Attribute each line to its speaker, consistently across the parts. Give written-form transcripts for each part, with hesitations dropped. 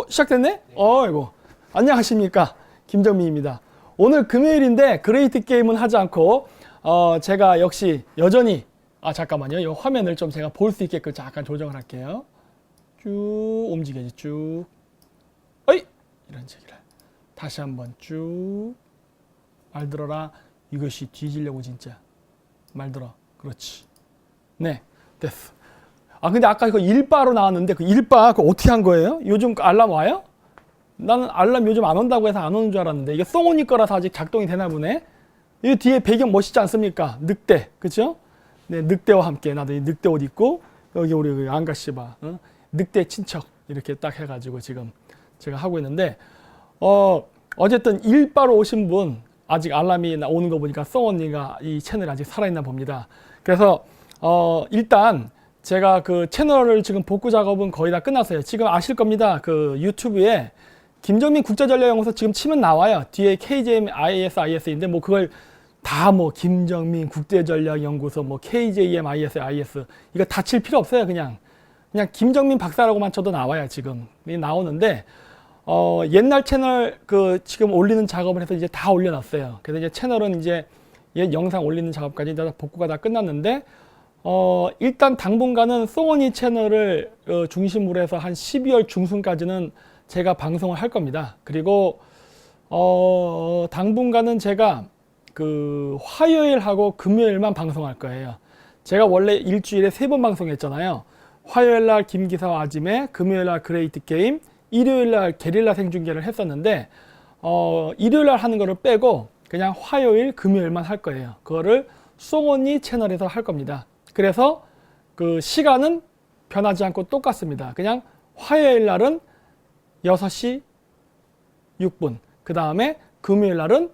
Speaker 1: 시작됐네? 어이구. 안녕하십니까. 김정민입니다. 오늘 금요일인데 그레이트 게임은 하지 않고, 제가 역시 여전히, 잠깐만요. 이 화면을 좀 제가 볼 수 있게끔 잠깐 조정을 할게요. 쭉 움직여야지, 쭉. 어이! 이런 식이라. 다시 한번 쭉. 말 들어라. 이것이 뒤지려고 진짜. 말 들어. 그렇지. 네. 됐어. 근데 아까 그 일바로 나왔는데 그 일바 그거 어떻게 한 거예요? 요즘 알람 와요? 나는 알람 요즘 안 온다고 해서 안 오는 줄 알았는데 이게 송오니 거라서 아직 작동이 되나 보네. 이 뒤에 배경 멋있지 않습니까? 늑대, 그렇죠? 네, 늑대와 함께 나도 이 늑대 옷 입고 여기 우리 안가씨 봐, 늑대 친척 이렇게 딱 해가지고 지금 제가 하고 있는데 어쨌든 일바로 오신 분 아직 알람이 오는 거 보니까 송오니가 이 채널이 아직 살아있나 봅니다. 그래서 일단 제가 그 채널을 지금 복구 작업은 거의 다 끝났어요. 지금 아실 겁니다. 그 유튜브에 김정민 국제전략연구소 지금 치면 나와요. 뒤에 KJM ISIS인데 뭐 그걸 다 뭐 김정민 국제전략연구소 뭐 KJM ISIS 이거 다 칠 필요 없어요. 그냥 김정민 박사라고만 쳐도 나와요. 지금 나오는데 옛날 채널 그 지금 올리는 작업을 해서 이제 다 올려놨어요. 그래서 이제 채널은 이제 옛 영상 올리는 작업까지 다 복구가 다 끝났는데 일단 당분간은 송오니 채널을 중심으로 해서 한 12월 중순까지는 제가 방송을 할 겁니다. 그리고 당분간은 제가 그 화요일하고 금요일만 방송할 거예요. 제가 원래 일주일에 3번 방송했잖아요. 화요일날 김기사와 아지매, 금요일날 그레이트 게임, 일요일날 게릴라 생중계를 했었는데 일요일날 하는 거를 빼고 그냥 화요일, 금요일만 할 거예요. 그거를 송오니 채널에서 할 겁니다. 그래서 그 시간은 변하지 않고 똑같습니다. 그냥 화요일 날은 6시 6분, 그 다음에 금요일 날은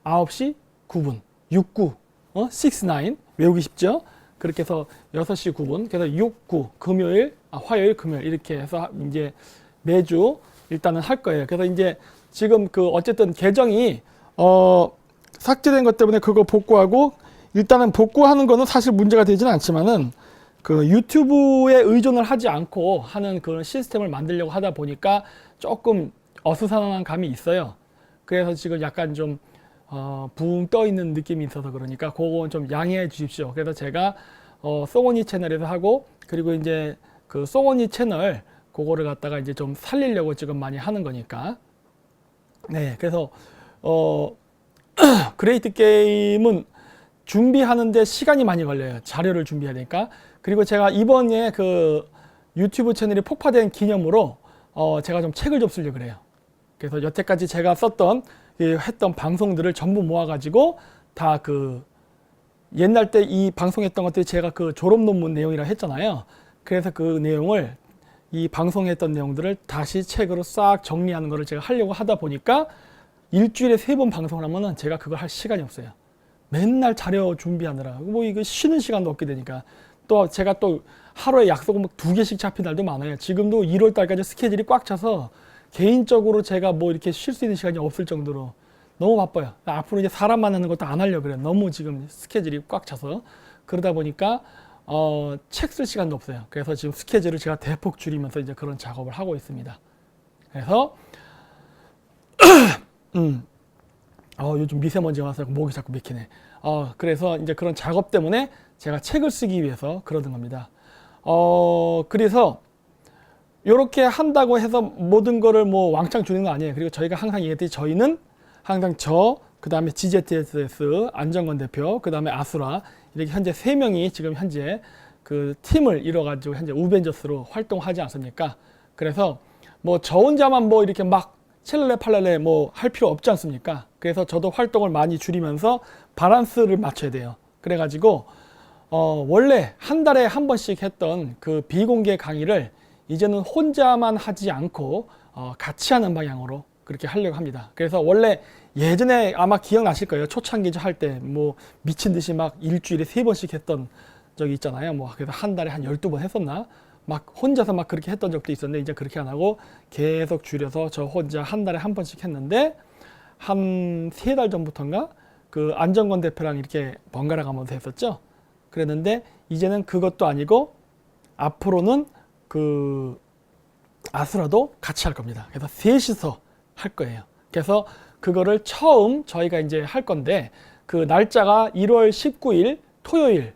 Speaker 1: 9시 9분, 69, 69, 외우기 쉽죠? 그렇게 해서 6시 9분, 그래서 69, 금요일, 화요일, 금요일 이렇게 해서 이제 매주 일단은 할 거예요. 그래서 이제 지금 그 어쨌든 계정이 삭제된 것 때문에 그거 복구하고 일단은 복구하는 거는 사실 문제가 되지는 않지만은 그 유튜브에 의존을 하지 않고 하는 그런 시스템을 만들려고 하다 보니까 조금 어수선한 감이 있어요. 그래서 지금 약간 좀 붕 떠 있는 느낌이 있어서 그러니까 그건 좀 양해해 주십시오. 그래서 제가 송오니 채널에서 하고 그리고 이제 그 송오니 채널 그거를 갖다가 이제 좀 살리려고 지금 많이 하는 거니까. 네, 그래서 그레이트 게임은 준비하는데 시간이 많이 걸려요. 자료를 준비해야 되니까. 그리고 제가 이번에 그 유튜브 채널이 폭파된 기념으로 제가 좀 책을 좀 쓰려고 그래요. 그래서 여태까지 제가 썼던 했던 방송들을 전부 모아가지고 다 그 옛날 때 이 방송했던 것들이 제가 그 졸업 논문 내용이라 했잖아요. 그래서 그 내용을 이 방송했던 내용들을 다시 책으로 싹 정리하는 거를 제가 하려고 하다 보니까 일주일에 3번 방송을 하면은 제가 그걸 할 시간이 없어요. 맨날 자료 준비하느라 뭐 이거 쉬는 시간도 없게 되니까 또 제가 또 하루에 약속은 뭐 2개씩 잡힌 날도 많아요. 지금도 1월 달까지 스케줄이 꽉 차서 개인적으로 제가 뭐 이렇게 쉴 수 있는 시간이 없을 정도로 너무 바빠요. 앞으로 이제 사람 만나는 것도 안 하려고 그래요. 너무 지금 스케줄이 꽉 차서 그러다 보니까 책 쓸 시간도 없어요. 그래서 지금 스케줄을 제가 대폭 줄이면서 이제 그런 작업을 하고 있습니다. 그래서 요즘 미세먼지가 와서 목이 자꾸 막히네. 그래서 이제 그런 작업 때문에 제가 책을 쓰기 위해서 그러는 겁니다. 그래서 이렇게 한다고 해서 모든 거를 뭐 왕창 주는 거 아니에요. 그리고 저희가 항상 얘기했듯이 저희는 항상 그 다음에 GZSS 안정건 대표, 그 다음에 아수라 이렇게 현재 3명이 지금 현재 그 팀을 이뤄가지고 현재 우벤져스로 활동하지 않습니까? 그래서 뭐 저 혼자만 뭐 이렇게 막 첼레 팔레레 뭐 할 필요 없지 않습니까? 그래서 저도 활동을 많이 줄이면서 밸런스를 맞춰야 돼요. 그래가지고 원래 한 달에 한 번씩 했던 그 비공개 강의를 이제는 혼자만 하지 않고 같이 하는 방향으로 그렇게 하려고 합니다. 그래서 원래 예전에 아마 기억나실 거예요. 초창기 할 때 뭐 미친 듯이 막 일주일에 3번씩 했던 적이 있잖아요. 뭐 그래서 한 달에 한 12번 했었나? 막 혼자서 막 그렇게 했던 적도 있었는데 이제 그렇게 안 하고 계속 줄여서 저 혼자 한 달에 한 번씩 했는데 한 3달 전부터인가 그 안정건 대표랑 이렇게 번갈아 가면서 했었죠. 그랬는데 이제는 그것도 아니고 앞으로는 그 아수라도 같이 할 겁니다. 그래서 셋이서 할 거예요. 그래서 그거를 처음 저희가 이제 할 건데 그 날짜가 1월 19일 토요일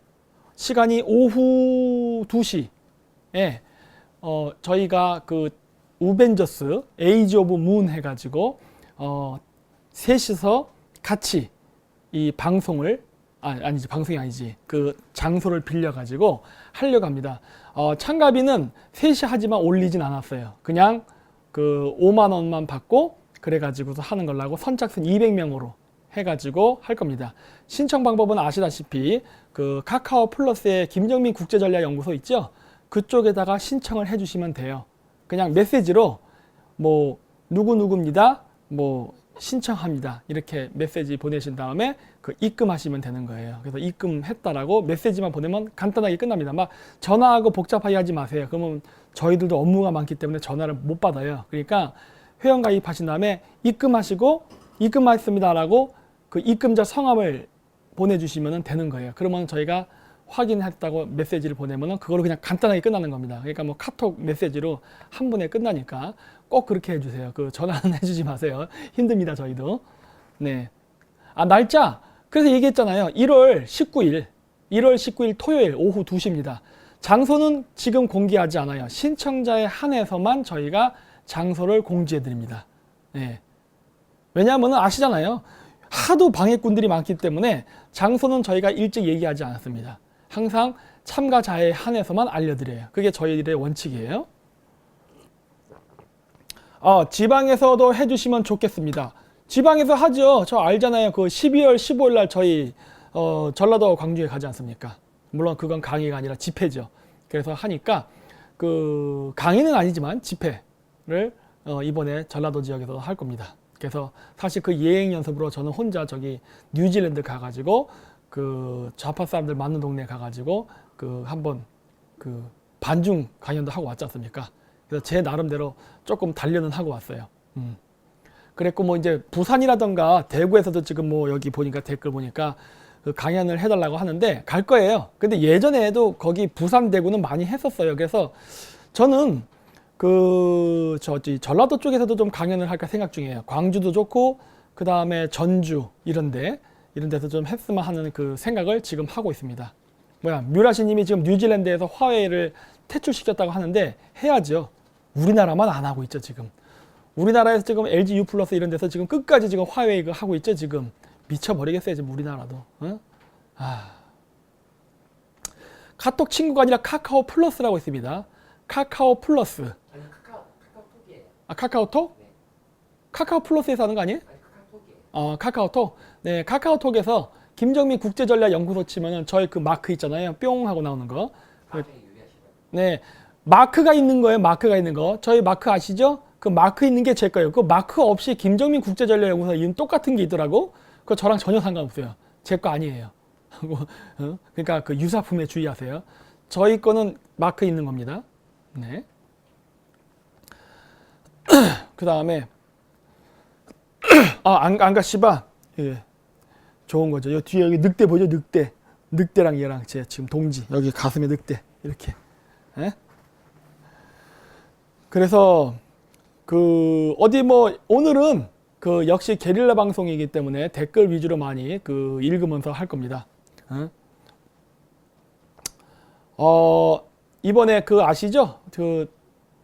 Speaker 1: 시간이 오후 2시에 저희가 그 우벤져스 에이지 오브 문 해가지고 셋이서 같이 이 방송을 아니지 방송이 아니지 그 장소를 빌려가지고 하려고 합니다. 참가비는 셋이 하지만 올리진 않았어요. 그냥 그 5만 원만 받고 그래가지고서 하는 걸로 하고 선착순 200명으로 해가지고 할 겁니다. 신청 방법은 아시다시피 그 카카오 플러스의 김정민 국제전략연구소 있죠? 그쪽에다가 신청을 해주시면 돼요. 그냥 메시지로 뭐 누구누구입니다. 뭐 신청합니다. 이렇게 메시지 보내신 다음에 그 입금하시면 되는 거예요. 그래서 입금했다라고 메시지만 보내면 간단하게 끝납니다. 막 전화하고 복잡하게 하지 마세요. 그러면 저희들도 업무가 많기 때문에 전화를 못 받아요. 그러니까 회원 가입하신 다음에 입금하시고 입금하였습니다라고 그 입금자 성함을 보내주시면 되는 거예요. 그러면 저희가 확인했다고 메시지를 보내면 그걸로 그냥 간단하게 끝나는 겁니다. 그러니까 뭐 카톡 메시지로 한 번에 끝나니까 꼭 그렇게 해주세요. 그 전화는 해주지 마세요. 힘듭니다, 저희도. 네. 날짜. 그래서 얘기했잖아요. 1월 19일 토요일 오후 2시입니다. 장소는 지금 공개하지 않아요. 신청자에 한해서만 저희가 장소를 공지해 드립니다. 네. 왜냐하면 아시잖아요. 하도 방해꾼들이 많기 때문에 장소는 저희가 일찍 얘기하지 않았습니다. 항상 참가자에 한해서만 알려드려요. 그게 저희들의 원칙이에요. 지방에서도 해주시면 좋겠습니다. 지방에서 하죠. 저 알잖아요. 그 12월 15일 날 저희 전라도 광주에 가지 않습니까? 물론 그건 강의가 아니라 집회죠. 그래서 하니까 그 강의는 아니지만 집회를 이번에 전라도 지역에서 할 겁니다. 그래서 사실 그 예행 연습으로 저는 혼자 저기 뉴질랜드 가가지고 그 좌파 사람들 많은 동네 가가지고 그 한번 그 반중 강연도 하고 왔지 않습니까? 그래서 제 나름대로 조금 단련은 하고 왔어요. 그랬고 뭐 이제 부산이라던가 대구에서도 지금 뭐 여기 보니까 댓글 보니까 그 강연을 해달라고 하는데 갈 거예요. 근데 예전에도 거기 부산 대구는 많이 했었어요. 그래서 저는 그 전라도 쪽에서도 좀 강연을 할까 생각 중이에요. 광주도 좋고 그 다음에 전주 이런 데서 좀 했으면 하는 그 생각을 지금 하고 있습니다. 뮤라시님이 지금 뉴질랜드에서 화웨이를 퇴출시켰다고 하는데 해야죠. 우리나라만 안 하고 있죠 지금. 우리나라에서 지금 LG U 플러스 이런 데서 지금 끝까지 지금 화웨이 하고 있죠 지금. 미쳐버리겠어요 지금 우리나라도. 어? 카톡 친구가 아니라 카카오 플러스라고 있습니다. 카카오 플러스.
Speaker 2: 아니 카카오톡이에요.
Speaker 1: 카카오톡?
Speaker 2: 네.
Speaker 1: 카카오 플러스에서 하는 거 아니에요?
Speaker 2: 아니 카카오톡이에요.
Speaker 1: 카카오톡. 네, 카카오톡에서 김정민 국제전략연구소 치면은 저희 그 마크 있잖아요. 뿅 하고 나오는 거. 네, 마크가 있는 거예요. 마크가 있는 거. 저희 마크 아시죠? 그 마크 있는 게 제 거예요. 그 마크 없이 김정민 국제전략연구소 이름 똑같은 게 있더라고. 그거 저랑 전혀 상관없어요. 제 거 아니에요. 그러니까 그 유사품에 주의하세요. 저희 거는 마크 있는 겁니다. 네. 그 다음에 안가시바. 예. 좋은 거죠. 여 뒤에 여기 늑대 보죠? 늑대랑 얘랑 제 지금 동지. 여기 가슴에 늑대. 이렇게. 예? 그래서 그 어디 뭐 오늘은 그 역시 게릴라 방송이기 때문에 댓글 위주로 많이 그 읽으면서 할 겁니다. 이번에 그 아시죠? 그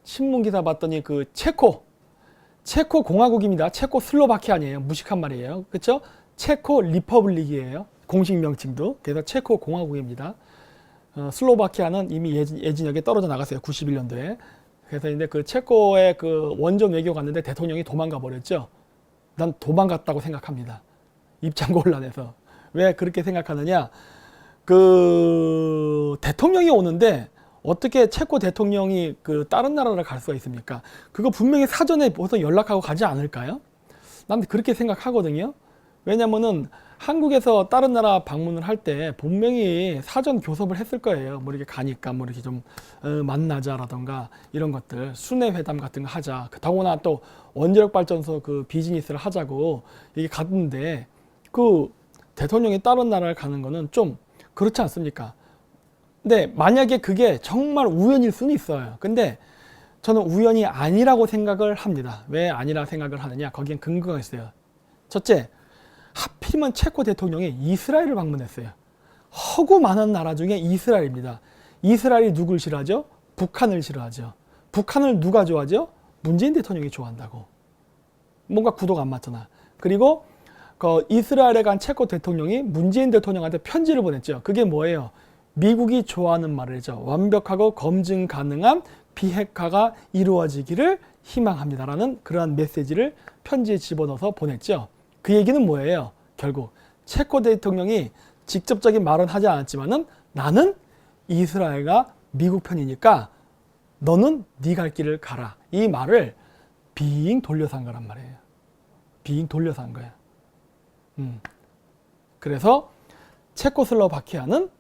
Speaker 1: 신문 기사 봤더니 그 체코 공화국입니다. 체코 슬로바키아 아니에요. 무식한 말이에요. 그렇죠? 체코 리퍼블릭이에요. 공식 명칭도. 그래서 체코 공화국입니다. 슬로바키아는 이미 예진역에 떨어져 나갔어요. 91년도에. 그래서 근데 그 체코의 그 원전 외교 갔는데 대통령이 도망가 버렸죠. 난 도망갔다고 생각합니다. 입장 곤란해서. 왜 그렇게 생각하느냐? 그 대통령이 오는데 어떻게 체코 대통령이 그 다른 나라를 갈 수가 있습니까? 그거 분명히 사전에 벌써 연락하고 가지 않을까요? 난 그렇게 생각하거든요. 왜냐면은 한국에서 다른 나라 방문을 할 때 분명히 사전 교섭을 했을 거예요. 뭐 이렇게 가니까 뭐 이렇게 좀 만나자라던가 이런 것들 순회 회담 같은 거 하자. 더구나 또 원자력 발전소 그 비즈니스를 하자고 이게 갔는데 그 대통령이 다른 나라를 가는 거는 좀 그렇지 않습니까? 근데 만약에 그게 정말 우연일 수는 있어요. 근데 저는 우연이 아니라고 생각을 합니다. 왜 아니라 생각을 하느냐? 거기엔 근거가 있어요. 첫째, 하필이면 체코 대통령이 이스라엘을 방문했어요. 허구 많은 나라 중에 이스라엘입니다. 이스라엘이 누굴 싫어하죠? 북한을 싫어하죠. 북한을 누가 좋아하죠? 문재인 대통령이 좋아한다고. 뭔가 구도가 안 맞잖아. 그리고 그 이스라엘에 간 체코 대통령이 문재인 대통령한테 편지를 보냈죠. 그게 뭐예요? 미국이 좋아하는 말이죠. 완벽하고 검증 가능한 비핵화가 이루어지기를 희망합니다라는 그러한 메시지를 편지에 집어넣어서 보냈죠. 그 얘기는 뭐예요? 결국 체코 대통령이 직접적인 말은 하지 않았지만은 나는 이스라엘과 미국 편이니까 너는 네 갈 길을 가라. 이 말을 빙 돌려서 한 거란 말이에요. 빙 돌려서 한 거야. 그래서 체코슬로바키아는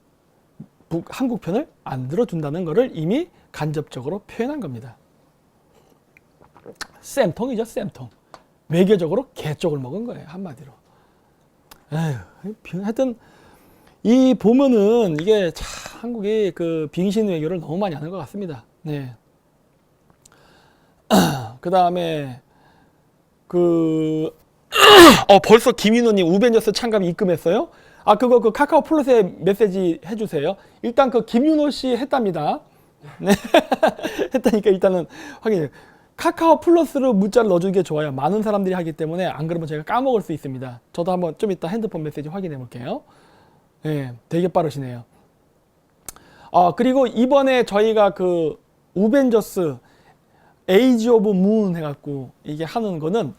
Speaker 1: 한국 편을 안 들어준다는 것을 이미 간접적으로 표현한 겁니다. 쌤통이죠, 쌤통. 외교적으로 개쪽을 먹은 거예요, 한마디로. 에휴, 하여튼 이 보면은 이게 참 한국이 그 빙신 외교를 너무 많이 하는 것 같습니다. 네. 그 다음에 벌써 김인호님 우벤져스 참가비 입금했어요? 아, 그거 그 카카오 플러스에 메시지 해주세요. 일단 그 김윤호 씨 했답니다. 네. 했다니까 일단은 확인해요. 카카오 플러스로 문자를 넣어주는 게 좋아요. 많은 사람들이 하기 때문에 안 그러면 제가 까먹을 수 있습니다. 저도 한번 좀 이따 핸드폰 메시지 확인해 볼게요. 네, 되게 빠르시네요. 그리고 이번에 저희가 그 우벤져스 에이지 오브 문 해갖고 이게 하는 거는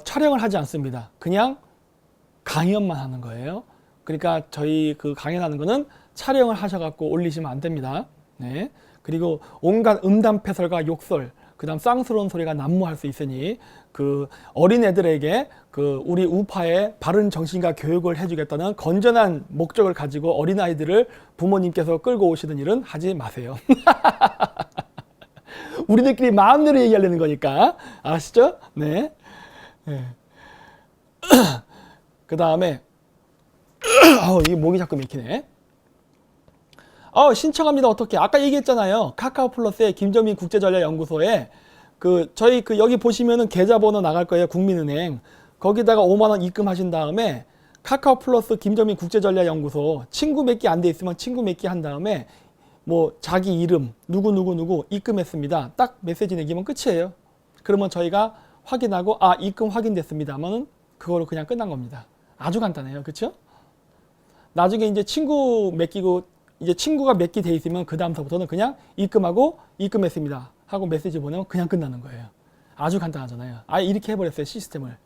Speaker 1: 촬영을 하지 않습니다. 그냥 강연만 하는 거예요. 그러니까 저희 그 강연하는 거는 촬영을 하셔갖고 올리시면 안 됩니다. 네. 그리고 온갖 음담패설과 욕설, 그 다음 쌍스러운 소리가 난무할 수 있으니 그 어린애들에게 그 우리 우파의 바른 정신과 교육을 해주겠다는 건전한 목적을 가지고 어린아이들을 부모님께서 끌고 오시는 일은 하지 마세요. 우리들끼리 마음대로 얘기하려는 거니까 아시죠? 네. 네. 그 다음에 이 목이 자꾸 맥히네. 신청합니다. 어떻게? 아까 얘기했잖아요. 카카오 플러스에 김정민 국제전략연구소에 저희 여기 보시면은 계좌번호 나갈 거예요. 국민은행. 거기다가 5만 원 입금하신 다음에 카카오 플러스 김정민 국제전략연구소 친구 맺기 안 돼 있으면 친구 맺기 한 다음에 뭐 자기 이름 누구 입금했습니다. 딱 메시지 내기면 끝이에요. 그러면 저희가 확인하고 입금 확인됐습니다 하면은 그거로 그냥 끝난 겁니다. 아주 간단해요. 그렇죠? 나중에 이제 친구 맺기고 이제 친구가 몇 개 돼 있으면 그 다음서부터는 그냥 입금하고 입금했습니다 하고 메시지 보내면 그냥 끝나는 거예요. 아주 간단하잖아요. 이렇게 해버렸어요, 시스템을.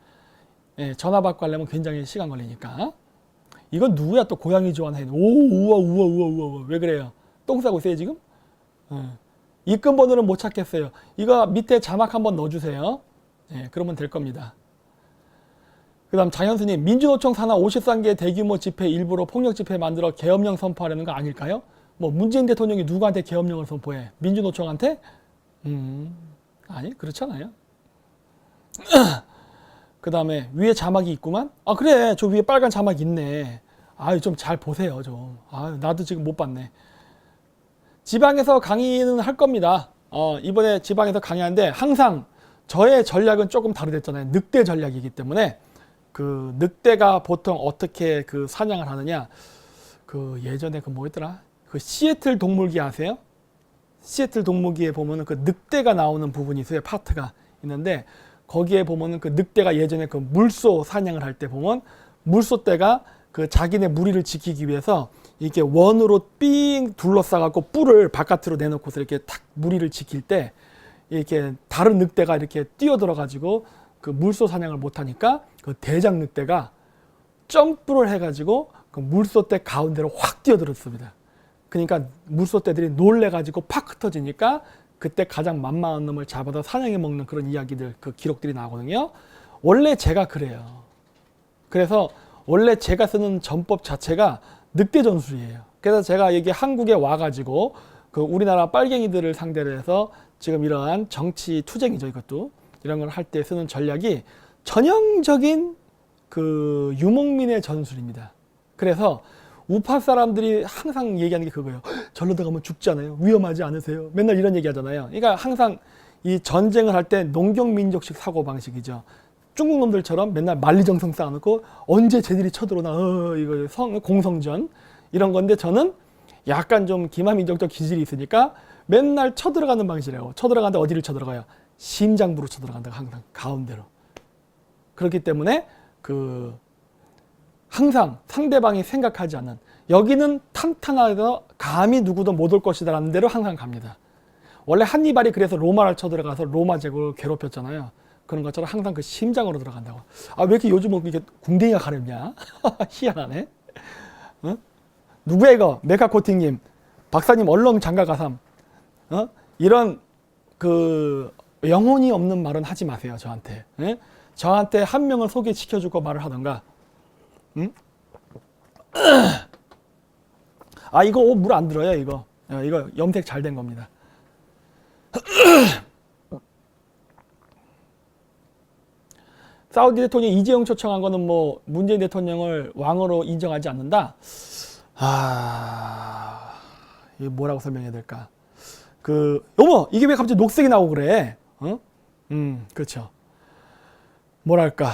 Speaker 1: 예, 전화 받고 하려면 굉장히 시간 걸리니까. 이건 누구야 또 고양이 좋아하는 우와 왜 그래요? 똥 싸고 있어요 지금? 입금 번호는 못 찾겠어요. 이거 밑에 자막 한번 넣어주세요. 예, 그러면 될 겁니다. 그 다음 장현수님, 민주노총 산하 53개 대규모 집회 일부러 폭력 집회 만들어 계엄령 선포하려는 거 아닐까요? 뭐 문재인 대통령이 누구한테 계엄령을 선포해? 민주노총한테? 아니 그렇잖아요. 그 다음에 위에 자막이 있구만. 그래, 저 위에 빨간 자막 있네. 좀 잘 보세요 좀. 나도 지금 못 봤네. 지방에서 강의는 할 겁니다. 이번에 지방에서 강의하는데 항상 저의 전략은 조금 다르댔잖아요. 늑대 전략이기 때문에 그 늑대가 보통 어떻게 그 사냥을 하느냐. 그 예전에 그 뭐였더라? 그 시애틀 동물기 아세요? 시애틀 동물기에 보면은 그 늑대가 나오는 부분이 있어요. 파트가 있는데 거기에 보면은 그 늑대가 예전에 그 물소 사냥을 할 때 보면 물소떼가 그 자기네 무리를 지키기 위해서 이렇게 원으로 삥 둘러싸갖고 뿔을 바깥으로 내놓고서 이렇게 탁 무리를 지킬 때 이렇게 다른 늑대가 이렇게 뛰어들어가지고 그 물소 사냥을 못하니까 그 대장 늑대가 점프를 해가지고 그 물소떼 가운데로 확 뛰어들었습니다. 그러니까 물소떼들이 놀래가지고 팍 흩어지니까 그때 가장 만만한 놈을 잡아서 사냥해 먹는 그런 이야기들, 그 기록들이 나오거든요. 원래 제가 그래요. 그래서 원래 제가 쓰는 전법 자체가 늑대 전술이에요. 그래서 제가 여기 한국에 와가지고 그 우리나라 빨갱이들을 상대로 해서 지금 이러한 정치 투쟁이죠, 이것도. 이런 걸 할 때 쓰는 전략이 전형적인 그 유목민의 전술입니다. 그래서 우파 사람들이 항상 얘기하는 게 그거예요. 절로 들어가면 죽지 않아요? 위험하지 않으세요? 맨날 이런 얘기 하잖아요. 그러니까 항상 이 전쟁을 할 때 농경민족식 사고방식이죠. 중국 놈들처럼 맨날 만리정성 쌓아놓고 언제 쟤들이 쳐들어오나 이거 공성전 이런 건데 저는 약간 좀 기마민족적 기질이 있으니까 맨날 쳐들어가는 방식이라고. 쳐들어가는데 어디를 쳐들어가요? 심장부로 쳐들어간다. 항상 가운데로. 그렇기 때문에 항상 상대방이 생각하지 않는 여기는 탄탄하다 감히 누구도 못 올 것이다 라는 대로 항상 갑니다. 원래 한니발이 그래서 로마를 쳐들어가서 로마 제국을 괴롭혔잖아요. 그런 것처럼 항상 그 심장으로 들어간다고. 아, 왜 이렇게 요즘은 이렇게 궁뎅이가 가렵냐? 희한하네. 어? 누구야 이거? 메카코팅님, 박사님 얼렁 장가가삼. 이런 영혼이 없는 말은 하지 마세요. 저한테. 예? 저한테 한 명을 소개시켜주고 말을 하던가. 응? 아, 이거 옷 물 안 들어요. 이거 염색 잘 된 겁니다. 사우디 대통령이 이재용 초청한 거는 뭐 문재인 대통령을 왕으로 인정하지 않는다. 이게 뭐라고 설명해야 될까? 어머, 이게 왜 갑자기 녹색이 나오고 그래? 그렇죠. 뭐랄까?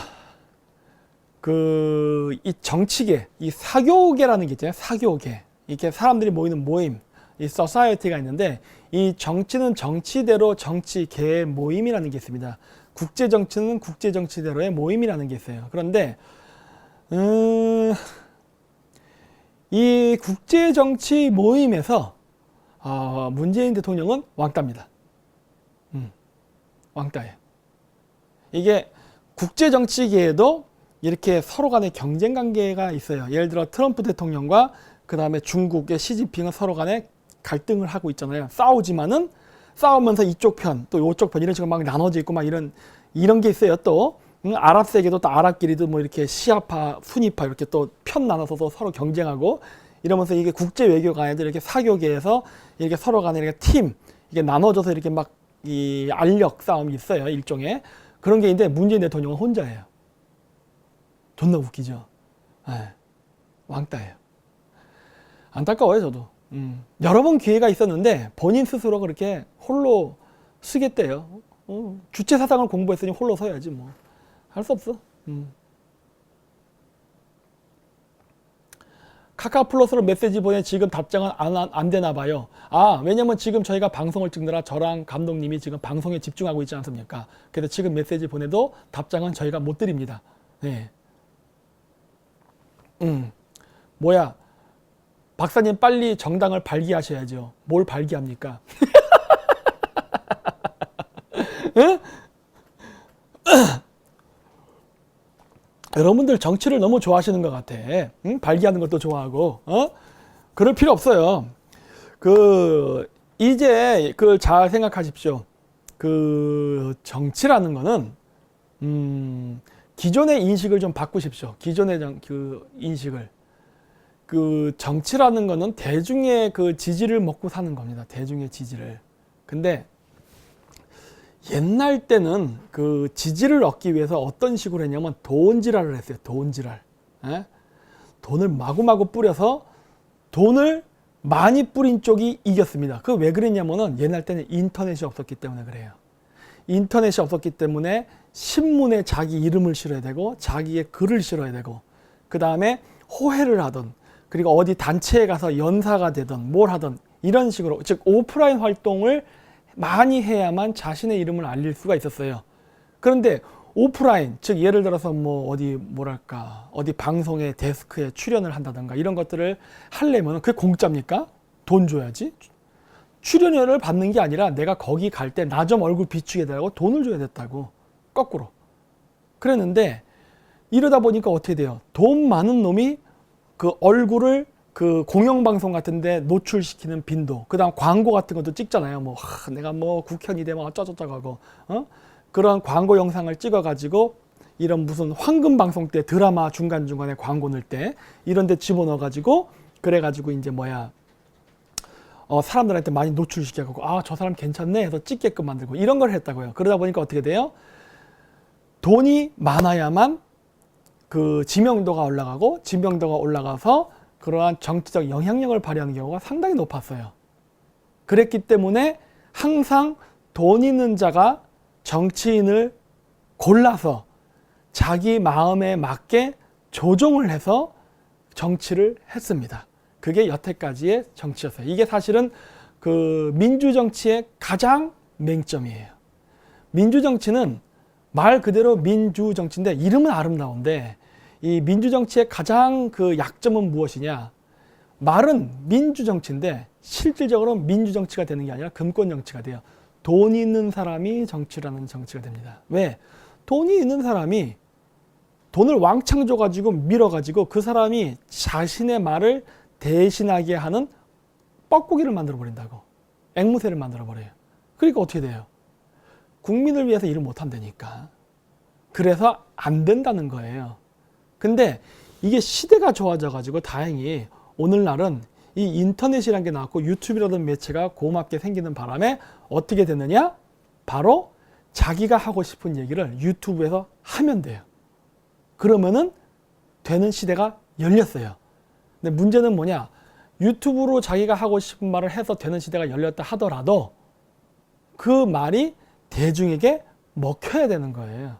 Speaker 1: 이 정치계, 이 사교계라는 게 있잖아요. 사교계. 이렇게 사람들이 모이는 모임, 이 소사이어티가 있는데, 이 정치는 정치대로 정치계의 모임이라는 게 있습니다. 국제 정치는 국제 정치대로의 모임이라는 게 있어요. 그런데 이 국제 정치 모임에서 문재인 대통령은 왕따입니다. 왕따예요. 이게 국제 정치계에도 이렇게 서로 간의 경쟁 관계가 있어요. 예를 들어 트럼프 대통령과 그 다음에 중국의 시진핑은 서로 간에 갈등을 하고 있잖아요. 싸우지만은 싸우면서 이쪽 편, 또 이쪽 편 이런 식으로 막 나눠져 있고 막 이런 게 있어요. 또 아랍 세계도 또 아랍끼리도 뭐 이렇게 시아파, 수니파 이렇게 또 편 나눠서 서로 경쟁하고 이러면서 이게 국제 외교가 아니라 이렇게 사교계에서 이렇게 서로 간에 이렇게 이게 나눠져서 이렇게 막 이 알력 싸움이 있어요. 일종의 그런 게 있는데 문재인 대통령은 혼자예요. 존나 웃기죠. 네. 왕따예요. 안타까워요, 저도. 여러 번 기회가 있었는데 본인 스스로 그렇게 홀로 쓰겠대요. 주체 사상을 공부했으니 홀로 서야지 뭐. 할 수 없어. 카카오 플러스로 메시지 보내 지금 답장은 안 되나 봐요. 왜냐면 지금 저희가 방송을 찍느라 저랑 감독님이 지금 방송에 집중하고 있지 않습니까? 그래서 지금 메시지 보내도 답장은 저희가 못 드립니다. 네. 뭐야. 박사님 빨리 정당을 발기하셔야죠. 뭘 발기합니까? 응? 여러분들 정치를 너무 좋아하시는 것 같아. 응? 발기하는 것도 좋아하고, 그럴 필요 없어요. 이제 잘 생각하십시오. 정치라는 거는, 기존의 인식을 좀 바꾸십시오. 기존의 인식을. 정치라는 거는 대중의 지지를 먹고 사는 겁니다. 대중의 지지를. 근데, 옛날 때는 지지를 얻기 위해서 어떤 식으로 했냐면 돈지랄을 했어요. 돈지랄. 돈을 마구마구 뿌려서 돈을 많이 뿌린 쪽이 이겼습니다. 왜 그랬냐면은 옛날 때는 인터넷이 없었기 때문에 그래요. 인터넷이 없었기 때문에 신문에 자기 이름을 실어야 되고 자기의 글을 실어야 되고 그 다음에 호해를 하던 그리고 어디 단체에 가서 연사가 되던 뭘 하던 이런 식으로 즉 오프라인 활동을 많이 해야만 자신의 이름을 알릴 수가 있었어요. 그런데 오프라인, 즉 예를 들어서 어디 방송의 데스크에 출연을 한다든가 이런 것들을 하려면 그게 공짜입니까? 돈 줘야지. 출연료를 받는 게 아니라 내가 거기 갈 때 나 좀 얼굴 비추게 되라고 돈을 줘야 됐다고. 거꾸로. 그랬는데 이러다 보니까 어떻게 돼요? 돈 많은 놈이 얼굴을 공영방송 같은데 노출시키는 빈도, 그 다음 광고 같은 것도 찍잖아요. 내가 국현이 되면 어쩌저쩌고 하고, 그런 광고 영상을 찍어가지고, 이런 무슨 황금방송 때 드라마 중간중간에 광고 넣을 때, 이런 데 집어넣어가지고, 그래가지고 이제 사람들한테 많이 노출시켜가지고, 저 사람 괜찮네 해서 찍게끔 만들고, 이런 걸 했다고요. 그러다 보니까 어떻게 돼요? 돈이 많아야만 지명도가 올라가고, 지명도가 올라가서, 그러한 정치적 영향력을 발휘하는 경우가 상당히 높았어요. 그랬기 때문에 항상 돈 있는 자가 정치인을 골라서 자기 마음에 맞게 조종을 해서 정치를 했습니다. 그게 여태까지의 정치였어요. 이게 사실은 그 민주정치의 가장 맹점이에요. 민주정치는 말 그대로 민주정치인데 이름은 아름다운데 이 민주정치의 가장 그 약점은 무엇이냐? 말은 민주정치인데 실질적으로 민주정치가 되는 게 아니라 금권정치가 돼요. 돈이 있는 사람이 정치를 하는 정치가 됩니다. 왜? 돈이 있는 사람이 돈을 왕창 줘가지고 밀어가지고 그 사람이 자신의 말을 대신하게 하는 뻐꾸기를 만들어버린다고. 앵무새를 만들어버려요. 그러니까 어떻게 돼요? 국민을 위해서 일을 못한다니까. 그래서 안 된다는 거예요. 근데 이게 시대가 좋아져가지고 다행히 오늘날은 이 인터넷이라는 게 나왔고 유튜브라는 매체가 고맙게 생기는 바람에 어떻게 되느냐? 바로 자기가 하고 싶은 얘기를 유튜브에서 하면 돼요. 그러면은 되는 시대가 열렸어요. 근데 문제는 뭐냐? 유튜브로 자기가 하고 싶은 말을 해서 되는 시대가 열렸다 하더라도 그 말이 대중에게 먹혀야 되는 거예요.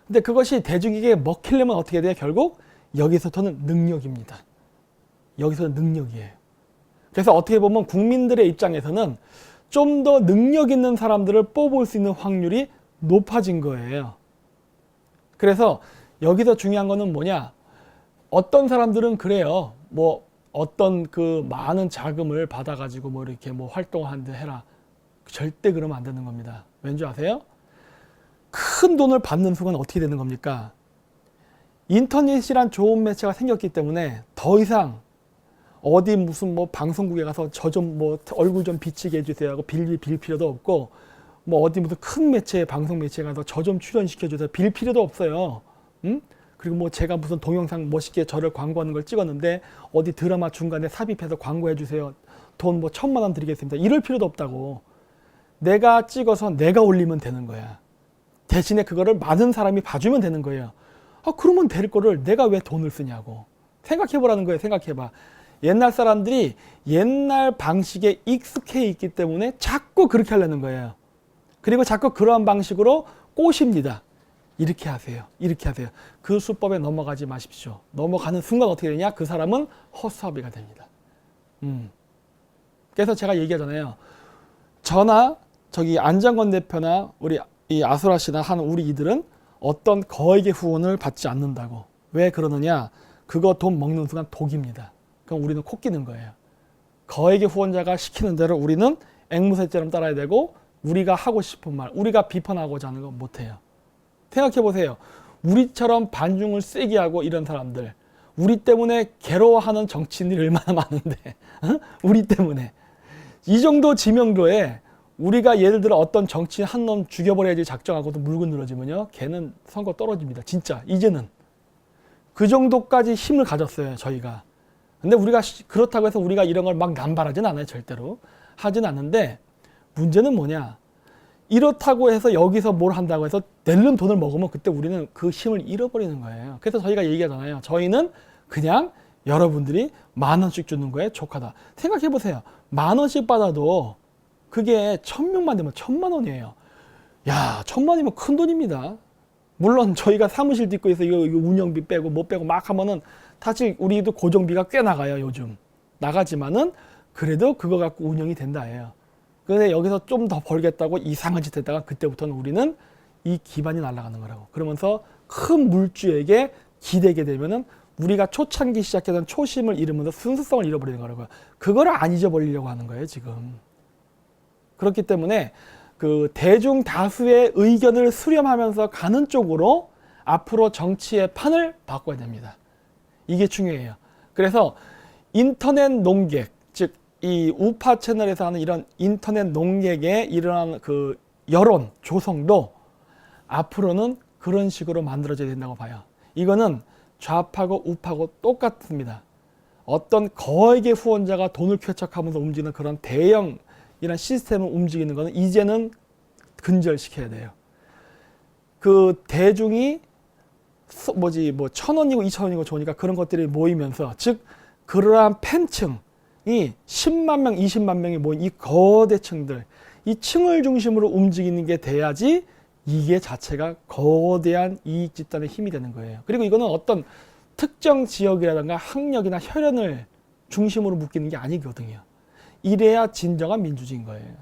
Speaker 1: 근데 그것이 대중에게 먹히려면 어떻게 돼요? 결국 여기서부터는 능력입니다. 여기서는 능력이에요. 그래서 어떻게 보면 국민들의 입장에서는 좀 더 능력 있는 사람들을 뽑을 수 있는 확률이 높아진 거예요. 그래서 여기서 중요한 거는 뭐냐? 어떤 사람들은 그래요. 뭐 어떤 그 많은 자금을 받아가지고 뭐 이렇게 뭐 활동하는데 해라. 절대 그러면 안 되는 겁니다. 왠지 아세요? 큰 돈을 받는 순간 어떻게 되는 겁니까? 인터넷이란 좋은 매체가 생겼기 때문에 더 이상 어디 무슨 뭐 방송국에 가서 저 좀 뭐 얼굴 좀 비치게 해주세요 하고 빌 필요도 없고 뭐 어디 무슨 큰 매체 방송 매체에 가서 저 좀 출연시켜 주세요 빌 필요도 없어요. 그리고 뭐 제가 무슨 동영상 멋있게 저를 광고하는 걸 찍었는데 어디 드라마 중간에 삽입해서 광고해 주세요. 돈 뭐 1,000만 원 드리겠습니다. 이럴 필요도 없다고. 내가 찍어서 내가 올리면 되는 거야. 대신에 그거를 많은 사람이 봐주면 되는 거예요. 그러면 될 거를 내가 왜 돈을 쓰냐고. 생각해보라는 거예요. 생각해봐. 옛날 사람들이 옛날 방식에 익숙해 있기 때문에 자꾸 그렇게 하려는 거예요. 그리고 자꾸 그러한 방식으로 꼬십니다. 이렇게 하세요. 이렇게 하세요. 그 수법에 넘어가지 마십시오. 넘어가는 순간 어떻게 되냐? 그 사람은 헛수아비가 됩니다. 그래서 제가 얘기하잖아요. 저나 저기 안장권 대표나 우리 이 아수라 씨나 하는 우리 이들은 어떤 거액의 후원을 받지 않는다고. 왜 그러느냐? 그거 돈 먹는 순간 독입니다. 그럼 우리는 코 끼는 거예요. 거액의 후원자가 시키는 대로 우리는 앵무새처럼 따라야 되고 우리가 하고 싶은 말, 우리가 비판하고자 하는 거 못해요. 생각해 보세요. 우리처럼 반중을 세게 하고 이런 사람들, 우리 때문에 괴로워하는 정치인들이 얼마나 많은데 우리 때문에 이 정도 지명도에 우리가 예를 들어 어떤 정치인 한 놈 죽여버려야지 작정하고도 물고 늘어지면요 걔는 선거 떨어집니다. 진짜 이제는 그 정도까지 힘을 가졌어요 저희가. 근데 우리가 그렇다고 해서 우리가 이런 걸 막 남발하진 않아요. 절대로 하진 않는데 문제는 뭐냐, 이렇다고 해서 여기서 뭘 한다고 해서 낼름 돈을 먹으면 그때 우리는 그 힘을 잃어버리는 거예요. 그래서 저희가 얘기하잖아요. 저희는 그냥 여러분들이 10,000원씩 주는 거에 족하다. 생각해 보세요. 10,000원씩 받아도 그게 1,000명만 되면 1,000만 원이에요. 야, 1,000만 원이면 큰 돈입니다. 물론 저희가 사무실도 있고 해서 이거 운영비 빼고 뭐 빼고 막 하면은 사실 우리도 고정비가 꽤 나가요. 요즘 나가지만은 그래도 그거 갖고 운영이 된다예요. 근데 여기서 좀 더 벌겠다고 이상한 짓 했다가 그때부터는 우리는 이 기반이 날아가는 거라고. 그러면서 큰 물주에게 기대게 되면은 우리가 초창기 시작했던 초심을 잃으면서 순수성을 잃어버리는 거라고요. 그거를 안 잊어버리려고 하는 거예요 지금. 그렇기 때문에 그 대중 다수의 의견을 수렴하면서 가는 쪽으로 앞으로 정치의 판을 바꿔야 됩니다. 이게 중요해요. 그래서 인터넷 농객, 즉 이 우파 채널에서 하는 이런 인터넷 농객의 일어나는 그 여론 조성도 앞으로는 그런 식으로 만들어져야 된다고 봐요. 이거는 좌파고 우파고 똑같습니다. 어떤 거액의 후원자가 돈을 쾌척하면서 움직이는 그런 대형 이런 시스템을 움직이는 것은 이제는 근절시켜야 돼요. 그 대중이 뭐 1,000원이고 2,000원이고 좋으니까 그런 것들이 모이면서, 즉 그러한 팬층이 10만 명, 20만 명이 모인 이 거대층들, 이 층을 중심으로 움직이는 게 돼야지 이게 자체가 거대한 이익 집단의 힘이 되는 거예요. 그리고 이거는 어떤 특정 지역이라든가 학력이나 혈연을 중심으로 묶이는 게 아니거든요. 이래야 진정한 민주주의인 거예요.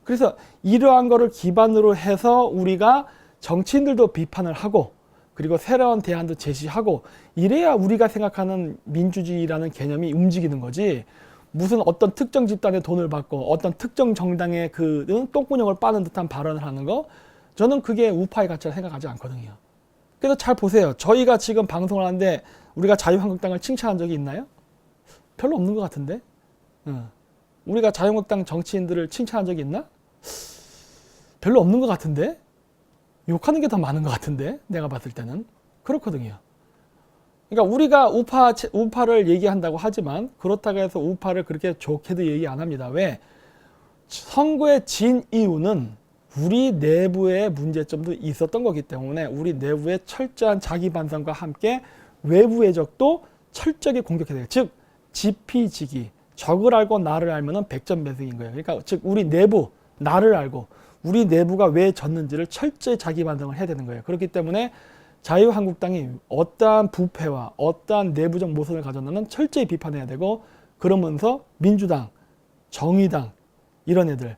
Speaker 1: 그래서 이러한 거를 기반으로 해서 우리가 정치인들도 비판을 하고 그리고 새로운 대안도 제시하고 이래야 우리가 생각하는 민주주의라는 개념이 움직이는 거지, 무슨 어떤 특정 집단의 돈을 받고 어떤 특정 정당의 그 똥구녕을 빠는 듯한 발언을 하는 거, 저는 그게 우파의 가치라 생각하지 않거든요. 그래서 잘 보세요. 저희가 지금 방송을 하는데 우리가 자유한국당을 칭찬한 적이 있나요? 별로 없는 것 같은데. 우리가 자유한국당 정치인들을 칭찬한 적이 있나? 별로 없는 것 같은데. 욕하는 게 더 많은 것 같은데, 내가 봤을 때는. 그렇거든요. 그러니까 우리가 우파를 얘기한다고 하지만 그렇다고 해서 우파를 그렇게 좋게도 얘기 안 합니다. 왜? 선거에 진 이유는 우리 내부의 문제점도 있었던 거기 때문에 우리 내부의 철저한 자기 반성과 함께 외부 외적도 철저하게 공격해야 돼요. 즉 지피지기, 적을 알고 나를 알면은 백전백승인 거예요. 그러니까 즉 우리 내부, 나를 알고 우리 내부가 왜 졌는지를 철저히 자기 반성을 해야 되는 거예요. 그렇기 때문에 자유한국당이 어떠한 부패와 어떠한 내부적 모순을 가졌나는 철저히 비판해야 되고, 그러면서 민주당, 정의당 이런 애들,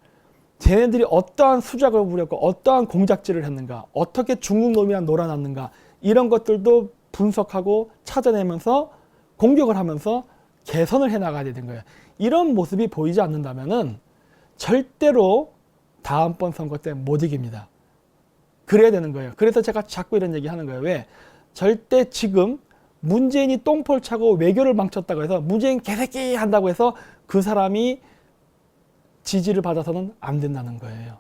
Speaker 1: 쟤네들이 어떠한 수작을 부렸고 어떠한 공작질을 했는가, 어떻게 중국 놈이랑 놀아놨는가, 이런 것들도 분석하고 찾아내면서 공격을 하면서 개선을 해나가야 되는 거예요. 이런 모습이 보이지 않는다면은 절대로 다음번 선거 때 못 이깁니다. 그래야 되는 거예요. 그래서 제가 자꾸 이런 얘기 하는 거예요. 왜? 절대 지금 문재인이 똥볼 차고 외교를 망쳤다고 해서 문재인 개새끼 한다고 해서 그 사람이 지지를 받아서는 안 된다는 거예요.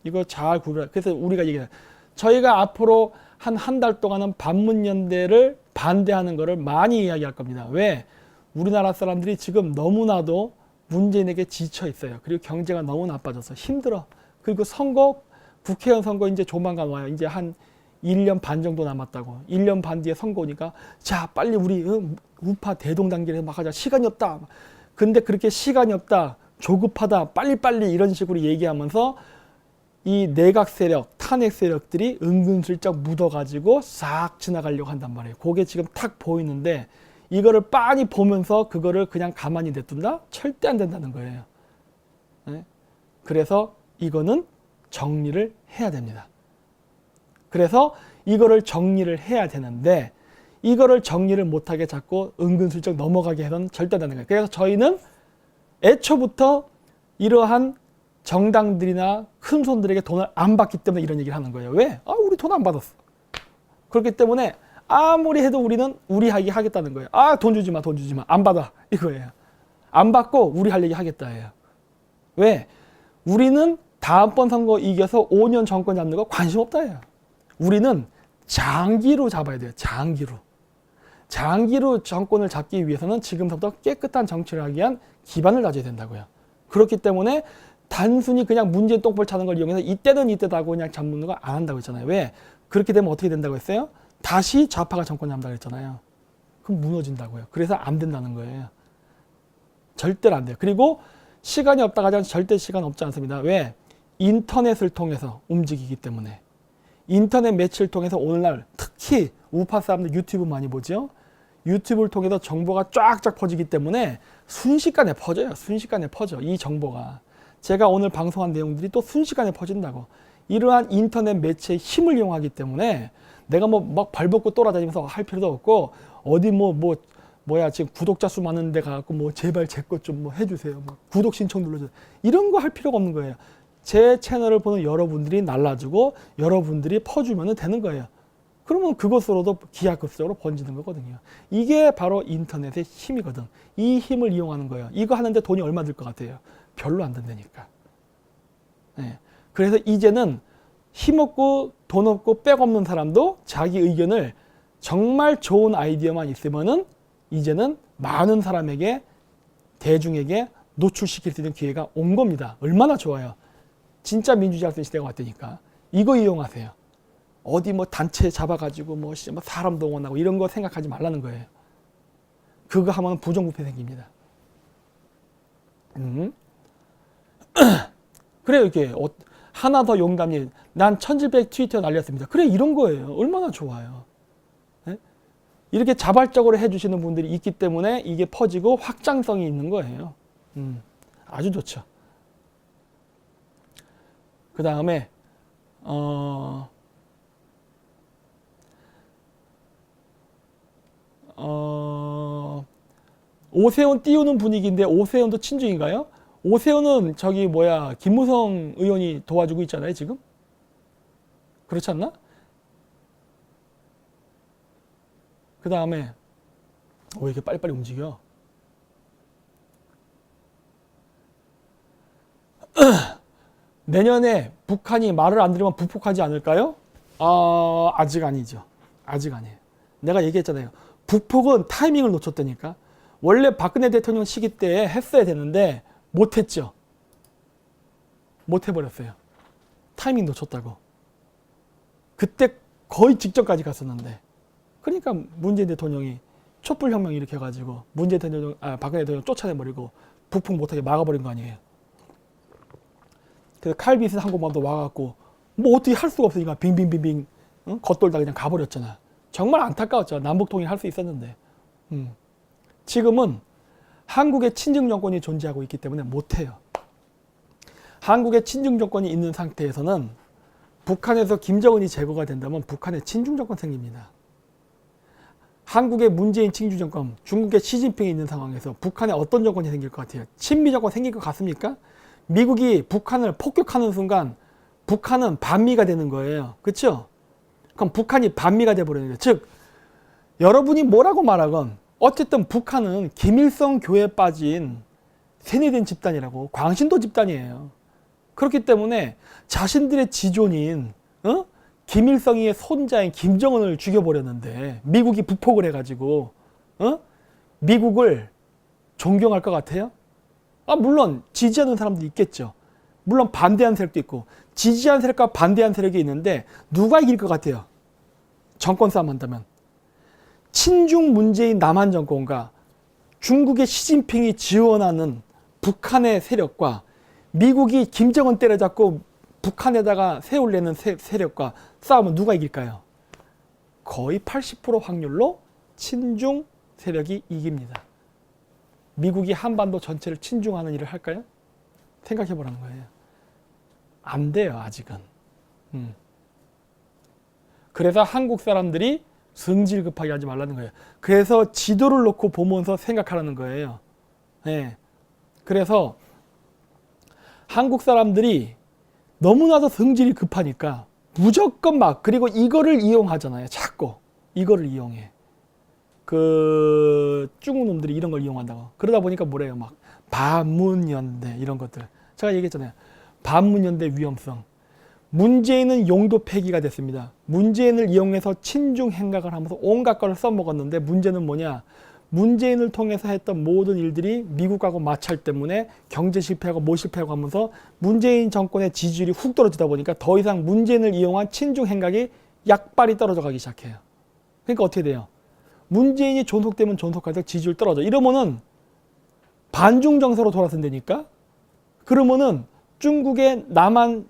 Speaker 1: 이거 잘 구별. 그래서 우리가 얘기해요. 저희가 앞으로 한 달 동안은 반문연대를 반대하는 거를 많이 이야기할 겁니다. 왜? 우리나라 사람들이 지금 너무나도 문재인에게 지쳐 있어요. 그리고 경제가 너무 나빠져서 힘들어. 그리고 선거, 국회의원 선거 이제 조만간 와요. 이제 한 1년 반 정도 남았다고. 1년 반 뒤에 선거 오니까 자 빨리 우리 우파 대동단계를 막 하자. 시간이 없다. 근데 그렇게 시간이 없다, 조급하다, 빨리빨리 이런 식으로 얘기하면서 이 내각 세력, 탄핵 세력들이 은근슬쩍 묻어가지고 싹 지나가려고 한단 말이에요. 그게 지금 탁 보이는데 이거를 빤히 보면서 그거를 그냥 가만히 냅둔다? 절대 안 된다는 거예요. 네? 그래서 이거는 정리를 해야 됩니다. 그래서 이거를 정리를 해야 되는데 이거를 정리를 못하게 자꾸 은근슬쩍 넘어가게 해서는 절대 안 되는 거예요. 그래서 저희는 애초부터 이러한 정당들이나 큰 손들에게 돈을 안 받기 때문에 이런 얘기를 하는 거예요. 왜? 우리 돈 안 받았어. 그렇기 때문에 아무리 해도 우리는 우리 하기 하겠다는 거예요. 돈 주지 마, 돈 주지 마. 안 받아. 이거예요. 안 받고 우리 할 얘기 하겠다예요. 왜? 우리는 다음번 선거 이겨서 5년 정권 잡는 거 관심 없다예요. 우리는 장기로 잡아야 돼요. 장기로. 장기로 정권을 잡기 위해서는 지금부터 깨끗한 정치를 하기 위한 기반을 다져야 된다고요. 그렇기 때문에 단순히 그냥 문재인 똥볼 차는 걸 이용해서 이때는 이때다 하고 그냥 잡는 거 안 한다고 했잖아요. 왜? 그렇게 되면 어떻게 된다고 했어요? 다시 좌파가 정권 잡는다고 했잖아요. 그럼 무너진다고요. 그래서 안 된다는 거예요. 절대로 안 돼요. 그리고 시간이 없다고 하지 않으면 절대 시간 없지 않습니다. 왜? 인터넷을 통해서 움직이기 때문에. 인터넷 매체를 통해서 오늘날 특히 우파 사람들 유튜브 많이 보죠? 유튜브를 통해서 정보가 쫙쫙 퍼지기 때문에 순식간에 퍼져요. 순식간에 퍼져. 이 정보가. 제가 오늘 방송한 내용들이 또 순식간에 퍼진다고. 이러한 인터넷 매체의 힘을 이용하기 때문에 내가 막 발벗고 돌아다니면서 할 필요도 없고 어디 뭐야 지금 구독자 수 많은 데 가갖고 제발 제 것 좀 해주세요. 구독 신청 눌러주세요. 이런 거 할 필요가 없는 거예요. 제 채널을 보는 여러분들이 날라주고 여러분들이 퍼주면 되는 거예요. 그러면 그것으로도 기하급수적으로 번지는 거거든요. 이게 바로 인터넷의 힘이거든. 이 힘을 이용하는 거예요. 이거 하는데 돈이 얼마 들 것 같아요? 별로 안 든다니까. 네. 그래서 이제는 힘없고 돈 없고 백 없는 사람도 자기 의견을 정말 좋은 아이디어만 있으면은 이제는 많은 사람에게, 대중에게 노출시킬 수 있는 기회가 온 겁니다. 얼마나 좋아요. 진짜 민주주의 할 수 있는 시대가 왔다니까. 이거 이용하세요. 어디 단체 잡아가지고 사람 동원하고 이런 거 생각하지 말라는 거예요. 그거 하면 부정부패 생깁니다. 그래 이게 하나 더 용담이 난 천질백 트위터 날렸습니다. 그래 이런 거예요. 얼마나 좋아요. 네? 이렇게 자발적으로 해주시는 분들이 있기 때문에 이게 퍼지고 확장성이 있는 거예요. 아주 좋죠. 그 다음에 오세훈 띄우는 분위기인데 오세훈도 친중인가요? 오세훈은 저기 뭐야 김무성 의원이 도와주고 있잖아요 지금. 그렇지 않나? 그 다음에 왜 이렇게 빨리빨리 움직여? 내년에 북한이 말을 안 들으면 북폭하지 않을까요? 아직 아니죠. 아직 아니에요. 내가 얘기했잖아요. 북폭은 타이밍을 놓쳤다니까. 원래 박근혜 대통령 시기 때 했어야 되는데 못했죠. 못해버렸어요. 타이밍 놓쳤다고. 그때 거의 직전까지 갔었는데. 그러니까 문재인 대통령이 촛불혁명 이렇게 해가지고 박근혜 대통령 쫓아내버리고 북폭 못하게 막아버린 거 아니에요. 그래서 칼빗을 한 곳만 더 와갖고 뭐 어떻게 할 수가 없으니까 빙빙빙빙 겉돌다 그냥 가버렸잖아. 정말 안타까웠죠. 남북통일 할 수 있었는데. 지금은 한국의 친중 정권이 존재하고 있기 때문에 못해요. 한국의 친중 정권이 있는 상태에서는 북한에서 김정은이 제거가 된다면 북한에 친중 정권 생깁니다. 한국의 문재인 친중 정권, 중국의 시진핑이 있는 상황에서 북한에 어떤 정권이 생길 것 같아요? 친미 정권 생길 것 같습니까? 미국이 북한을 폭격하는 순간 북한은 반미가 되는 거예요. 그렇죠? 그럼 북한이 반미가 돼버리는 거예요. 즉 여러분이 뭐라고 말하건 어쨌든 북한은 김일성 교에 빠진 세뇌된 집단이라고, 광신도 집단이에요. 그렇기 때문에 자신들의 지존인 김일성의 손자인 김정은을 죽여버렸는데 미국이 북폭을 해가지고 미국을 존경할 것 같아요? 물론 지지하는 사람도 있겠죠. 물론 반대하는 세력도 있고 지지하는 세력과 반대하는 세력이 있는데 누가 이길 것 같아요? 정권 싸움 한다면 친중 문재인 남한 정권과 중국의 시진핑이 지원하는 북한의 세력과 미국이 김정은 때려잡고 북한에다가 세우려는 세력과 싸우면 누가 이길까요? 거의 80% 확률로 친중 세력이 이깁니다. 미국이 한반도 전체를 친중하는 일을 할까요? 생각해 보라는 거예요. 안 돼요, 아직은. 그래서 한국 사람들이 성질 급하게 하지 말라는 거예요. 그래서 지도를 놓고 보면서 생각하라는 거예요. 네. 그래서 한국 사람들이 너무나도 성질이 급하니까 무조건 그리고 이거를 이용하잖아요. 자꾸 이거를 이용해. 중국 놈들이 이런 걸 이용한다고. 그러다 보니까 뭐래요? 반문연대 이런 것들. 제가 얘기했잖아요. 반문연대 위험성. 문재인은 용도 폐기가 됐습니다. 문재인을 이용해서 친중 행각을 하면서 온갖 걸 써먹었는데 문제는 뭐냐? 문재인을 통해서 했던 모든 일들이 미국하고 마찰 때문에 경제 실패하고 뭐 실패하고 하면서 문재인 정권의 지지율이 훅 떨어지다 보니까 더 이상 문재인을 이용한 친중 행각이 약발이 떨어져 가기 시작해요. 그러니까 어떻게 돼요? 문재인이 존속되면 존속할수록 지지율 떨어져. 이러면은 반중 정서로 돌아선다니까? 그러면은 중국의 남한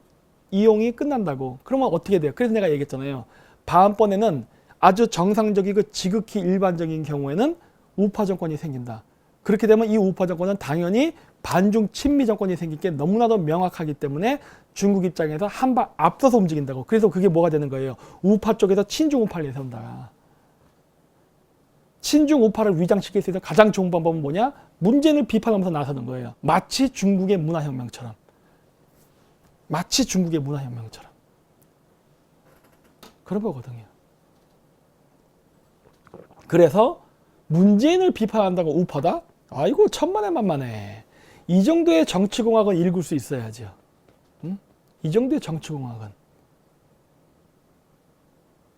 Speaker 1: 이용이 끝난다고. 그러면 어떻게 돼요? 그래서 내가 얘기했잖아요. 다음번에는 아주 정상적이고 지극히 일반적인 경우에는 우파 정권이 생긴다. 그렇게 되면 이 우파 정권은 당연히 반중 친미 정권이 생길 게 너무나도 명확하기 때문에 중국 입장에서 한 발 앞서서 움직인다고. 그래서 그게 뭐가 되는 거예요? 우파 쪽에서 친중 우파를 내세운다. 친중 우파를 위장시킬 수 있는 가장 좋은 방법은 뭐냐? 문재인을 비판하면서 나서는 거예요. 마치 중국의 문화혁명처럼. 마치 중국의 문화혁명처럼. 그런 거거든요. 그래서 문재인을 비판한다고 우파다? 아이고 천만에 만만해. 이 정도의 정치공학은 읽을 수 있어야죠. 응? 이 정도의 정치공학은.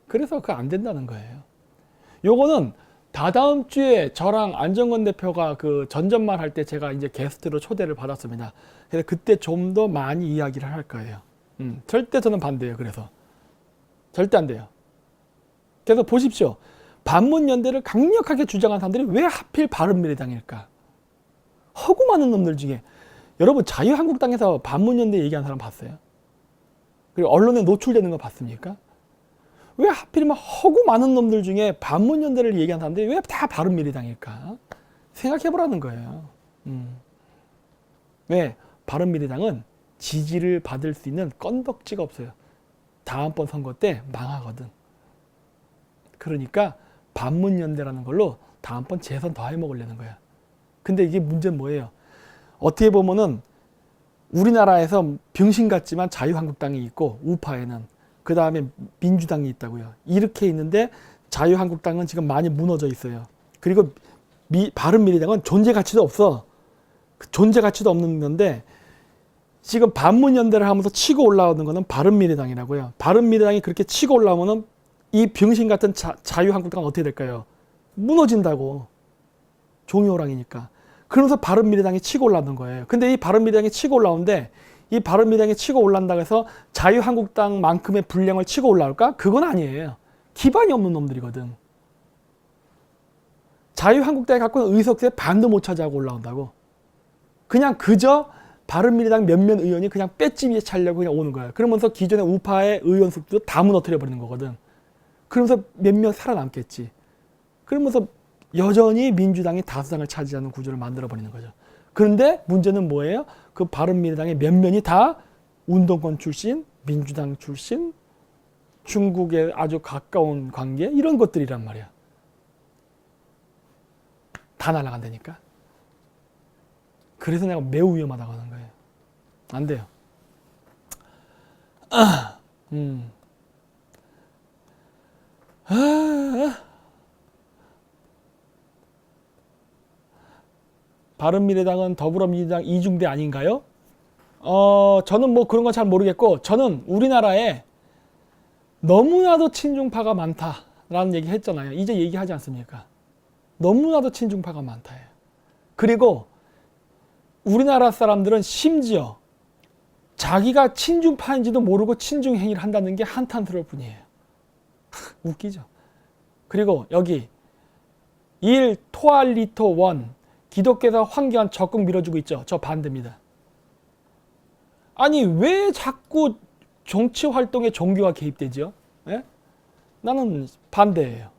Speaker 1: 그래서 그거 안 된다는 거예요. 요거는 다다음 주에 저랑 안정건 대표가 전전말 할 때 제가 이제 게스트로 초대를 받았습니다. 그래서 그때 좀 더 많이 이야기를 할 거예요. 절대 저는 반대예요. 그래서 절대 안 돼요. 그래서 보십시오. 반문연대를 강력하게 주장한 사람들이 왜 하필 바른미래당일까? 허구 많은 놈들 중에 여러분 자유한국당에서 반문연대 얘기하는 사람 봤어요? 그리고 언론에 노출되는 거 봤습니까? 왜 하필이면 허구 많은 놈들 중에 반문연대를 얘기하는 사람들이 왜 다 바른미래당일까? 생각해보라는 거예요. 왜? 바른미래당은 지지를 받을 수 있는 건덕지가 없어요. 다음번 선거 때 망하거든. 그러니까 반문연대라는 걸로 다음번 재선 더 해먹으려는 거야. 근데 이게 문제는 뭐예요? 어떻게 보면은 우리나라에서 병신 같지만 자유한국당이 있고 우파에는 그 다음에 민주당이 있다고요. 이렇게 있는데 자유한국당은 지금 많이 무너져 있어요. 그리고 바른미래당은 존재 가치도 없어. 존재 가치도 없는 건데 지금 반문연대를 하면서 치고 올라오는 거는 바른미래당이라고요. 바른미래당이 그렇게 치고 올라오면은 이 병신 같은 자유한국당은 어떻게 될까요? 무너진다고. 종이호랑이니까. 그러면서 바른미래당이 치고 올라오는 거예요. 근데 이 바른미래당이 치고 올라오는데 이 바른미래당이 치고 올라온다고 해서 자유한국당만큼의 분량을 치고 올라올까? 그건 아니에요. 기반이 없는 놈들이거든. 자유한국당이 갖고 있는 의석수의 반도 못 차지하고 올라온다고. 그냥 그저 바른미래당 몇몇 의원이 그냥 빼찜이에 차려고 그냥 오는 거예요. 그러면서 기존의 우파의 의원 수도 다 무너뜨려 버리는 거거든. 그러면서 몇몇 살아남겠지. 그러면서 여전히 민주당이 다수당을 차지하는 구조를 만들어 버리는 거죠. 그런데 문제는 뭐예요? 그 바른미래당의 몇몇이 다 운동권 출신, 민주당 출신, 중국에 아주 가까운 관계 이런 것들이란 말이야. 다 날아간다니까. 그래서 내가 매우 위험하다고 하는 거예요. 안 돼요. 바른미래당은 더불어민주당 이중대 아닌가요? 저는 뭐 그런 건 잘 모르겠고 저는 우리나라에 너무나도 친중파가 많다라는 얘기 했잖아요. 이제 얘기하지 않습니까? 너무나도 친중파가 많다예요. 그리고 우리나라 사람들은 심지어 자기가 친중파인지도 모르고 친중 행위를 한다는 게 한탄스러울 뿐이에요. 웃기죠. 그리고 여기 1 토알리토 1 기독교에서 황교안 적극 밀어주고 있죠. 저 반대입니다. 아니 왜 자꾸 정치 활동에 종교가 개입되죠? 예? 나는 반대예요.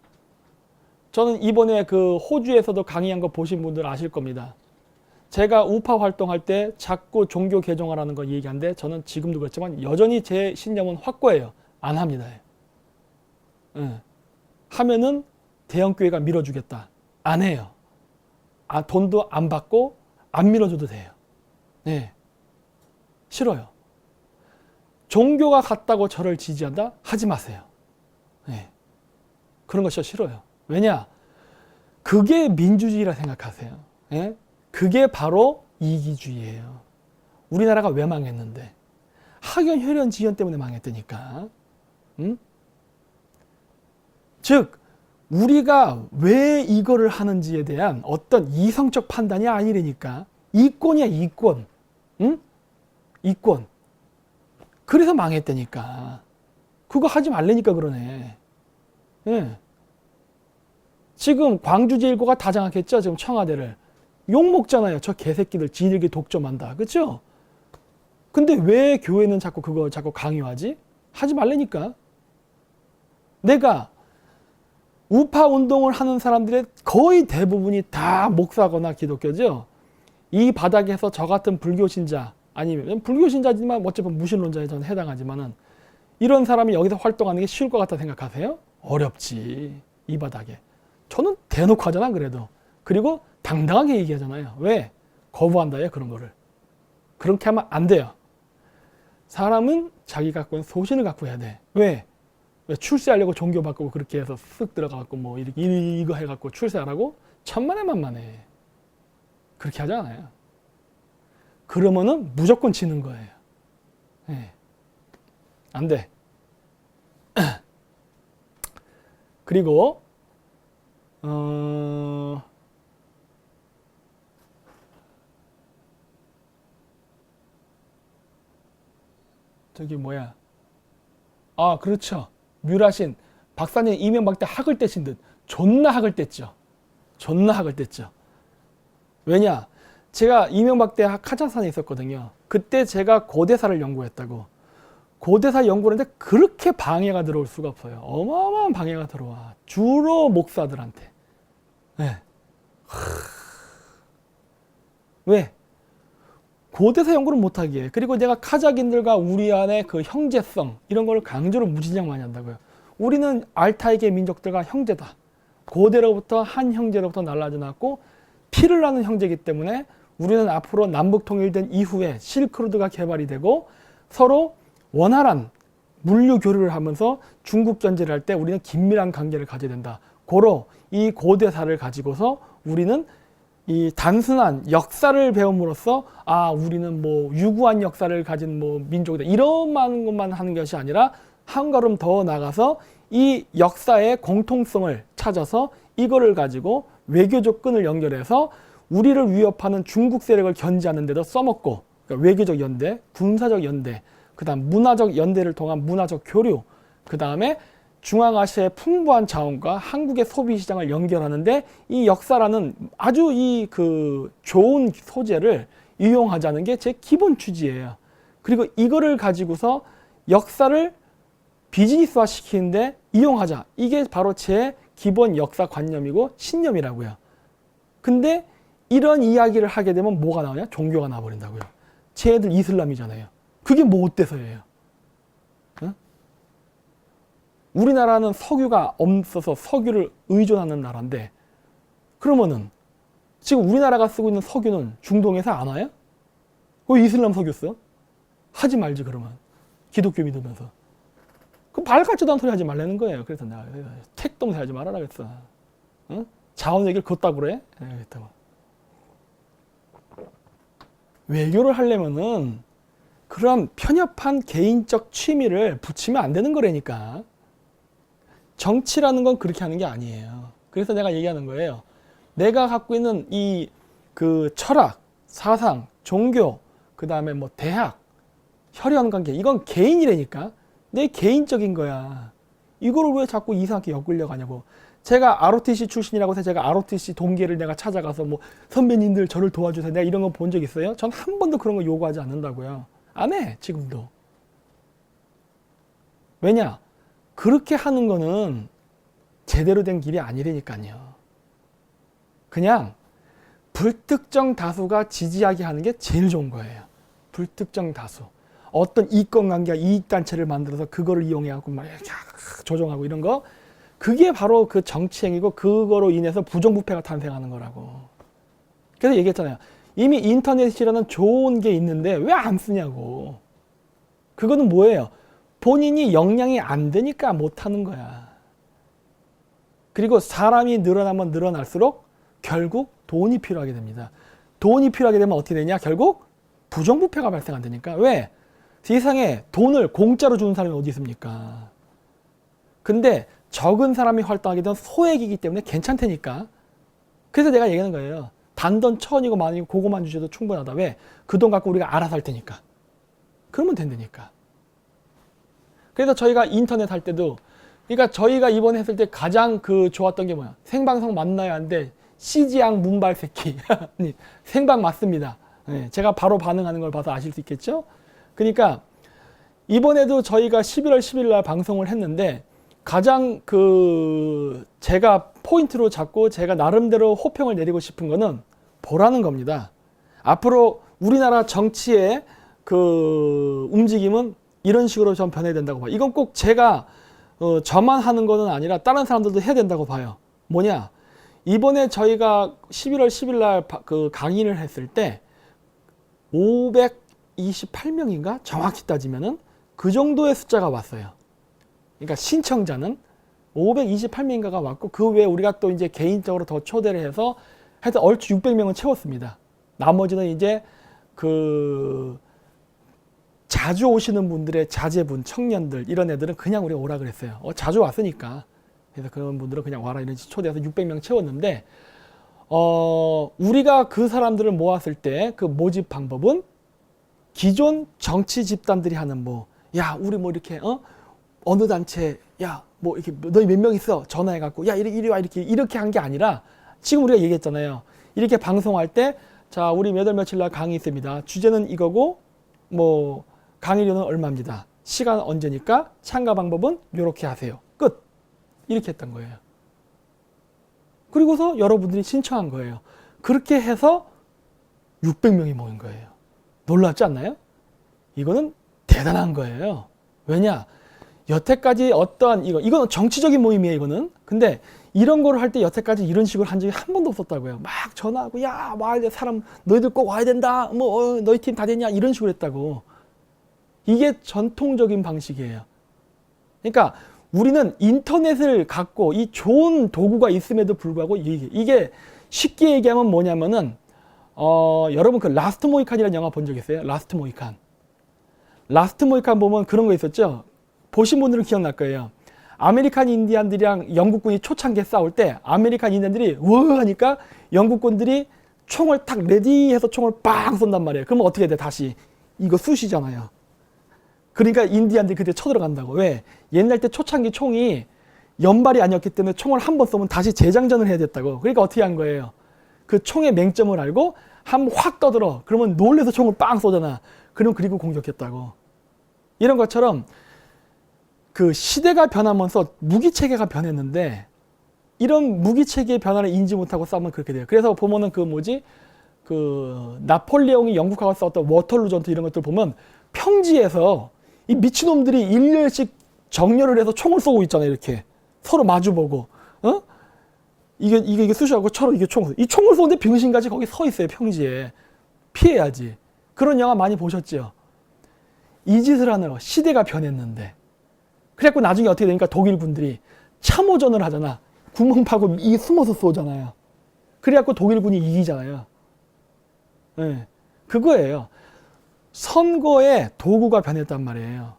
Speaker 1: 저는 이번에 그 호주에서도 강의한 거 보신 분들 아실 겁니다. 제가 우파 활동할 때 자꾸 종교 개종하라는 거 얘기하는데 저는 지금도 그렇지만 여전히 제 신념은 확고해요. 안 합니다. 예. 하면은 대형교회가 밀어주겠다. 안 해요. 돈도 안 받고 안 밀어줘도 돼요. 네. 싫어요. 종교가 같다고 저를 지지한다? 하지 마세요. 네. 그런 거 진짜 싫어요. 왜냐? 그게 민주주의라 생각하세요. 네? 그게 바로 이기주의예요. 우리나라가 왜 망했는데? 학연, 혈연, 지연 때문에 망했다니까. 응? 즉 우리가 왜 이거를 하는지에 대한 어떤 이성적 판단이 아니라니까. 이권이야, 이권. 응? 이권. 그래서 망했다니까. 그거 하지 말라니까 그러네. 예. 지금 광주제일고가 다 장악했죠. 지금 청와대를. 욕먹잖아요. 저 개새끼들 지들끼리 독점한다. 그렇죠? 근데 왜 교회는 자꾸 그거 자꾸 강요하지? 하지 말라니까. 내가 우파 운동을 하는 사람들의 거의 대부분이 다 목사거나 기독교죠. 이 바닥에서 저 같은 불교 신자 아니면 불교 신자지만 어차피 무신론자에 저는 해당하지만은 이런 사람이 여기서 활동하는 게 쉬울 것 같다 생각하세요? 어렵지. 이 바닥에. 저는 대놓고 하잖아 그래도. 그리고 당당하게 얘기하잖아요. 왜? 거부한다요 그런 거를. 그렇게 하면 안 돼요. 사람은 자기 갖고 있는 소신을 갖고 해야 돼. 왜? 왜 출세하려고 종교 바꾸고 그렇게 해서 쓱 들어가갖고 뭐 이거 해갖고 출세하라고? 천만에 만만해. 그렇게 하지 않아요. 그러면은 무조건 지는 거예요. 네. 안 돼. 그리고 저기 뭐야? 아 그렇죠. 뮤라신 박사님 이명박 때 학을 떼신 듯 존나 학을 뗐죠. 존나 학을 뗐죠. 왜냐? 제가 이명박 때 카자흐스탄에 있었거든요. 그때 제가 고대사를 연구했다고. 고대사 연구를 했는데 그렇게 방해가 들어올 수가 없어요. 어마어마한 방해가 들어와. 주로 목사들한테. 네. 왜? 고대사 연구를 못하기에. 그리고 내가 카자흐인들과 우리 안에 그 형제성 이런 걸 강조를 무진장 많이 한다고요. 우리는 알타이계 민족들과 형제다. 고대로부터 한 형제로부터 날라져 났고 피를 나는 형제이기 때문에 우리는 앞으로 남북 통일된 이후에 실크로드가 개발이 되고 서로 원활한 물류 교류를 하면서 중국 견제를 할 때 우리는 긴밀한 관계를 가져야 된다. 고로 이 고대사를 가지고서 우리는 이 단순한 역사를 배움으로써 아 우리는 뭐 유구한 역사를 가진 뭐 민족이다 이런 것만 하는 것이 아니라 한 걸음 더 나가서 이 역사의 공통성을 찾아서 이거를 가지고 외교적 끈을 연결해서 우리를 위협하는 중국 세력을 견제하는 데도 써먹고 그러니까 외교적 연대, 군사적 연대, 그 다음 문화적 연대를 통한 문화적 교류, 그 다음에 중앙아시아의 풍부한 자원과 한국의 소비 시장을 연결하는데 이 역사라는 아주 이 그 좋은 소재를 이용하자는 게 제 기본 취지예요. 그리고 이거를 가지고서 역사를 비즈니스화 시키는데 이용하자. 이게 바로 제 기본 역사 관념이고 신념이라고요. 근데 이런 이야기를 하게 되면 뭐가 나오냐? 종교가 나와버린다고요. 쟤들 이슬람이잖아요. 그게 뭐 어때서예요? 응? 우리나라는 석유가 없어서 석유를 의존하는 나라인데 그러면은 지금 우리나라가 쓰고 있는 석유는 중동에서 안 와요? 왜 이슬람 석유 써? 하지 말지 그러면. 기독교 믿으면서. 그 말 같지도 않은 소리 하지 말라는 거예요. 그래서 내가 택도 없이 하지 말아라 그랬어. 응? 자원 얘기를 걷다고 그래? 외교를 하려면은 그런 편협한 개인적 취미를 붙이면 안 되는 거라니까. 정치라는 건 그렇게 하는 게 아니에요. 그래서 내가 얘기하는 거예요. 내가 갖고 있는 이 그 철학, 사상, 종교, 그 다음에 뭐 대학, 혈연 관계, 이건 개인이라니까. 내 개인적인 거야. 이거를 왜 자꾸 이상하게 엮으려고 하냐고. 제가 ROTC 출신이라고 해서 제가 ROTC 동기를 내가 찾아가서 뭐 선배님들 저를 도와주세요. 내가 이런 거 본 적 있어요? 전 한 번도 그런 거 요구하지 않는다고요. 안 해, 지금도. 왜냐? 그렇게 하는 거는 제대로 된 길이 아니라니까요. 그냥 불특정 다수가 지지하게 하는 게 제일 좋은 거예요. 불특정 다수. 어떤 이권관계와 이익단체를 만들어서 그거를 이용해갖고 막 이렇게 조정하고 이런 거. 그게 바로 그 정치행위고 그거로 인해서 부정부패가 탄생하는 거라고. 그래서 얘기했잖아요. 이미 인터넷이라는 좋은 게 있는데 왜 안 쓰냐고. 그거는 뭐예요? 본인이 역량이 안 되니까 못하는 거야. 그리고 사람이 늘어나면 늘어날수록 결국 돈이 필요하게 됩니다. 돈이 필요하게 되면 어떻게 되냐? 결국 부정부패가 발생한다니까. 왜? 세상에 돈을 공짜로 주는 사람이 어디 있습니까? 근데 적은 사람이 활동하게 되면 소액이기 때문에 괜찮다니까. 그래서 내가 얘기하는 거예요. 단돈 1,000이고 만원이고 그거만 주셔도 충분하다. 왜? 그 돈 갖고 우리가 알아서 할 테니까. 그러면 된다니까. 그래서 저희가 인터넷 할 때도 그러니까 저희가 이번에 했을 때 가장 그 좋았던 게 뭐야? 생방송 맞나요? 한데 CG양 문발 새끼. 생방 맞습니다. 네, 제가 바로 반응하는 걸 봐서 아실 수 있겠죠? 그러니까 이번에도 저희가 11월 10일 날 방송을 했는데 가장 그 제가 포인트로 잡고 제가 나름대로 호평을 내리고 싶은 거는 보라는 겁니다. 앞으로 우리나라 정치의 그 움직임은 이런 식으로 좀 변해야 된다고 봐요. 이건 꼭 제가 저만 하는 거는 아니라 다른 사람들도 해야 된다고 봐요. 뭐냐? 이번에 저희가 11월 10일 날 그 강의를 했을 때 528명인가? 정확히 따지면은 그 정도의 숫자가 왔어요. 그러니까 신청자는 528명인가가 왔고 그 외에 우리가 또 이제 개인적으로 더 초대를 해서 하여튼 얼추 600명은 채웠습니다. 나머지는 이제 그 자주 오시는 분들의 자제분, 청년들 이런 애들은 그냥 우리가 오라 그랬어요. 자주 왔으니까. 그래서 그런 분들은 그냥 와라 이런 식으로 초대해서 600명 채웠는데 우리가 그 사람들을 모았을 때 그 모집 방법은 기존 정치 집단들이 하는 뭐 야 우리 뭐 이렇게 어느 단체 야 뭐 이렇게 너희 몇 명 있어 전화해갖고 야 이리 와 이렇게 한 게 아니라 지금 우리가 얘기했잖아요. 이렇게 방송할 때 자, 우리 몇 월 며칠 날 강의 있습니다. 주제는 이거고 뭐 강의료는 얼마입니다. 시간 언제니까 참가 방법은 이렇게 하세요. 끝. 이렇게 했던 거예요. 그리고서 여러분들이 신청한 거예요. 그렇게 해서 600명이 모인 거예요. 놀랍지 않나요? 이거는 대단한 거예요. 왜냐? 여태까지 어떠한 이거는 정치적인 모임이에요, 이거는. 근데 이런 거를 할 때 여태까지 이런 식으로 한 적이 한 번도 없었다고요. 막 전화하고, 야, 와야 돼, 사람, 너희들 꼭 와야 된다. 뭐, 너희 팀 다 됐냐? 이런 식으로 했다고. 이게 전통적인 방식이에요. 그러니까 우리는 인터넷을 갖고 이 좋은 도구가 있음에도 불구하고 이게 쉽게 얘기하면 뭐냐면은, 여러분 그 라스트 모이칸이라는 영화 본 적 있어요? 라스트 모이칸. 라스트 모이칸 보면 그런 거 있었죠? 보신 분들은 기억날 거예요. 아메리칸 인디안들이랑 영국군이 초창기에 싸울 때 아메리칸 인디안들이 우와 하니까 영국군들이 총을 탁 레디해서 총을 빵 쏜단 말이에요. 그러면 어떻게 돼? 다시 이거 쑤시잖아요. 그러니까 인디안들이 그때 쳐들어간다고. 왜? 옛날 때 초창기 총이 연발이 아니었기 때문에 총을 한 번 쏘면 다시 재장전을 해야 됐다고. 그러니까 어떻게 한 거예요? 그 총의 맹점을 알고 한 번 확 떠들어. 그러면 놀래서 총을 빵 쏘잖아. 그리고 공격했다고. 이런 것처럼 그 시대가 변하면서 무기체계가 변했는데 이런 무기체계의 변화를 인지 못하고 싸우면 그렇게 돼요. 그래서 보면은 그 나폴레옹이 영국하고 싸웠던 워털루 전투 이런 것들 보면 평지에서 이 미친놈들이 일렬씩 정렬을 해서 총을 쏘고 있잖아요. 이렇게 서로 마주보고 이게 쑤시하고 처럼 이게 이 총을 쏘는데 병신같이 거기 서 있어요. 평지에. 피해야지. 그런 영화 많이 보셨죠? 이 짓을 하느라 시대가 변했는데 그래갖고 나중에 어떻게 되니까 독일 군들이 참호전을 하잖아. 구멍 파고 숨어서 쏘잖아요. 그래갖고 독일군이 이기잖아요. 네. 그거예요. 선거의 도구가 변했단 말이에요.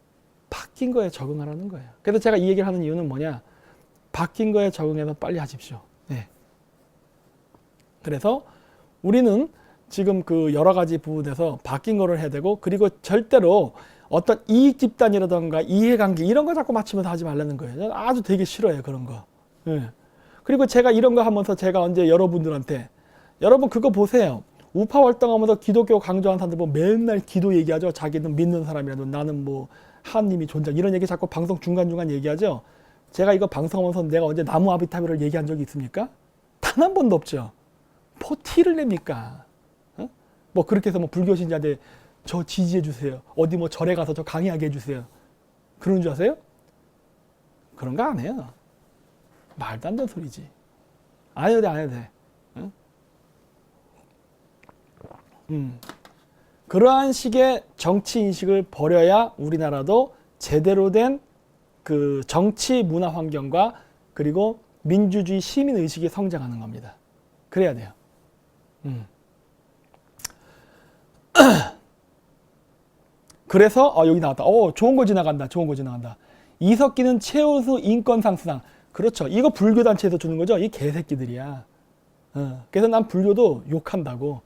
Speaker 1: 바뀐 거에 적응하라는 거예요. 그래서 제가 이 얘기를 하는 이유는 뭐냐? 바뀐 거에 적응해서 빨리 하십시오. 네. 그래서 우리는 지금 그 여러 가지 부분에서 바뀐 거를 해야 되고 그리고 절대로 어떤 이익 집단이라던가 이해관계 이런 거 자꾸 맞추면서 하지 말라는 거예요. 저는 아주 되게 싫어요. 그런 거. 네. 그리고 제가 이런 거 하면서 제가 언제 여러분들한테 여러분 그거 보세요. 우파 활동하면서 기독교 강조하는 사람들 보면 맨날 기도 얘기하죠. 자기는 믿는 사람이라도 나는 뭐 하나님이 존재 이런 얘기 자꾸 방송 중간중간 얘기하죠. 제가 이거 방송하면서 내가 언제 나무 아비타비를 얘기한 적이 있습니까? 단 한 번도 없죠. 뭐 티를 냅니까? 뭐 그렇게 해서 뭐 불교 신자한테 저 지지해 주세요. 어디 뭐 절에 가서 저 강의하게 해주세요. 그런 줄 아세요? 그런 거 안 해요. 말도 안 되는 소리지. 안 해도 돼, 안 해도 돼. 그러한 식의 정치 인식을 버려야 우리나라도 제대로 된 그 정치 문화 환경과 그리고 민주주의 시민 의식이 성장하는 겁니다. 그래야 돼요. 그래서 여기 나왔다. 좋은 거 지나간다. 좋은 거 지나간다. 이석기는 최우수 인권상 수상. 그렇죠. 이거 불교 단체에서 주는 거죠. 이 개새끼들이야. 그래서 난 불교도 욕한다고.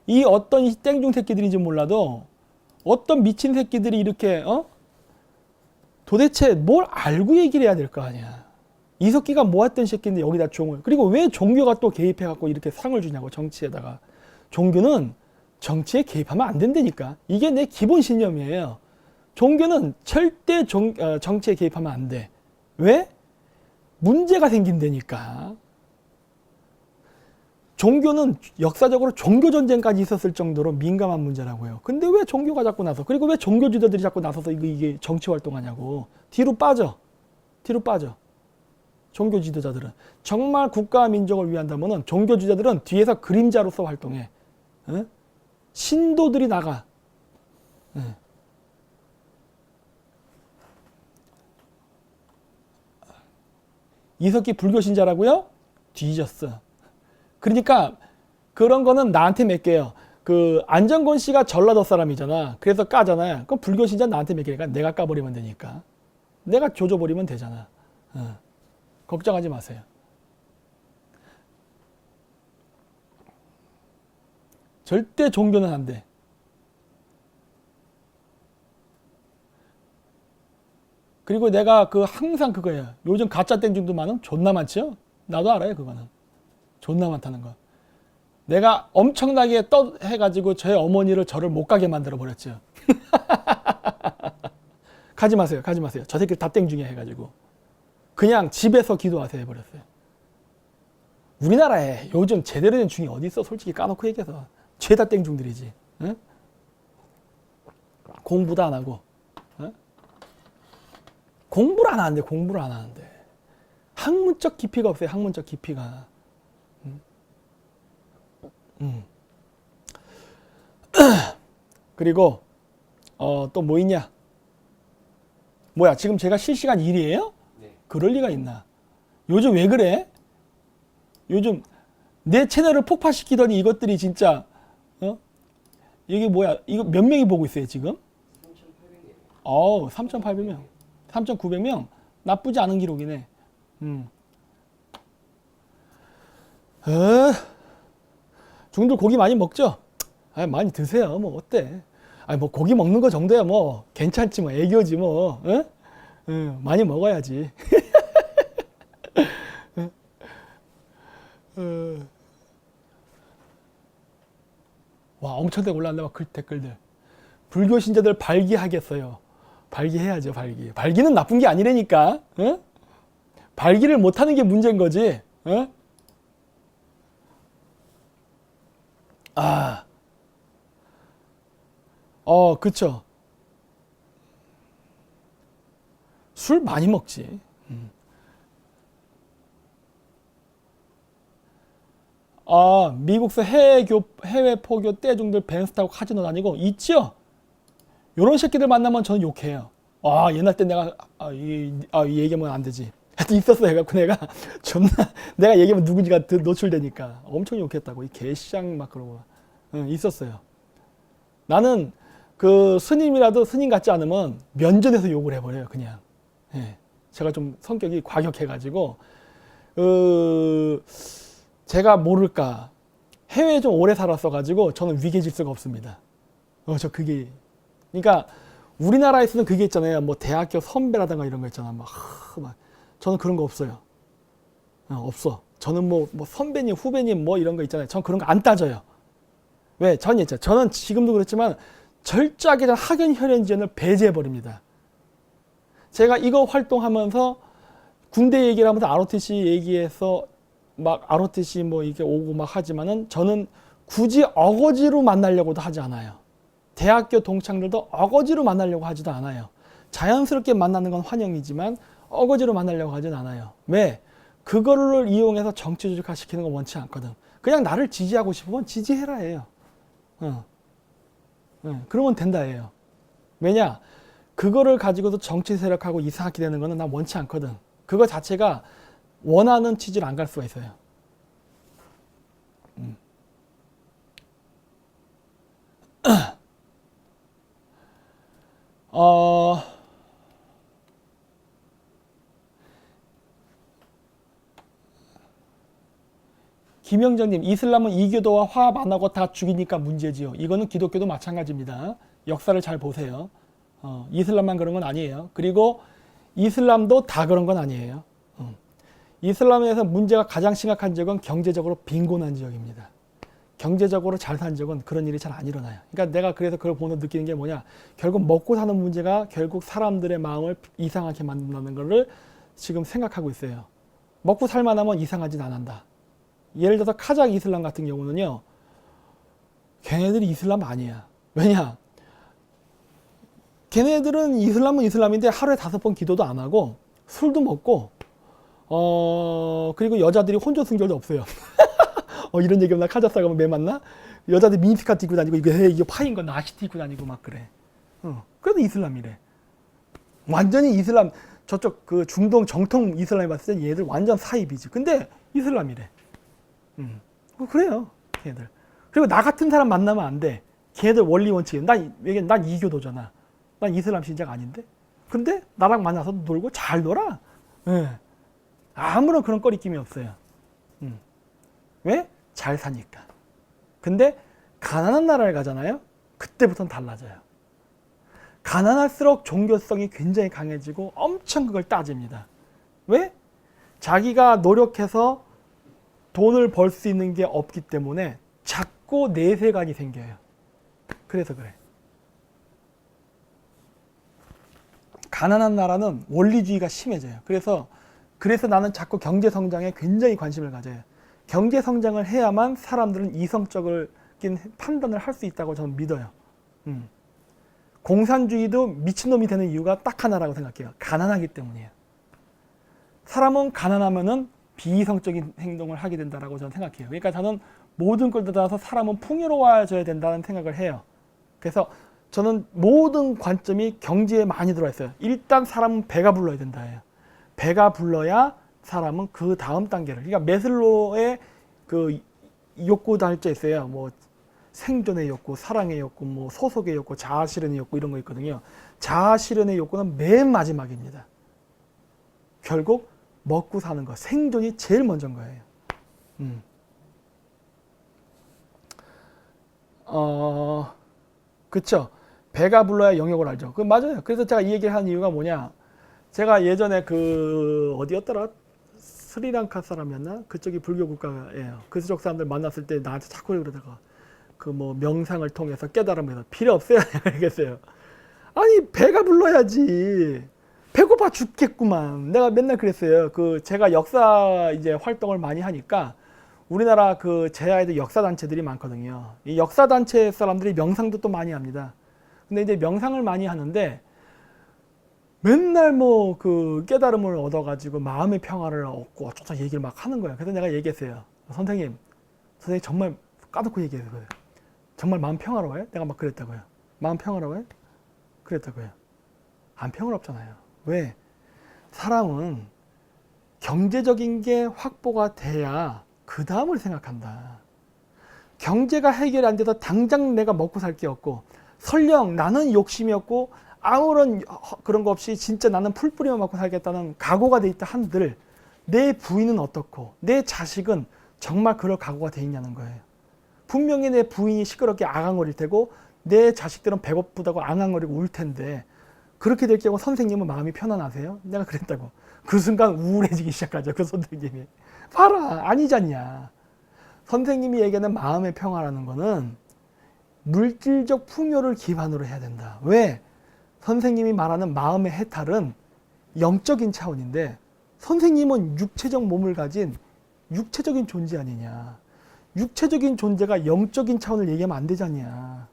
Speaker 1: 이 어떤 땡중 새끼들인지 몰라도 어떤 미친 새끼들이 이렇게 도대체 뭘 알고 얘기를 해야 될 거 아니야. 이석기가 뭐 했던 새끼인데 여기다 종을. 그리고 왜 종교가 또 개입해갖고 이렇게 상을 주냐고 정치에다가. 종교는 정치에 개입하면 안 된다니까. 이게 내 기본 신념이에요. 종교는 절대 정치에 개입하면 안 돼. 왜? 문제가 생긴다니까. 종교는 역사적으로 종교전쟁까지 있었을 정도로 민감한 문제라고요. 근데 왜 종교가 자꾸 나서? 그리고 왜 종교지도들이 자꾸 나서서 이게 정치활동하냐고. 뒤로 빠져. 뒤로 빠져. 종교지도자들은. 정말 국가와 민족을 위한다면 종교지도자들은 뒤에서 그림자로서 활동해. 신도들이 나가. 이석기 불교 신자라고요? 뒤졌어. 그러니까 그런 거는 나한테 맡겨요. 그 안정권 씨가 전라도 사람이잖아. 그래서 까잖아요. 그럼 불교 신자 나한테 맡기니까 내가 까버리면 되니까. 내가 조져버리면 되잖아. 걱정하지 마세요. 절대 종교는 안 돼. 그리고 내가 항상 그거예요. 요즘 가짜 땡중도 존나 많죠? 나도 알아요, 그거는. 존나 많다는 거. 내가 엄청나게 해가지고 저희 어머니를 저를 못 가게 만들어 버렸죠. 가지 마세요, 가지 마세요. 저 새끼 다 땡중에 해가지고 그냥 집에서 기도하세요 해버렸어요. 우리나라에 요즘 제대로 된 중이 어디 있어? 솔직히 까놓고 얘기해서 죄다 땡중들이지. 응? 공부도 안 하고, 응? 공부를 안 하는데 공부를 안 하는데 학문적 깊이가 없어요. 학문적 깊이가. 그리고 또 뭐 있냐? 뭐야? 지금 제가 실시간 일이에요?
Speaker 2: 네.
Speaker 1: 그럴 리가 있나? 요즘 왜 그래? 요즘 내 채널을 폭파시키더니 이것들이 진짜 이게 뭐야? 이거 몇 명이 보고 있어요 지금?
Speaker 2: 3,800명.
Speaker 1: 3,800명, 3,900명 나쁘지 않은 기록이네. 중들 고기 많이 먹죠? 아, 많이 드세요. 뭐 어때? 아, 뭐 고기 먹는 거 정도야 뭐 괜찮지 뭐 애교지 뭐. 많이 먹어야지. 와, 엄청나게 올라왔네 막 그 댓글들. 불교 신자들 발기하겠어요. 발기해야죠, 발기. 발기는 나쁜 게 아니라니까. 발기를 못하는 게 문제인 거지. 그쵸. 술 많이 먹지. 미국서 해외 포교 떼중들 벤스 타고 카지노 다니고 있죠? 요런 새끼들 만나면 저는 욕해요. 옛날 때 내가 이 얘기하면 안 되지. 하여튼 있었어 해갖고 내가 존나 내가 얘기하면 누군지가 노출되니까 엄청 욕했다고. 이 개시장 막 그러고. 있었어요. 나는 그 스님이라도 스님 같지 않으면 면전에서 욕을 해버려요 그냥. 제가 좀 성격이 과격해가지고 제가 모를까 해외에 좀 오래 살았어가지고 저는 위계질서가 없습니다. 그러니까 우리나라에서는 그게 있잖아요. 뭐 대학교 선배라든가 이런 거 있잖아. 막 저는 그런 거 없어요. 없어. 저는 뭐 선배님, 후배님 뭐 이런 거 있잖아요. 전 그런 거 안 따져요. 왜? 저는 지금도 그렇지만 철저하게 학연 혈연지연을 배제해 버립니다. 제가 이거 활동하면서 군대 얘기를 하면서 ROTC 얘기해서 막 ROTC 뭐 이게 오고 막 하지만은 저는 굳이 어거지로 만나려고도 하지 않아요. 대학교 동창들도 어거지로 만나려고 하지도 않아요. 자연스럽게 만나는 건 환영이지만 어거지로 만나려고 하진 않아요. 왜? 그거를 이용해서 정치 조직화 시키는 건 원치 않거든. 그냥 나를 지지하고 싶으면 지지해라 해요. 그러면 된다 해요. 왜냐? 그거를 가지고도 정치 세력하고 이상하게 되는 거는 난 원치 않거든. 그거 자체가 원하는 취지를 안 갈 수가 있어요. 김영정님, 이슬람은 이교도와 화합 안 하고 다 죽이니까 문제지요. 이거는 기독교도 마찬가지입니다. 역사를 잘 보세요. 이슬람만 그런 건 아니에요. 그리고 이슬람도 다 그런 건 아니에요. 이슬람에서 문제가 가장 심각한 지역은 경제적으로 빈곤한 지역입니다. 경제적으로 잘 사는 지역은 그런 일이 잘 안 일어나요. 그러니까 내가 그래서 그걸 보면 느끼는 게 뭐냐. 결국 먹고 사는 문제가 결국 사람들의 마음을 이상하게 만든다는 것을 지금 생각하고 있어요. 먹고 살만하면 이상하진 않는다. 예를 들어서 카자흐 이슬람 같은 경우는요. 걔네들이 이슬람 아니야. 왜냐? 걔네들은 이슬람은 이슬람인데 하루에 5번 기도도 안 하고 술도 먹고 그리고 여자들이 혼전 순결도 없어요. 이런 얘기하면 나 카자흐 가면 매 만나? 여자들 미니스커트 입고 다니고 이게 파인 거 나시티 입고 다니고 막 그래. 그래도 이슬람이래. 완전히 이슬람 저쪽 그 중동 정통 이슬람이 봤을 때 얘들 완전 사입이지. 근데 이슬람이래. 그래요. 걔들. 그리고 나 같은 사람 만나면 안 돼. 걔들 원리 원칙. 난 이교도잖아. 난 이슬람 신자가 아닌데. 근데 나랑 만나서 놀고 잘 놀아. 아무런 그런 꺼리낌이 없어요. 왜? 잘 사니까. 근데 가난한 나라를 가잖아요. 그때부터는 달라져요. 가난할수록 종교성이 굉장히 강해지고 엄청 그걸 따집니다. 왜? 자기가 노력해서 돈을 벌 수 있는 게 없기 때문에 자꾸 내세관이 생겨요. 그래서 그래. 가난한 나라는 원리주의가 심해져요. 그래서 나는 자꾸 경제 성장에 굉장히 관심을 가져요. 경제 성장을 해야만 사람들은 이성적인 판단을 할 수 있다고 저는 믿어요. 공산주의도 미친놈이 되는 이유가 딱 하나라고 생각해요. 가난하기 때문이에요. 사람은 가난하면은 비이성적인 행동을 하게 된다라고 저는 생각해요. 그러니까 저는 모든 걸 떠나서 사람은 풍요로워져야 된다는 생각을 해요. 그래서 저는 모든 관점이 경제에 많이 들어와 있어요. 일단 사람은 배가 불러야 된다예요. 배가 불러야 사람은 그 다음 단계를. 그러니까 메슬로의 그 욕구 달자 있어요. 뭐 생존의 욕구, 사랑의 욕구, 뭐 소속의 욕구, 자아 실현의 욕구 이런 거 있거든요. 자아 실현의 욕구는 맨 마지막입니다. 결국 먹고 사는 거, 생존이 제일 먼저인 거예요. 그쵸? 배가 불러야 영역을 알죠. 그 맞아요. 그래서 제가 이 얘기를 하는 이유가 뭐냐? 제가 예전에 그 어디였더라? 스리랑카 사람이었나? 그쪽이 불교 국가예요. 그쪽 사람들 만났을 때 나한테 자꾸 그러다가 그 뭐 명상을 통해서 깨달음에서 필요 없어요. 알겠어요. 아니 배가 불러야지. 배고파 죽겠구만. 내가 맨날 그랬어요. 그 제가 역사 이제 활동을 많이 하니까 우리나라 그 제야에도 역사 단체들이 많거든요. 이 역사 단체 사람들이 명상도 또 많이 합니다. 근데 이제 명상을 많이 하는데 맨날 뭐 그 깨달음을 얻어가지고 마음의 평화를 얻고 어쩌다 얘기를 막 하는 거예요. 그래서 내가 얘기했어요. 선생님 정말 까놓고 얘기했어요. 정말 마음 평화로워요? 내가 막 그랬다고요. 마음 평화로워요? 그랬다고요. 안 평화롭잖아요. 왜? 사람은 경제적인 게 확보가 돼야 그 다음을 생각한다. 경제가 해결이 안 돼서 당장 내가 먹고 살 게 없고 설령 나는 욕심이 없고 아무런 그런 거 없이 진짜 나는 풀뿌리만 먹고 살겠다는 각오가 돼 있다 한들 내 부인은 어떻고 내 자식은 정말 그럴 각오가 돼 있냐는 거예요. 분명히 내 부인이 시끄럽게 앙앙거릴 테고 내 자식들은 배고프다고 앙앙거리고 울 텐데 그렇게 될 경우 선생님은 마음이 편안하세요? 내가 그랬다고. 그 순간 우울해지기 시작하죠. 그 선생님이. 봐라 아니잖냐. 선생님이 얘기하는 마음의 평화라는 거는 물질적 풍요를 기반으로 해야 된다. 왜? 선생님이 말하는 마음의 해탈은 영적인 차원인데 선생님은 육체적 몸을 가진 육체적인 존재 아니냐. 육체적인 존재가 영적인 차원을 얘기하면 안 되잖냐.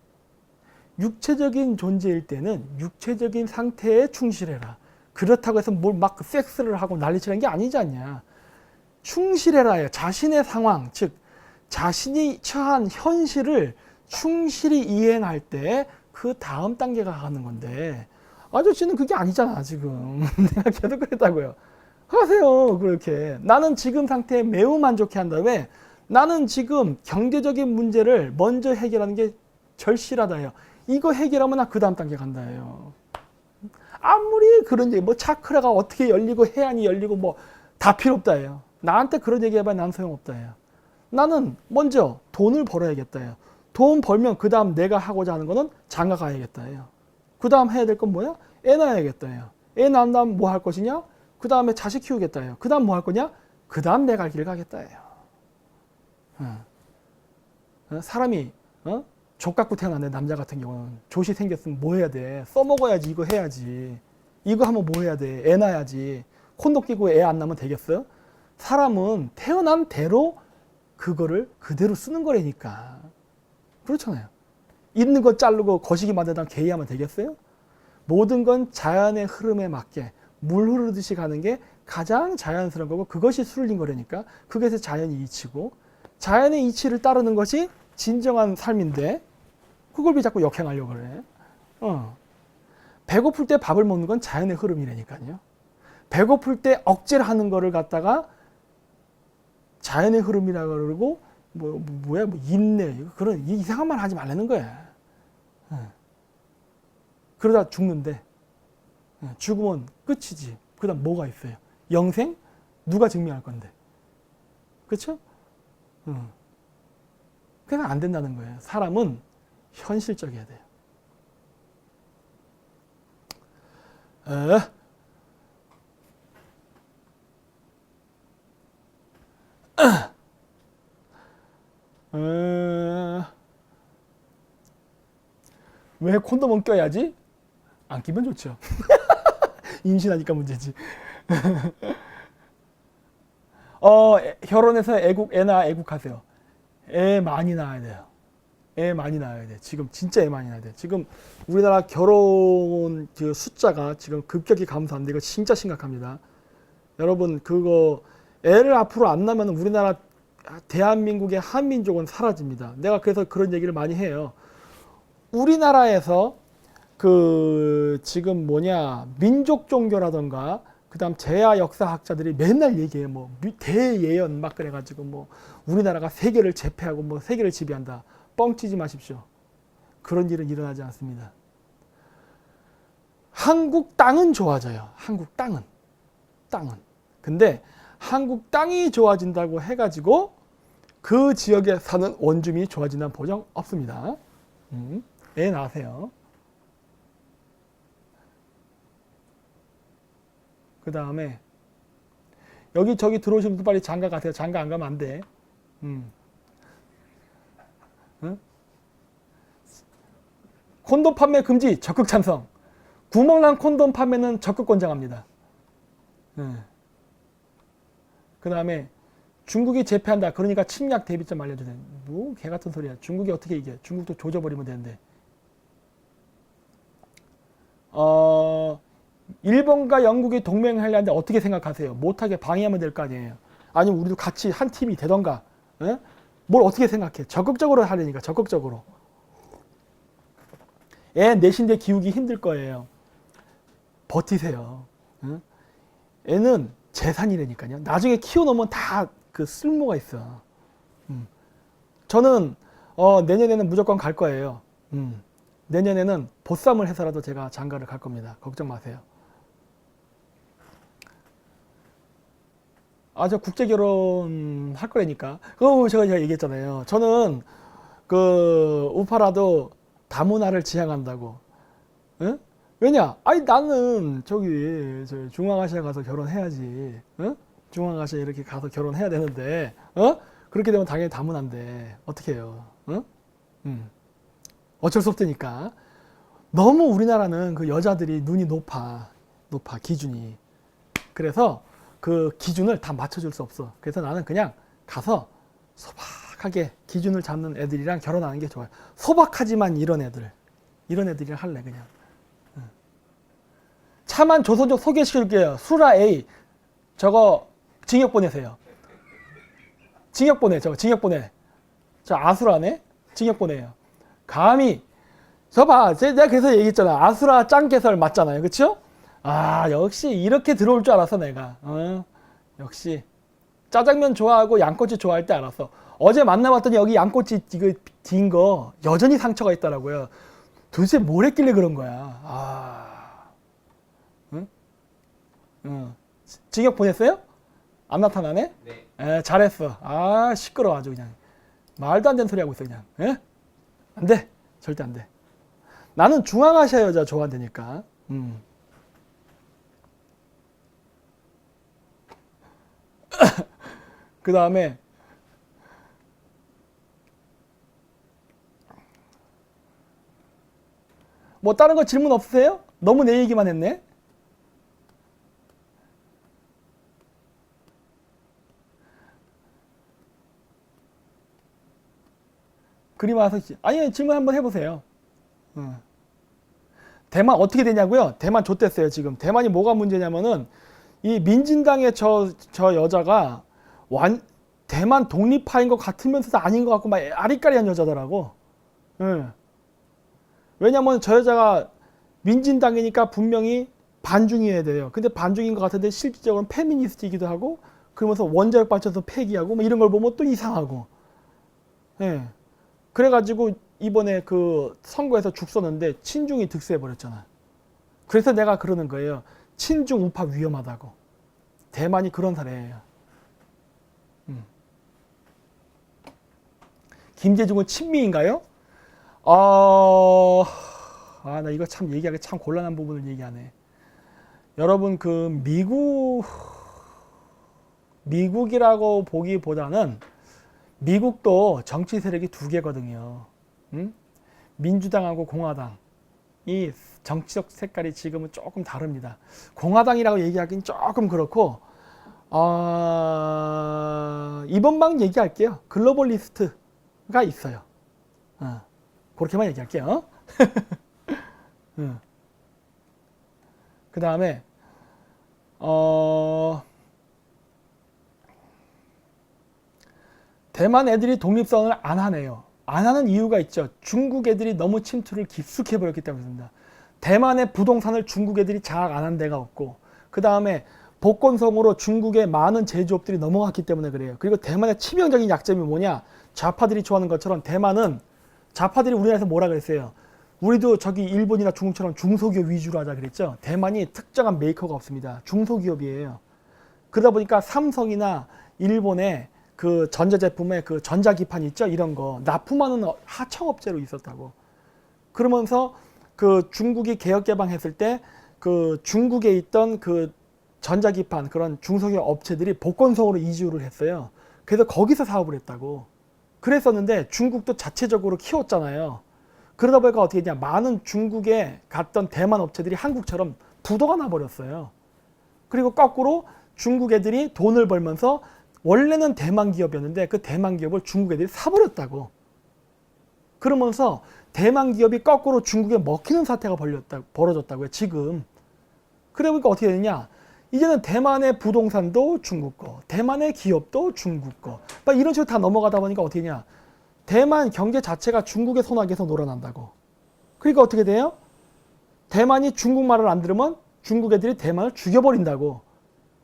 Speaker 1: 육체적인 존재일 때는 육체적인 상태에 충실해라. 그렇다고 해서 뭘 막 섹스를 하고 난리치는 게 아니지 않냐. 충실해라요. 자신의 상황, 즉 자신이 처한 현실을 충실히 이행할 때 그 다음 단계가 가는 건데 아저씨는 그게 아니잖아 지금. 내가 계속 그랬다고요. 하세요 그렇게. 나는 지금 상태에 매우 만족해 한다. 왜? 나는 지금 경제적인 문제를 먼저 해결하는 게 절실하다요. 이거 해결하면 나 그 다음 단계 간다예요. 아무리 그런 얘기, 뭐 차크라가 어떻게 열리고 해안이 열리고 뭐 다 필요 없다예요. 나한테 그런 얘기 해봐야 난 소용없다예요. 나는 먼저 돈을 벌어야겠다예요. 돈 벌면 그 다음 내가 하고자 하는 거는 장가 가야겠다예요. 그 다음 해야 될 건 뭐야? 애 낳아야겠다예요. 애 낳은 다음 뭐 할 것이냐? 그 다음에 자식 키우겠다예요. 그 다음 뭐 할 거냐? 그 다음 내 갈 길 가겠다예요. 사람이 족같고 태어났는데 남자 같은 경우는 족이 생겼으면 뭐 해야 돼? 써먹어야지. 이거 해야지. 이거 하면 뭐 해야 돼? 애 낳아야지. 콘돔 끼고 애 안 낳으면 되겠어요? 사람은 태어난 대로 그거를 그대로 쓰는 거라니까. 그렇잖아요. 있는 거 자르고 거시기 만들다 개의하면 되겠어요? 모든 건 자연의 흐름에 맞게 물 흐르듯이 가는 게 가장 자연스러운 거고 그것이 순리인 거라니까. 그것이 자연의 이치고 자연의 이치를 따르는 것이 진정한 삶인데 그걸 왜 자꾸 역행하려고 그래? 배고플 때 밥을 먹는 건 자연의 흐름이라니까요. 배고플 때 억제를 하는 거를 갖다가 자연의 흐름이라고 그러고 뭐야 인내 그런 이상한 말 하지 말라는 거야. 그러다 죽는데 죽으면 끝이지. 그다음 뭐가 있어요? 영생? 누가 증명할 건데? 그렇죠? 그냥 안 된다는 거예요. 사람은 현실적이어야 돼요. 왜 콘돔은 껴야지? 안 끼면 좋죠. 임신하니까 문제지. 결혼해서 애나 애국하세요. 애 많이 낳아야 돼요. 애 많이 낳아야 돼. 지금 진짜 애 많이 낳아야 돼. 지금 우리나라 결혼 그 숫자가 지금 급격히 감소하는데 이거 진짜 심각합니다. 여러분 그거 애를 앞으로 안 낳으면 우리나라 대한민국의 한민족은 사라집니다. 내가 그래서 그런 얘기를 많이 해요. 우리나라에서 그 지금 민족 종교라던가 그다음 재야 역사학자들이 맨날 얘기해 뭐 대예언 막 그래가지고 뭐 우리나라가 세계를 제패하고 뭐 세계를 지배한다. 뻥치지 마십시오. 그런 일은 일어나지 않습니다. 한국 땅은 좋아져요. 한국 땅은. 근데 한국 땅이 좋아진다고 해가지고 그 지역에 사는 원주민이 좋아진다는 보장 없습니다. 애 낳으세요. 그 다음에 여기저기 들어오시는 분들 빨리 장가 가세요. 장가 안 가면 안 돼. 응? 콘돔 판매 금지 적극 찬성. 구멍난 콘돔 판매는 적극 권장합니다. 그 다음에 중국이 제패한다. 그러니까 침략 대비점 알려주세요. 뭐 개같은 소리야. 중국이 어떻게 이겨. 중국도 조져버리면 되는데. 일본과 영국이 동맹하려는데 어떻게 생각하세요? 못하게 방해하면 될 거 아니에요. 아니면 우리도 같이 한 팀이 되던가. 뭘 어떻게 생각해? 적극적으로 하려니까 적극적으로. 애 내신데 기우기 힘들 거예요. 버티세요. 애는 재산이라니까요. 나중에 키워놓으면 다 그 쓸모가 있어. 저는 내년에는 무조건 갈 거예요. 내년에는 보쌈을 해서라도 제가 장가를 갈 겁니다. 걱정 마세요. 저 국제 결혼 할 거라니까. 제가 얘기했잖아요. 저는 그 우파라도 다문화를 지향한다고. 응? 왜냐? 나는 중앙아시아 가서 결혼해야지. 응? 중앙아시아 이렇게 가서 결혼해야 되는데, 그렇게 되면 당연히 다문화인데 어떻게 해요? 응? 어쩔 수 없다니까. 너무 우리나라는 그 여자들이 눈이 높아 기준이. 그래서 그 기준을 다 맞춰줄 수 없어. 그래서 나는 그냥 가서 소박하게 기준을 잡는 애들이랑 결혼하는 게 좋아요. 소박하지만 이런 애들이랑 할래 그냥. 차만 조선족 소개시켜줄게요. 수라 A. 저거 징역 보내세요. 징역 보내. 저 아수라네. 징역 보내요. 감히 내가 그래서 얘기했잖아. 아수라 짱개설 맞잖아요. 그쵸? 역시 이렇게 들어올 줄 알았어 내가. 역시 짜장면 좋아하고 양꼬치 좋아할 때 알았어. 어제 만나봤더니 여기 양꼬치 이거 딘 거 여전히 상처가 있더라고요. 도대체 뭘 했길래 그런 거야. 징역 보냈어요? 안 나타나네?
Speaker 2: 네.
Speaker 1: 잘했어. 시끄러워 아주 그냥. 말도 안 되는 소리 하고 있어 그냥. 안 돼. 절대 안 돼. 나는 중앙아시아 여자 좋아한다니까. 그 다음에 뭐 다른 거 질문 없으세요? 너무 내 얘기만 했네. 그림 와서 아니 질문 한번 해보세요. 대만 어떻게 되냐고요? 대만 좆됐어요 지금. 대만이 뭐가 문제냐면은 이 민진당의 저 여자가 대만 독립파인 것 같으면서도 아닌 것 같고 막 아리까리한 여자더라고. 왜냐면 저 여자가 민진당이니까 분명히 반중이어야 돼요. 근데 반중인 것 같은데 실질적으로는 페미니스트이기도 하고 그러면서 원자력 발전소 폐기하고 뭐 이런 걸 보면 또 이상하고. 그래가지고 이번에 그 선거에서 죽 썼는데 친중이 득세해버렸잖아. 그래서 내가 그러는 거예요. 친중 우파 위험하다고. 대만이 그런 사례예요. 김대중은 친미인가요? 나 이거 참 얘기하기 참 곤란한 부분을 얘기하네. 여러분 그 미국이라고 보기보다는 미국도 정치 세력이 두 개거든요. 민주당하고 공화당. 이 정치적 색깔이 지금은 조금 다릅니다. 공화당이라고 얘기하기는 조금 그렇고, 이번 방 얘기할게요. 글로벌리스트가 있어요. 그렇게만 얘기할게요. 그 다음에 대만 애들이 독립선언을 안 하네요. 안 하는 이유가 있죠. 중국 애들이 너무 침투를 깊숙이 해버렸기 때문입니다. 대만의 부동산을 중국 애들이 장악 안 한 데가 없고, 그 다음에 복건성으로 중국의 많은 제조업들이 넘어갔기 때문에 그래요. 그리고 대만의 치명적인 약점이 뭐냐? 좌파들이 좋아하는 것처럼 대만은 좌파들이 우리나라에서 뭐라 그랬어요? 우리도 저기 일본이나 중국처럼 중소기업 위주로 하자 그랬죠. 대만이 특정한 메이커가 없습니다. 중소기업이에요. 그러다 보니까 삼성이나 일본의 그 전자제품의 그 전자기판 있죠? 이런 거 납품하는 하청업체로 있었다고. 그러면서 그 중국이 개혁개방했을 때 그 중국에 있던 그 전자기판 그런 중소기업 업체들이 복건성으로 이주를 했어요. 그래서 거기서 사업을 했다고. 그랬었는데 중국도 자체적으로 키웠잖아요. 그러다 보니까 어떻게 했냐, 많은 중국에 갔던 대만 업체들이 한국처럼 부도가 나버렸어요. 그리고 거꾸로 중국 애들이 돈을 벌면서 원래는 대만 기업이었는데 그 대만 기업을 중국 애들이 사버렸다고. 그러면서 대만 기업이 거꾸로 중국에 먹히는 사태가 벌어졌다고요, 지금. 그러다 보니까 어떻게 되느냐, 이제는 대만의 부동산도 중국 거, 대만의 기업도 중국 거, 막 이런 식으로 다 넘어가다 보니까 어떻게 되냐, 대만 경제 자체가 중국의 손아귀에서 놀아난다고. 그러니까 어떻게 돼요? 대만이 중국말을 안 들으면 중국 애들이 대만을 죽여버린다고.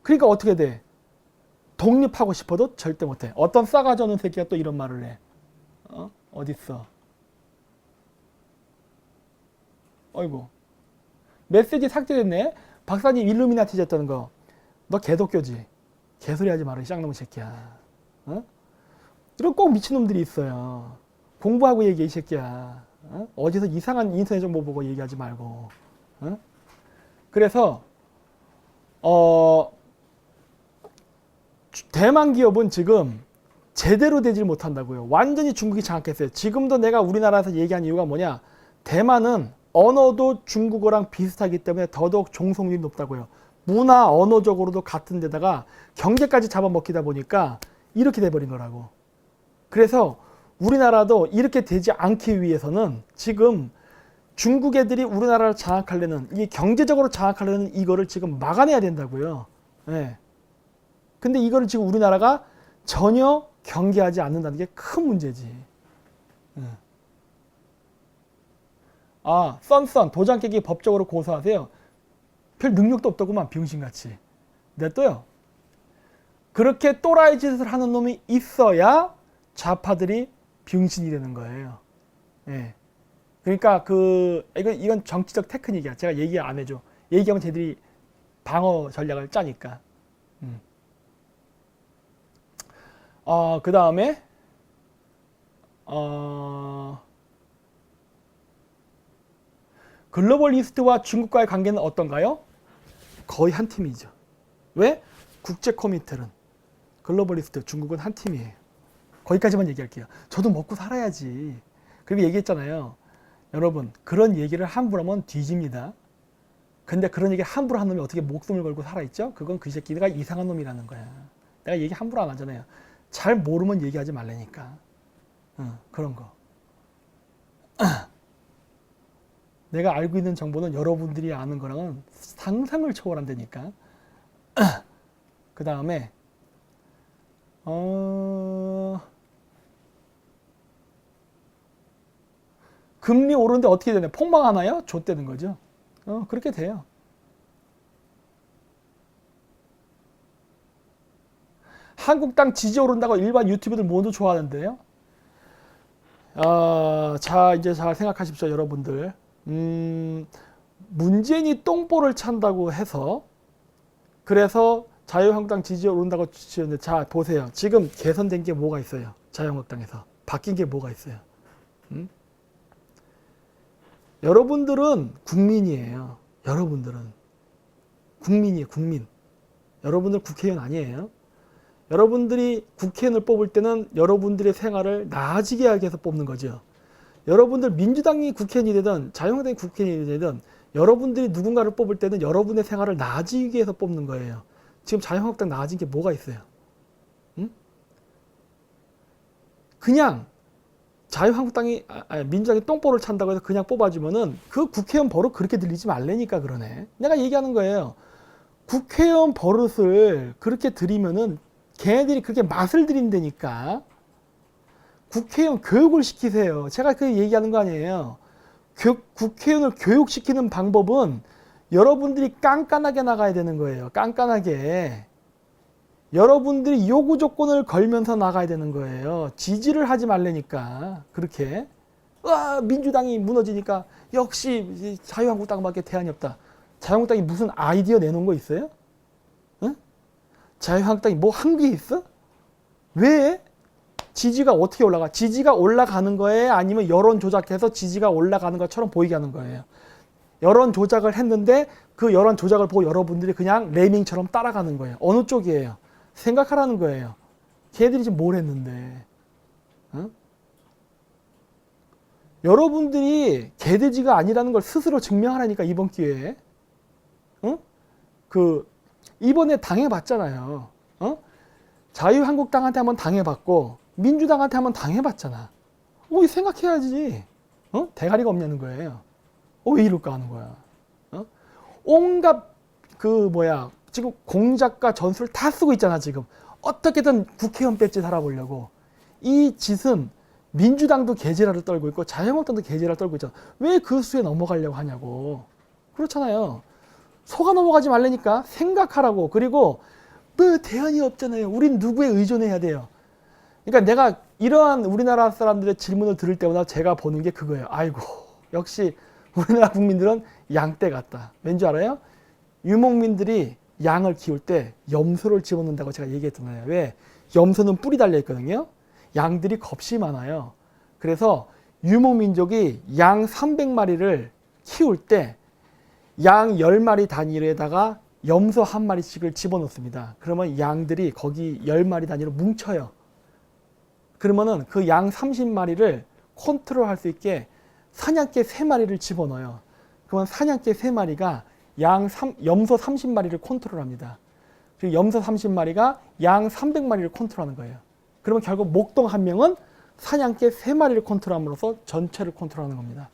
Speaker 1: 그러니까 어떻게 돼? 독립하고 싶어도 절대 못해. 어떤 싸가지 없는 새끼가 또 이런 말을 해. 어딨어? 어이구. 메시지 삭제됐네. 박사님 일루미나티 졌다는 거. 너 개독교지? 개소리 하지 마라, 이 쌍놈의 새끼야. 이런 꼭 미친놈들이 있어요. 공부하고 얘기해, 이 새끼야. 어디서 이상한 인터넷 정보 보고 얘기하지 말고. 그래서 대만 기업은 지금 제대로 되질 못한다고요. 완전히 중국이 장악했어요. 지금도 내가 우리나라에서 얘기한 이유가 뭐냐, 대만은 언어도 중국어랑 비슷하기 때문에 더더욱 종속률이 높다고요. 문화, 언어적으로도 같은 데다가 경제까지 잡아먹히다 보니까 이렇게 돼버린 거라고. 그래서 우리나라도 이렇게 되지 않기 위해서는 지금 중국 애들이 우리나라를 장악하려는, 이 경제적으로 장악하려는 이거를 지금 막아내야 된다고요. 네. 근데 이거를 지금 우리나라가 전혀 경계하지 않는다는 게 큰 문제지. 썬 도장 깨기 법적으로 고소하세요. 별 능력도 없더구만, 병신같이. 냅둬요. 그렇게 또라이 짓을 하는 놈이 있어야 좌파들이 병신이 되는 거예요. 예. 그러니까 이건 정치적 테크닉이야. 제가 얘기 안 해줘. 얘기하면 쟤들이 방어 전략을 짜니까. 그 다음에 글로벌리스트와 중국과의 관계는 어떤가요? 거의 한 팀이죠. 왜? 국제 코미텔은 글로벌리스트, 중국은 한 팀이에요. 거기까지만 얘기할게요. 저도 먹고 살아야지. 그리고 얘기했잖아요. 여러분, 그런 얘기를 함부로 하면 뒤집니다. 근데 그런 얘기 함부로 하는 놈이 어떻게 목숨을 걸고 살아있죠? 그건 그 새끼가 이상한 놈이라는 거야. 내가 얘기 함부로 안 하잖아요. 잘 모르면 얘기하지 말라니까. 그런 거. 내가 알고 있는 정보는 여러분들이 아는 거랑은 상상을 초월한다니까. 그 다음에 금리 오르는데 어떻게 되냐? 폭망하나요? 좆되는 거죠. 그렇게 돼요. 한국 땅 지지 오른다고 일반 유튜브들 모두 좋아하는데요. 자, 이제 잘 생각하십시오, 여러분들. 문재인이 똥볼을 찬다고 해서, 그래서 자유한국당 지지 오른다고 지었는데, 자, 보세요. 지금 개선된 게 뭐가 있어요? 자유한국당에서. 바뀐 게 뭐가 있어요? 여러분들은 국민이에요. 여러분들은. 국민이에요, 국민. 여러분들 국회의원 아니에요. 여러분들이 국회의원을 뽑을 때는 여러분들의 생활을 나아지게 하기 위해서 뽑는 거죠. 여러분들 민주당이 국회의원이 되든 자유한국당이 국회의원이 되든 여러분들이 누군가를 뽑을 때는 여러분의 생활을 나아지기 위해서 뽑는 거예요. 지금 자유한국당 나아진 게 뭐가 있어요? 응? 그냥 자유한국당이 민주당이 똥볼을 찬다고 해서 그냥 뽑아주면은 그 국회의원 버릇 그렇게 들리지 말라니까 그러네. 내가 얘기하는 거예요. 국회의원 버릇을 그렇게 들이면은 걔네들이 그렇게 맛을 들인다니까. 국회의원 교육을 시키세요. 제가 그 얘기하는 거 아니에요. 국회의원을 교육시키는 방법은 여러분들이 깐깐하게 나가야 되는 거예요. 깐깐하게. 여러분들이 요구 조건을 걸면서 나가야 되는 거예요. 지지를 하지 말라니까. 그렇게. 민주당이 무너지니까 역시 자유한국당밖에 대안이 없다. 자유한국당이 무슨 아이디어 내놓은 거 있어요? 응? 자유한국당이 뭐 한 게 있어? 왜? 지지가 어떻게 올라가? 지지가 올라가는 거예요? 아니면 여론 조작해서 지지가 올라가는 것처럼 보이게 하는 거예요? 여론 조작을 했는데 그 여론 조작을 보고 여러분들이 그냥 레밍처럼 따라가는 거예요. 어느 쪽이에요? 생각하라는 거예요. 걔들이 지금 뭘 했는데. 응? 여러분들이 개돼지가 아니라는 걸 스스로 증명하라니까 이번 기회에. 응? 이번에 당해봤잖아요. 자유한국당한테 한번 당해봤고 민주당한테 한번 당해봤잖아. 생각해야지. 대가리가 없냐는 거예요. 왜 이럴까 하는 거야. 온갖 지금 공작과 전술을 다 쓰고 있잖아 지금. 어떻게든 국회의원 배지 살아보려고. 이 짓은 민주당도 개지랄을 떨고 있고 자유한국당도 개지랄을 떨고 있잖아. 왜 그 수에 넘어가려고 하냐고. 그렇잖아요. 속아 넘어가지 말라니까. 생각하라고. 그리고 뭐 대안이 없잖아요. 우린 누구에 의존해야 돼요. 그러니까 내가 이러한 우리나라 사람들의 질문을 들을 때마다 제가 보는 게 그거예요. 아이고 역시 우리나라 국민들은 양떼 같다. 왠 줄 알아요? 유목민들이 양을 키울 때 염소를 집어넣는다고 제가 얘기했잖아요. 왜? 염소는 뿔이 달려있거든요. 양들이 겁이 많아요. 그래서 유목민족이 양 300마리를 키울 때 양 10마리 단위로에다가 염소 1마리씩을 집어넣습니다. 그러면 양들이 거기 10마리 단위로 뭉쳐요. 그러면은 그 양 30마리를 컨트롤할 수 있게 사냥개 3마리를 집어넣어요. 그러면 사냥개 3마리가 염소 30마리를 컨트롤합니다. 그리고 염소 30마리가 양 300마리를 컨트롤하는 거예요. 그러면 결국 목동 한 명은 사냥개 3마리를 컨트롤함으로써 전체를 컨트롤하는 겁니다.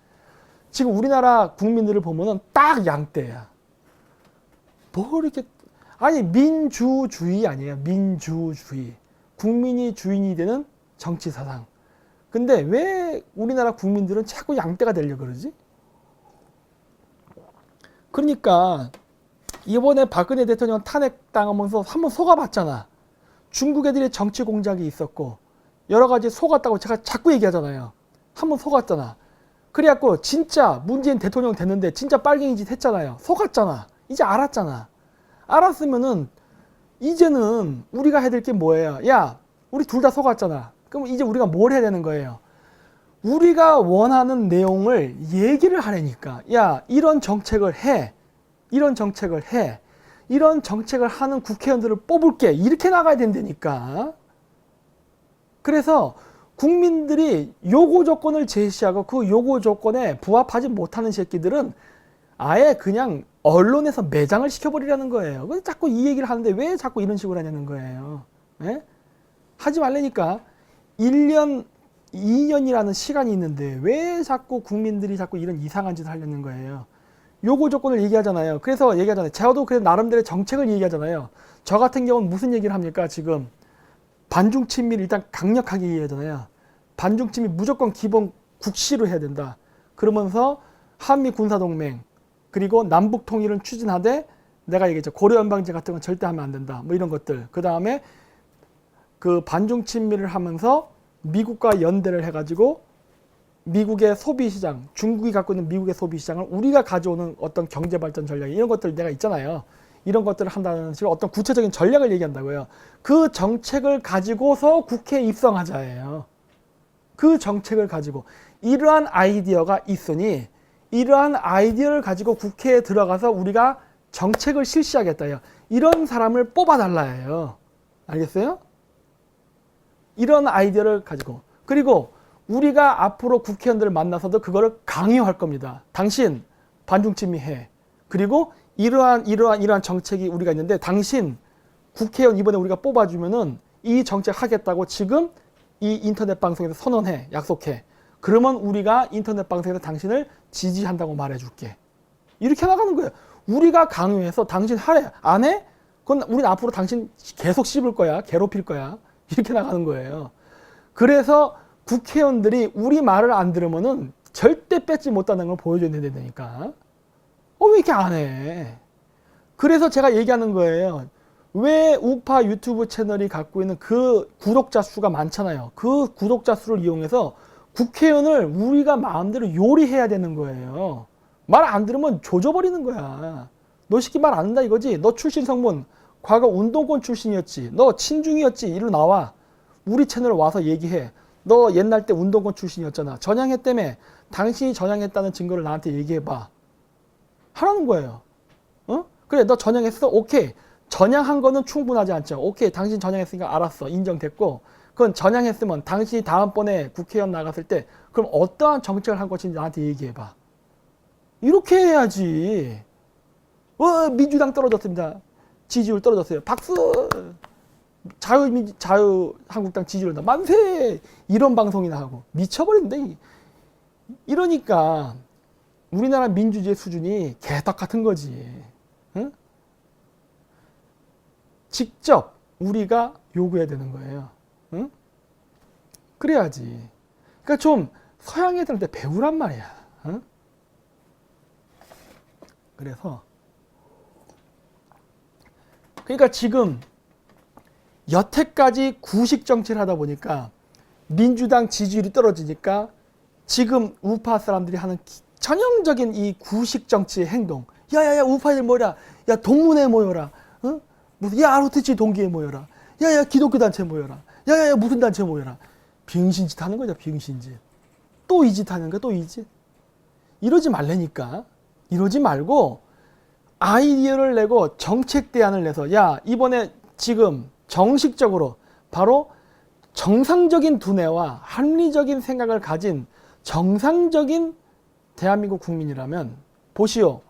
Speaker 1: 지금 우리나라 국민들을 보면은 딱 양떼야. 뭐 이렇게 민주주의 아니에요. 민주주의. 국민이 주인이 되는 정치 사상. 근데 왜 우리나라 국민들은 자꾸 양떼가 되려고 그러지? 그러니까 이번에 박근혜 대통령 탄핵당하면서 한번 속아봤잖아. 중국 애들이 정치 공작이 있었고 여러 가지 속았다고 제가 자꾸 얘기하잖아요. 한번 속았잖아. 그래갖고 진짜 문재인 대통령 됐는데 진짜 빨갱이 짓 했잖아요. 속았잖아. 이제 알았잖아. 알았으면은 이제는 우리가 해야 될 게 뭐예요? 야, 우리 둘 다 속았잖아. 그럼 이제 우리가 뭘 해야 되는 거예요? 우리가 원하는 내용을 얘기를 하려니까. 야, 이런 정책을 해. 이런 정책을 해. 이런 정책을 하는 국회의원들을 뽑을게. 이렇게 나가야 된다니까. 그래서 국민들이 요구 조건을 제시하고 그 요구 조건에 부합하지 못하는 새끼들은 아예 그냥 언론에서 매장을 시켜버리라는 거예요. 근데 자꾸 이 얘기를 하는데 왜 자꾸 이런 식으로 하냐는 거예요. 예? 하지 말라니까. 1년, 2년이라는 시간이 있는데 왜 자꾸 국민들이 자꾸 이런 이상한 짓을 하려는 거예요. 요구 조건을 얘기하잖아요. 그래서 얘기하잖아요. 저도 그래서 나름대로 정책을 얘기하잖아요. 저 같은 경우는 무슨 얘기를 합니까? 지금 반중 친미를 일단 강력하게 얘기하잖아요. 반중 친미 무조건 기본 국시로 해야 된다. 그러면서 한미 군사동맹 그리고 남북 통일은 추진하되 내가 얘기했죠. 고려연방제 같은 건 절대 하면 안 된다. 뭐 이런 것들. 그 다음에 그 반중 친미를 하면서 미국과 연대를 해가지고 미국의 소비 시장, 중국이 갖고 있는 미국의 소비 시장을 우리가 가져오는 어떤 경제 발전 전략 이런 것들 내가 있잖아요. 이런 것들을 한다는 식으로 어떤 구체적인 전략을 얘기한다고요. 그 정책을 가지고서 국회에 입성하자예요. 그 정책을 가지고 이러한 아이디어가 있으니 이러한 아이디어를 가지고 국회에 들어가서 우리가 정책을 실시하겠다요. 이런 사람을 뽑아달라예요. 알겠어요? 이런 아이디어를 가지고, 그리고 우리가 앞으로 국회의원들을 만나서도 그거를 강요할 겁니다. 당신 반중친미 해. 그리고 이러한 정책이 우리가 있는데 당신 국회의원 이번에 우리가 뽑아주면은 이 정책 하겠다고 지금 이 인터넷 방송에서 선언해. 약속해. 그러면 우리가 인터넷 방송에서 당신을 지지한다고 말해줄게. 이렇게 나가는 거예요. 우리가 강요해서 당신 하래. 안 해? 그건 우리는 앞으로 당신 계속 씹을 거야. 괴롭힐 거야. 이렇게 나가는 거예요. 그래서 국회의원들이 우리 말을 안 들으면은 절대 뺏지 못하는 걸 보여줘야 된다니까. 왜 이렇게 안 해? 그래서 제가 얘기하는 거예요. 왜 우파 유튜브 채널이 갖고 있는 그 구독자 수가 많잖아요. 그 구독자 수를 이용해서 국회의원을 우리가 마음대로 요리해야 되는 거예요. 말 안 들으면 조져버리는 거야. 너 시키 말 안 한다 이거지? 너 출신 성분 과거 운동권 출신이었지. 너 친중이었지. 이리로 나와. 우리 채널 와서 얘기해. 너 옛날 때 운동권 출신이었잖아. 전향했다며. 당신이 전향했다는 증거를 나한테 얘기해봐. 하라는 거예요. 어? 그래 너 전향했어? 오케이. 전향한 거는 충분하지 않죠. 오케이. 당신 전향했으니까 알았어. 인정됐고. 그건 전향했으면 당신이 다음번에 국회의원 나갔을 때 그럼 어떠한 정책을 한 것인지 나한테 얘기해봐. 이렇게 해야지. 민주당 떨어졌습니다. 지지율 떨어졌어요. 박수! 자유한국당 지지율 만세! 이런 방송이나 하고. 미쳐버린다. 이러니까 우리나라 민주주의 수준이 개떡 같은 거지. 응? 직접 우리가 요구해야 되는 거예요. 응? 그래야지. 그러니까 좀 서양 애들한테 배우란 말이야. 응? 그래서 그러니까 지금 여태까지 구식 정치를 하다 보니까 민주당 지지율이 떨어지니까 지금 우파 사람들이 하는 전형적인 이 구식 정치의 행동. 야야야 우파들 모여라. 야 동문회 모여라. 어? 무슨 야 ROTC 동기회 모여라. 야야 기독교 단체 모여라. 야야야 무슨 단체 모여라. 병신짓 하는 거죠. 병신짓. 또 이 짓 하는 거야. 또 이 짓. 이러지 말라니까. 이러지 말고 아이디어를 내고 정책 대안을 내서 야 이번에 지금 정식적으로 바로 정상적인 두뇌와 합리적인 생각을 가진 정상적인 대한민국 국민이라면 보시오.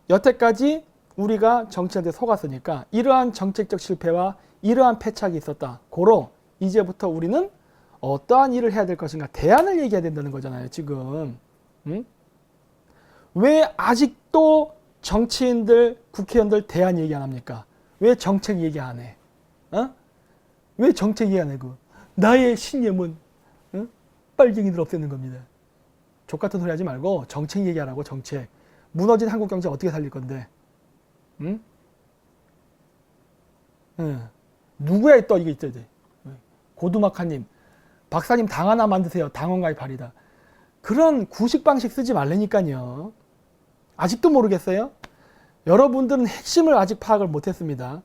Speaker 1: 여태까지 우리가 정치한테 속았으니까 이러한 정책적 실패와 이러한 패착이 있었다. 고로 이제부터 우리는 어떠한 일을 해야 될 것인가 대안을 얘기해야 된다는 거잖아요. 지금. 응? 왜 아직도 정치인들, 국회의원들 대안 얘기 안 합니까? 왜 정책 얘기 안 해? 어? 왜 정책 얘기 안 해? 나의 신념은 빨갱이들 없애는 겁니다. 족같은 소리 하지 말고 정책 얘기하라고. 정책. 무너진 한국 경제 어떻게 살릴 건데? 응? 누구야 또 이게 있어야 돼. 고두막하님, 박사님 당 하나 만드세요. 당원 가입하리다. 그런 구식 방식 쓰지 말라니까요. 아직도 모르겠어요? 여러분들은 핵심을 아직 파악을 못했습니다.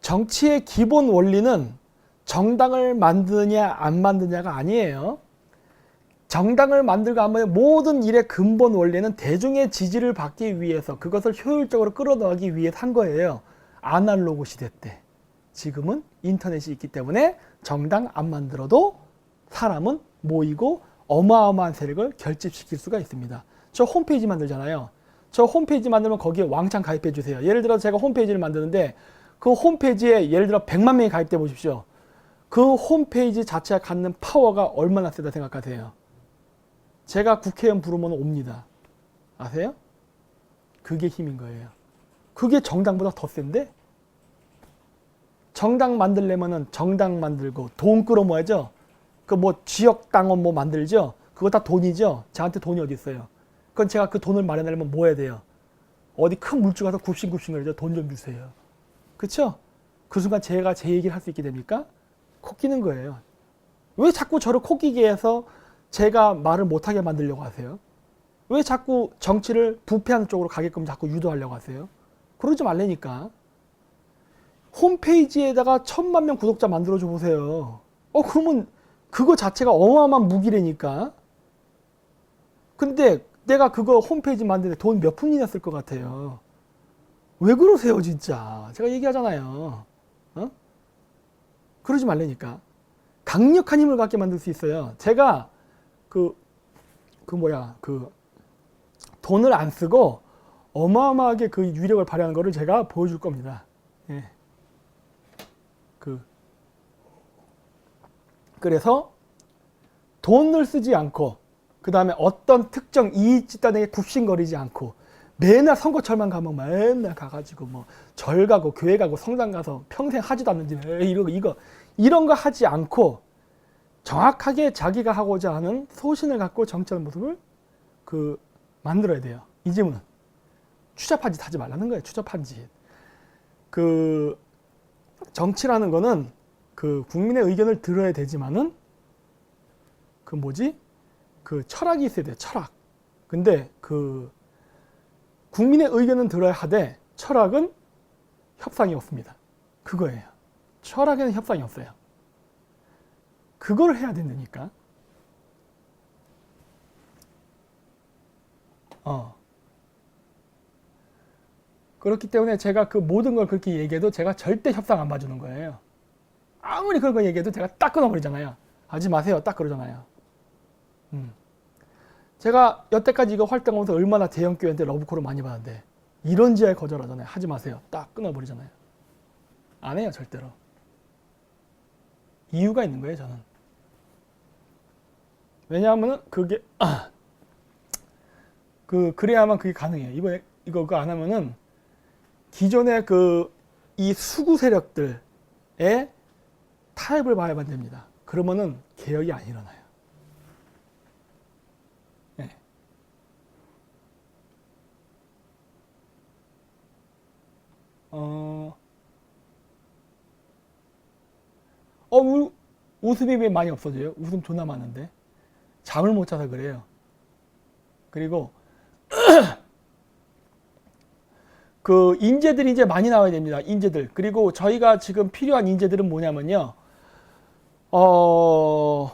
Speaker 1: 정치의 기본 원리는 정당을 만드느냐 안 만드냐가 아니에요. 정당을 만들고 하면 모든 일의 근본 원리는 대중의 지지를 받기 위해서 그것을 효율적으로 끌어나가기 위해서 한 거예요. 아날로그 시대 때. 지금은 인터넷이 있기 때문에 정당 안 만들어도 사람은 모이고 어마어마한 세력을 결집시킬 수가 있습니다. 저 홈페이지 만들잖아요. 저 홈페이지 만들면 거기에 왕창 가입해 주세요. 예를 들어 제가 홈페이지를 만드는데 그 홈페이지에 예를 들어 100만 명이 가입돼 보십시오. 그 홈페이지 자체가 갖는 파워가 얼마나 세다 생각하세요? 제가 국회의원 부르면 옵니다. 아세요? 그게 힘인 거예요. 그게 정당보다 더 센데? 정당 만들려면은 정당 만들고 돈 끌어모아야죠. 그 뭐 지역 당원 뭐 만들죠. 그거 다 돈이죠. 저한테 돈이 어디 있어요. 그건 제가 그 돈을 마련하려면 뭐 해야 돼요? 어디 큰 물주 가서 굽신굽신거리죠. 돈 좀 주세요. 그쵸? 그 순간 제가 제 얘기를 할 수 있게 됩니까? 코 끼는 거예요. 왜 자꾸 저를 코 끼게 해서 제가 말을 못하게 만들려고 하세요? 왜 자꾸 정치를 부패하는 쪽으로 가게끔 자꾸 유도하려고 하세요? 그러지 말라니까. 홈페이지에다가 1000만 명 구독자 만들어줘 보세요. 그러면 그거 자체가 어마어마한 무기라니까. 근데 내가 그거 홈페이지 만드는데 돈 몇 푼이나 쓸 것 같아요. 왜 그러세요 진짜. 제가 얘기하잖아요. 그러지 말라니까. 강력한 힘을 갖게 만들 수 있어요. 제가 돈을 안 쓰고 어마어마하게 그 위력을 발휘하는 거를 제가 보여줄 겁니다. 예. 그래서 돈을 쓰지 않고, 그 다음에 어떤 특정 이익 집단에게 굽신거리지 않고, 맨날 선거철만 가면 맨날 가가지고 뭐 절 가고 교회 가고 성당 가서 평생 하지도 않는지 이런 거 하지 않고 정확하게 자기가 하고자 하는 소신을 갖고 정치하는 모습을 만들어야 돼요. 이 질문은 추잡한 짓 하지 말라는 거예요. 추잡한 짓. 정치라는 거는 국민의 의견을 들어야 되지만은 철학이 있어야 돼요. 철학. 근데 국민의 의견은 들어야 하되 철학은 협상이 없습니다. 그거예요. 철학에는 협상이 없어요. 그걸 해야 된다니까. 그렇기 때문에 제가 모든 걸 그렇게 얘기해도 제가 절대 협상 안 봐주는 거예요. 아무리 그런 거 얘기해도 제가 딱 끊어버리잖아요. 하지 마세요. 딱 그러잖아요. 제가 여태까지 이거 활동하면서 얼마나 대형교회한테 러브콜을 많이 받았는데 이런 지하에 거절하잖아요. 하지 마세요. 딱 끊어버리잖아요. 안 해요. 절대로. 이유가 있는 거예요. 저는. 왜냐하면 그래야만 그게 가능해요. 이거 안 하면은 기존의 이 수구 세력들의 타협을 봐야만 됩니다. 그러면은 개혁이 안 일어나요. 네. 웃음이 왜 많이 없어져요? 웃음 존나 많은데. 잠을 못 자서 그래요. 그리고 인재들이 이제 많이 나와야 됩니다. 인재들. 그리고 저희가 지금 필요한 인재들은 뭐냐면요.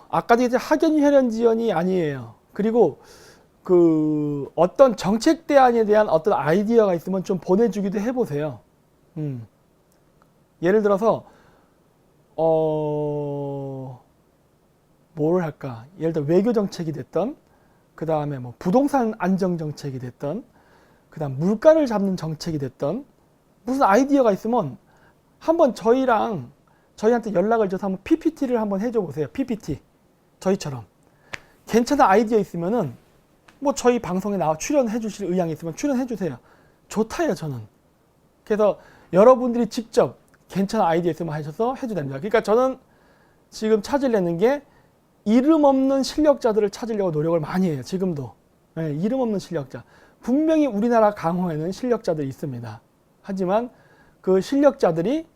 Speaker 1: 아까도 이제 학연, 혈연, 지연이 아니에요. 그리고 어떤 정책 대안에 대한 어떤 아이디어가 있으면 좀 보내주기도 해보세요. 예를 들어서, 뭘 할까? 예를 들어 외교 정책이 됐던, 그 다음에 뭐 부동산 안정 정책이 됐던, 그 다음 물가를 잡는 정책이 됐던, 무슨 아이디어가 있으면 한번 저희한테 연락을 줘서 한번 PPT를 한번 해줘 보세요. PPT. 저희처럼. 괜찮은 아이디어 있으면은 뭐 저희 방송에 나와 출연해 주실 의향이 있으면 출연해 주세요. 좋다요, 저는. 그래서 여러분들이 직접 괜찮은 아이디어 있으면 하셔서 해도 됩니다. 그러니까 저는 지금 찾으려는 게 이름 없는 실력자들을 찾으려고 노력을 많이 해요. 지금도. 네, 이름 없는 실력자. 분명히 우리나라 강호에는 실력자들이 있습니다. 하지만 그 실력자들이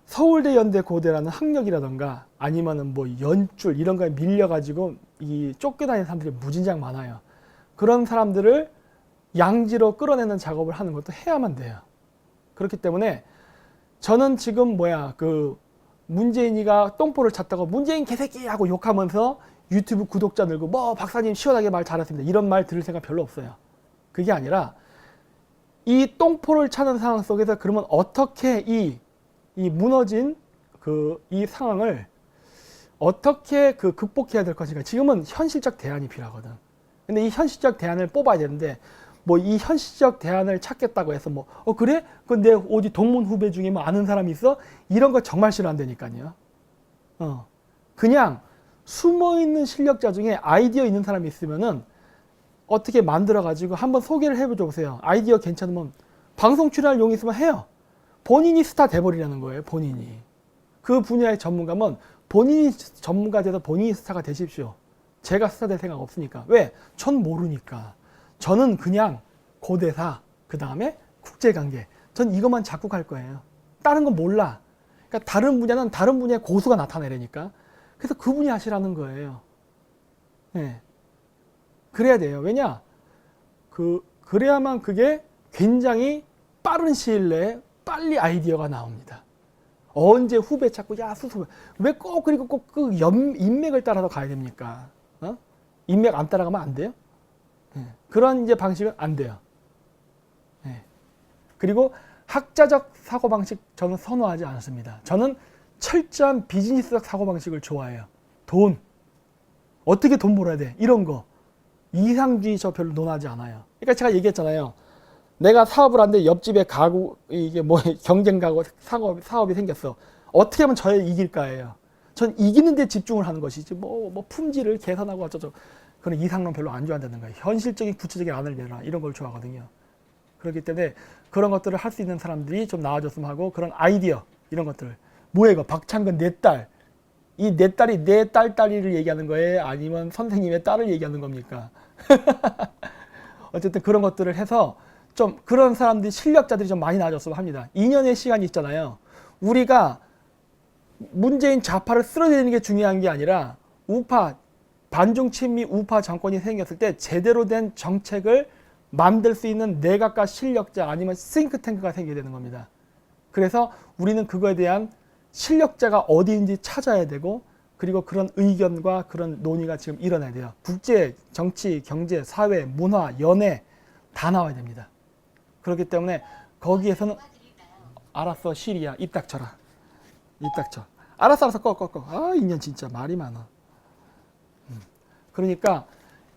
Speaker 1: 서울대, 연대, 고대라는 학력이라던가 아니면은 뭐 연줄 이런 거에 밀려가지고 이 쫓겨다니는 사람들이 무진장 많아요. 그런 사람들을 양지로 끌어내는 작업을 하는 것도 해야만 돼요. 그렇기 때문에 저는 지금 문재인이가 똥볼을 찼다고 문재인 개새끼 하고 욕하면서 유튜브 구독자 늘고 뭐 박사님 시원하게 말 잘했습니다. 이런 말 들을 생각 별로 없어요. 그게 아니라 이 똥포를 차는 상황 속에서 그러면 어떻게 이 무너진 이 상황을 어떻게 극복해야 될 것인가. 지금은 현실적 대안이 필요하거든. 근데 이 현실적 대안을 뽑아야 되는데 뭐 이 현실적 대안을 찾겠다고 해서 그래? 근데 어디 동문 후배 중에 뭐 아는 사람이 있어? 이런 거 정말 싫어한다니까요. 그냥 숨어있는 실력자 중에 아이디어 있는 사람이 있으면은 어떻게 만들어가지고 한번 소개를 해줘 보세요. 아이디어 괜찮으면 방송 출연할 용이 있으면 해요. 본인이 스타 돼버리라는 거예요. 본인이. 그 분야의 전문가면 본인이 전문가 돼서 본인이 스타가 되십시오. 제가 스타 될 생각 없으니까. 왜? 전 모르니까. 저는 그냥 고대사, 그 다음에 국제관계. 전 이것만 자꾸 갈 거예요. 다른 건 몰라. 그러니까 다른 분야는 다른 분야의 고수가 나타내려니까. 그래서 그 분야 하시라는 거예요. 네. 그래야 돼요. 왜냐? 그래야만 그게 굉장히 빠른 시일 내에 빨리 아이디어가 나옵니다. 언제 후배 찾고, 야, 수수, 왜 꼭, 그리고 꼭 인맥을 따라서 가야 됩니까? 인맥 안 따라가면 안 돼요? 네. 그런 이제 방식은 안 돼요. 네. 그리고 학자적 사고방식 저는 선호하지 않습니다. 저는 철저한 비즈니스적 사고방식을 좋아해요. 돈. 어떻게 돈 벌어야 돼? 이런 거. 이상주의 저 별로 논하지 않아요. 그러니까 제가 얘기했잖아요. 내가 사업을 하는데 옆집에 가구, 이게 뭐 경쟁 가구 사업이 생겼어. 어떻게 하면 저를 이길까예요. 전 이기는 데 집중을 하는 것이지 뭐 품질을 개선하고 어쩌죠. 그런 이상론 별로 안 좋아한다는 거예요. 현실적인 구체적인 안을 내라. 이런 걸 좋아하거든요. 그렇기 때문에 그런 것들을 할 수 있는 사람들이 좀 나아졌으면 하고 그런 아이디어 이런 것들. 뭐야 이거 박창근 내 딸. 이 내 딸이 내 딸딸이를 얘기하는 거예요? 아니면 선생님의 딸을 얘기하는 겁니까? 어쨌든 그런 것들을 해서 좀 그런 사람들이 실력자들이 좀 많이 나아졌으면 합니다. 2년의 시간이 있잖아요. 우리가 문재인 좌파를 쓰러뜨리는 게 중요한 게 아니라 우파, 반중 친미 우파 정권이 생겼을 때 제대로 된 정책을 만들 수 있는 내각과 실력자 아니면 싱크탱크가 생겨야 되는 겁니다. 그래서 우리는 그거에 대한 실력자가 어디인지 찾아야 되고 그리고 그런 의견과 그런 논의가 지금 일어나야 돼요. 국제, 정치, 경제, 사회, 문화, 연애 다 나와야 됩니다. 그렇기 때문에 거기에서는 알았어 시리야 입 닥쳐라. 입 닥쳐. 알았어 꺼. 아 인연 진짜 말이 많아. 그러니까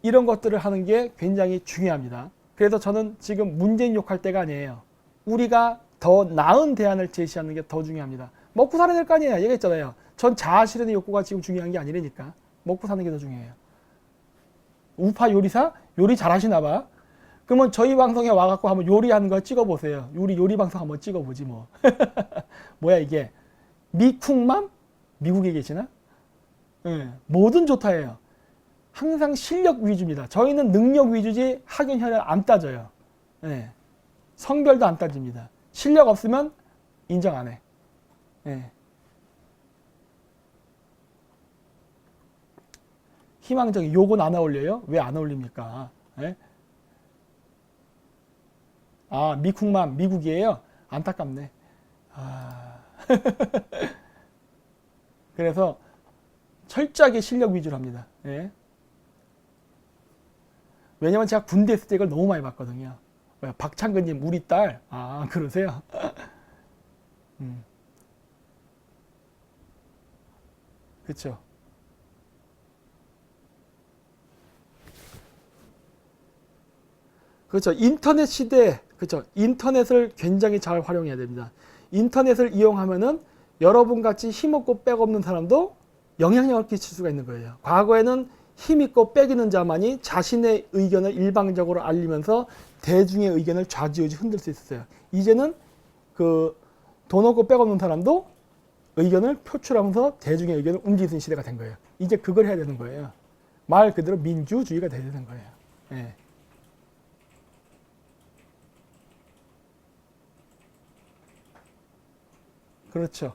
Speaker 1: 이런 것들을 하는 게 굉장히 중요합니다. 그래서 저는 지금 문재인 욕할 때가 아니에요. 우리가 더 나은 대안을 제시하는 게 더 중요합니다. 먹고 살아야 될 거 아니에요. 얘기했잖아요. 전 자아실현의 욕구가 지금 중요한 게 아니라니까. 먹고 사는 게 더 중요해요. 우파 요리사? 요리 잘하시나 봐. 그러면 저희 방송에 와갖고 한번 요리하는 거 찍어보세요. 우리 요리 방송 한번 찍어보지 뭐. 뭐야 이게. 미쿵맘? 미국에 계시나? 네, 뭐든 좋다예요. 항상 실력 위주입니다. 저희는 능력 위주지 학연 혈연 안 따져요. 네, 성별도 안 따집니다. 실력 없으면 인정 안 해. 네. 희망적인 욕은 안 어울려요? 왜 안 어울립니까? 네? 아 미국만 미국이에요? 안타깝네. 아. 그래서 철저하게 실력 위주로 합니다. 네. 왜냐면 제가 군대 있을 때 이걸 너무 많이 봤거든요. 박창근님 우리 딸. 아 그러세요? 그렇죠. 그렇죠. 인터넷 시대, 그렇죠. 인터넷을 굉장히 잘 활용해야 됩니다. 인터넷을 이용하면은 여러분 같이 힘없고 빽 없는 사람도 영향력을 끼칠 수가 있는 거예요. 과거에는 힘있고 빽 있는 자만이 자신의 의견을 일방적으로 알리면서 대중의 의견을 좌지우지 흔들 수 있었어요. 이제는 그 돈 없고 빽 없는 사람도 의견을 표출하면서 대중의 의견을 움직이는 수 있는 시대가 된 거예요. 이제 그걸 해야 되는 거예요. 말 그대로 민주주의가 돼야 되는 거예요. 예. 그렇죠.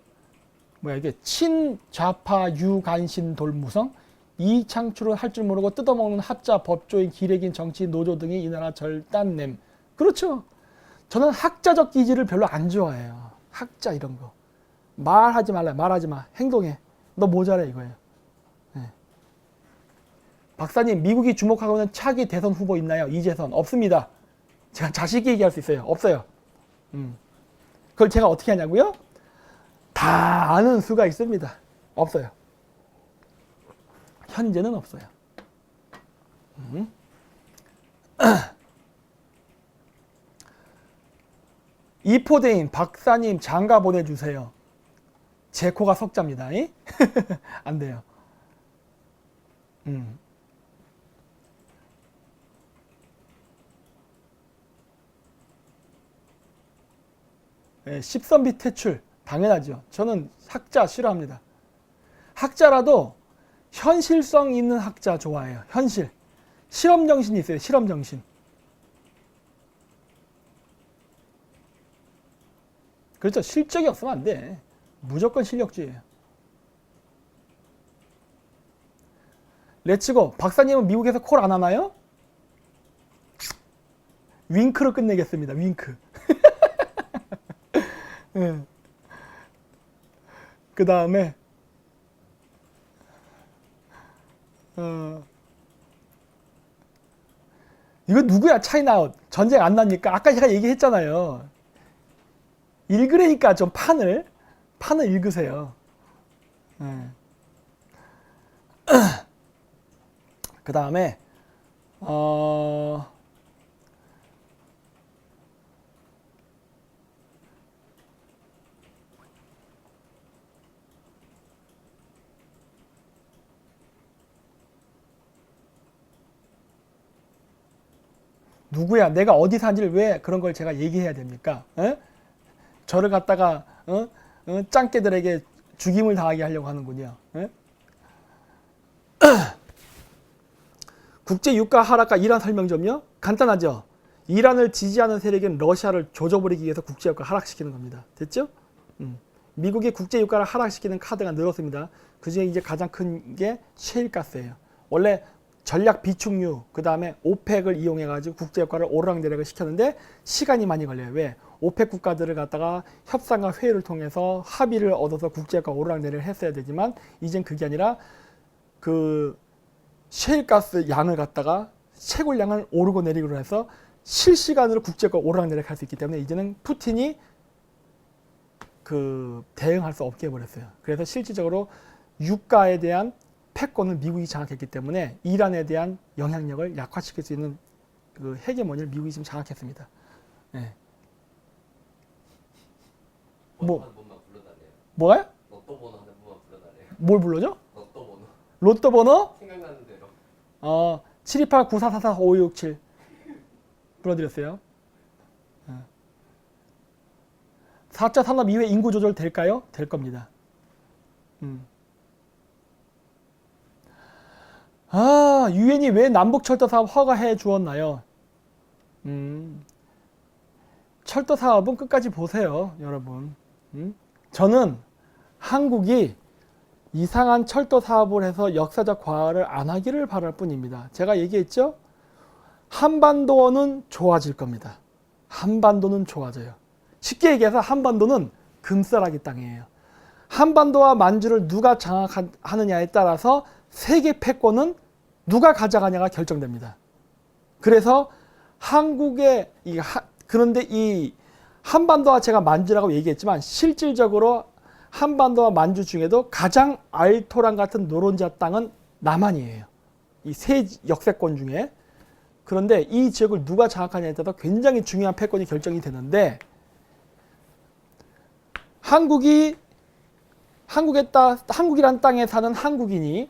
Speaker 1: 뭐야 이게 친좌파 유간신 돌무성 이창출을 할 줄 모르고 뜯어먹는 학자 법조인 기레긴 정치 노조 등이 이 나라 절단냄. 그렇죠. 저는 학자적 기질을 별로 안 좋아해요. 학자 이런 거 말하지 말라. 말하지 마. 행동해. 너 모자라 이거예요. 네. 박사님 미국이 주목하고 있는 차기 대선 후보 있나요? 이재선 없습니다. 제가 자신 있게 얘기할 수 있어요. 없어요. 그걸 제가 어떻게 하냐고요? 다 아는 수가 있습니다. 없어요. 현재는 없어요. 이포대인 박사님 장가 보내주세요. 제 코가 석자입니다. 안 돼요. 10선비 퇴출 당연하죠. 저는 학자 싫어합니다. 학자라도 현실성 있는 학자 좋아해요. 현실. 실험정신이 있어요. 실험정신. 그렇죠. 실적이 없으면 안 돼. 무조건 실력주의예요. 렛츠고. 박사님은 미국에서 콜 안 하나요? 윙크로 끝내겠습니다. 윙크. 네. 그 다음에 이거 누구야? 차이나 전쟁 안 나니까 아까 제가 얘기했잖아요. 읽으라니까 좀 판을 읽으세요. 그 다음에 누구야? 내가 어디 사는지를 왜 그런 걸 제가 얘기해야 됩니까? 에? 저를 갖다가 짱깨들에게 죽임을 당하게 하려고 하는군요. 에? 국제 유가 하락과 이란 설명 좀요. 간단하죠. 이란을 지지하는 세력은 러시아를 조져버리기 위해서 국제 유가를 하락시키는 겁니다. 됐죠? 미국이 국제 유가를 하락시키는 카드가 늘었습니다. 그중에 이제 가장 큰 게 셰일가스예요. 원래 전략 비축유, 그 다음에 오펙을 이용해가지고 국제유가를 오르락내리락 시켰는데 시간이 많이 걸려요. 왜? 오펙 국가들을 갖다가 협상과 회의를 통해서 합의를 얻어서 국제유가 오르락내리락 했어야 되지만 이젠 그게 아니라 그 셰일가스 양을 갖다가 채굴량을 오르고 내리고 해서 실시간으로 국제유가 오르락내리락 할 수 있기 때문에 이제는 푸틴이 그 대응할 수 없게 해버렸어요. 그래서 실질적으로 유가에 대한 패권을 미국이 장악했기 때문에 이란에 대한 영향력을 약화시킬 수 있는 그 헤게모니를 미국이 지금 장악했습니다. 네. 뭐가요?
Speaker 2: 로또 번호 하는 분만 불러달래요.
Speaker 1: 뭘 불러줘?
Speaker 2: 로또 번호.
Speaker 1: 로또 번호?
Speaker 2: 생각나는 대로.
Speaker 1: 728-9444-5567 불러드렸어요. 4차 산업 이후에 인구 조절 될까요? 될 겁니다. 유엔이 왜 남북 철도 사업 허가해 주었나요? 철도 사업은 끝까지 보세요, 여러분. 저는 한국이 이상한 철도 사업을 해서 역사적 과를 안 하기를 바랄 뿐입니다. 제가 얘기했죠? 한반도는 좋아질 겁니다. 한반도는 좋아져요. 쉽게 얘기해서 한반도는 금싸라기 땅이에요. 한반도와 만주를 누가 장악하느냐에 따라서 세계 패권은 누가 가져가냐가 결정됩니다. 그래서 한국의 그런데 이 한반도와 제가 만주라고 얘기했지만 실질적으로 한반도와 만주 중에도 가장 알토란 같은 노른자 땅은 남한이에요. 이 세 역세권 중에. 그런데 이 지역을 누가 장악하냐에 따라 굉장히 중요한 패권이 결정이 되는데 한국이란 땅에 사는 한국인이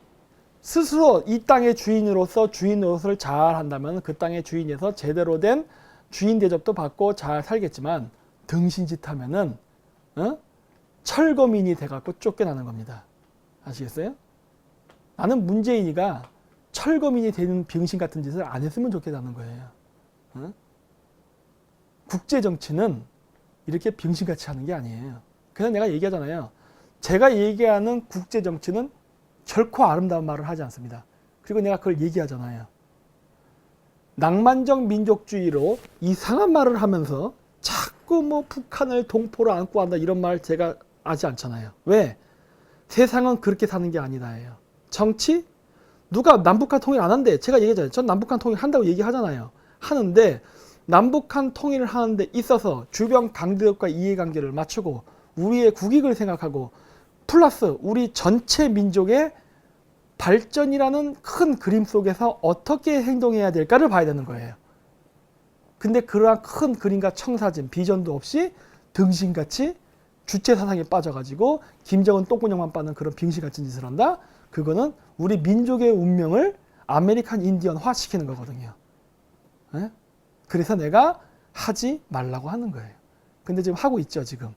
Speaker 1: 스스로 이 땅의 주인으로서 주인 노릇을 잘 한다면 그 땅의 주인에서 제대로 된 주인 대접도 받고 잘 살겠지만 등신짓 하면은 철거민이 돼갖고 쫓겨나는 겁니다. 아시겠어요? 나는 문재인이가 철거민이 되는 병신 같은 짓을 안 했으면 좋겠다는 거예요. 국제정치는 이렇게 병신같이 하는 게 아니에요. 그래서 내가 얘기하잖아요. 제가 얘기하는 국제정치는 결코 아름다운 말을 하지 않습니다. 그리고 내가 그걸 얘기하잖아요. 낭만적 민족주의로 이상한 말을 하면서 자꾸 뭐 북한을 동포로 안고 한다 이런 말 제가 하지 않잖아요. 왜? 세상은 그렇게 사는 게 아니다예요. 정치? 누가 남북한 통일 안 한대. 제가 얘기하잖아요. 전 남북한 통일 한다고 얘기하잖아요. 하는데 남북한 통일을 하는 데 있어서 주변 강대국과 이해관계를 맞추고 우리의 국익을 생각하고 플러스 우리 전체 민족의 발전이라는 큰 그림 속에서 어떻게 행동해야 될까를 봐야 되는 거예요. 근데 그러한 큰 그림과 청사진, 비전도 없이 등신같이 주체 사상에 빠져가지고 김정은 똥구녕만 빠는 그런 빙신같은 짓을 한다? 그거는 우리 민족의 운명을 아메리칸 인디언화 시키는 거거든요. 네? 그래서 내가 하지 말라고 하는 거예요. 근데 지금 하고 있죠, 지금.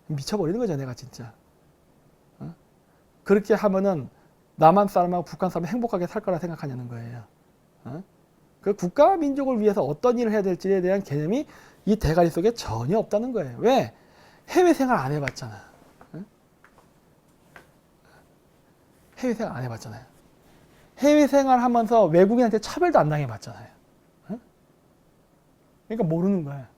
Speaker 1: 미쳐버리는 거죠, 내가 진짜. 그렇게 하면은 남한 사람하고 북한 사람이 행복하게 살 거라 생각하냐는 거예요. 그 국가와 민족을 위해서 어떤 일을 해야 될지에 대한 개념이 이 대가리 속에 전혀 없다는 거예요. 왜? 해외 생활 안 해봤잖아. 해외 생활 안 해봤잖아요. 해외 생활 하면서 외국인한테 차별도 안 당해봤잖아요. 그러니까 모르는 거야.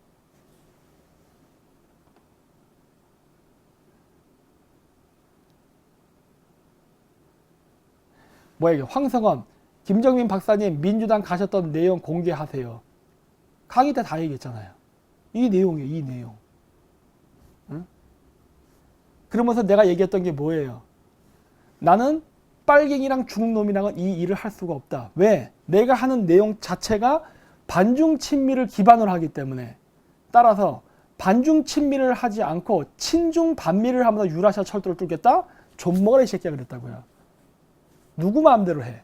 Speaker 1: 뭐야 이게 황성원 김정민 박사님 민주당 가셨던 내용 공개하세요. 강의 때 다 얘기했잖아요. 이 내용이에요. 이 내용. 응? 그러면서 내가 얘기했던 게 뭐예요? 나는 빨갱이랑 중놈이랑은 이 일을 할 수가 없다. 왜? 내가 하는 내용 자체가 반중 친미를 기반으로 하기 때문에. 따라서 반중 친미를 하지 않고 친중 반미를 하면서 유라시아 철도를 뚫겠다? 존먹으라 이 새끼야 그랬다고요. 누구 마음대로 해.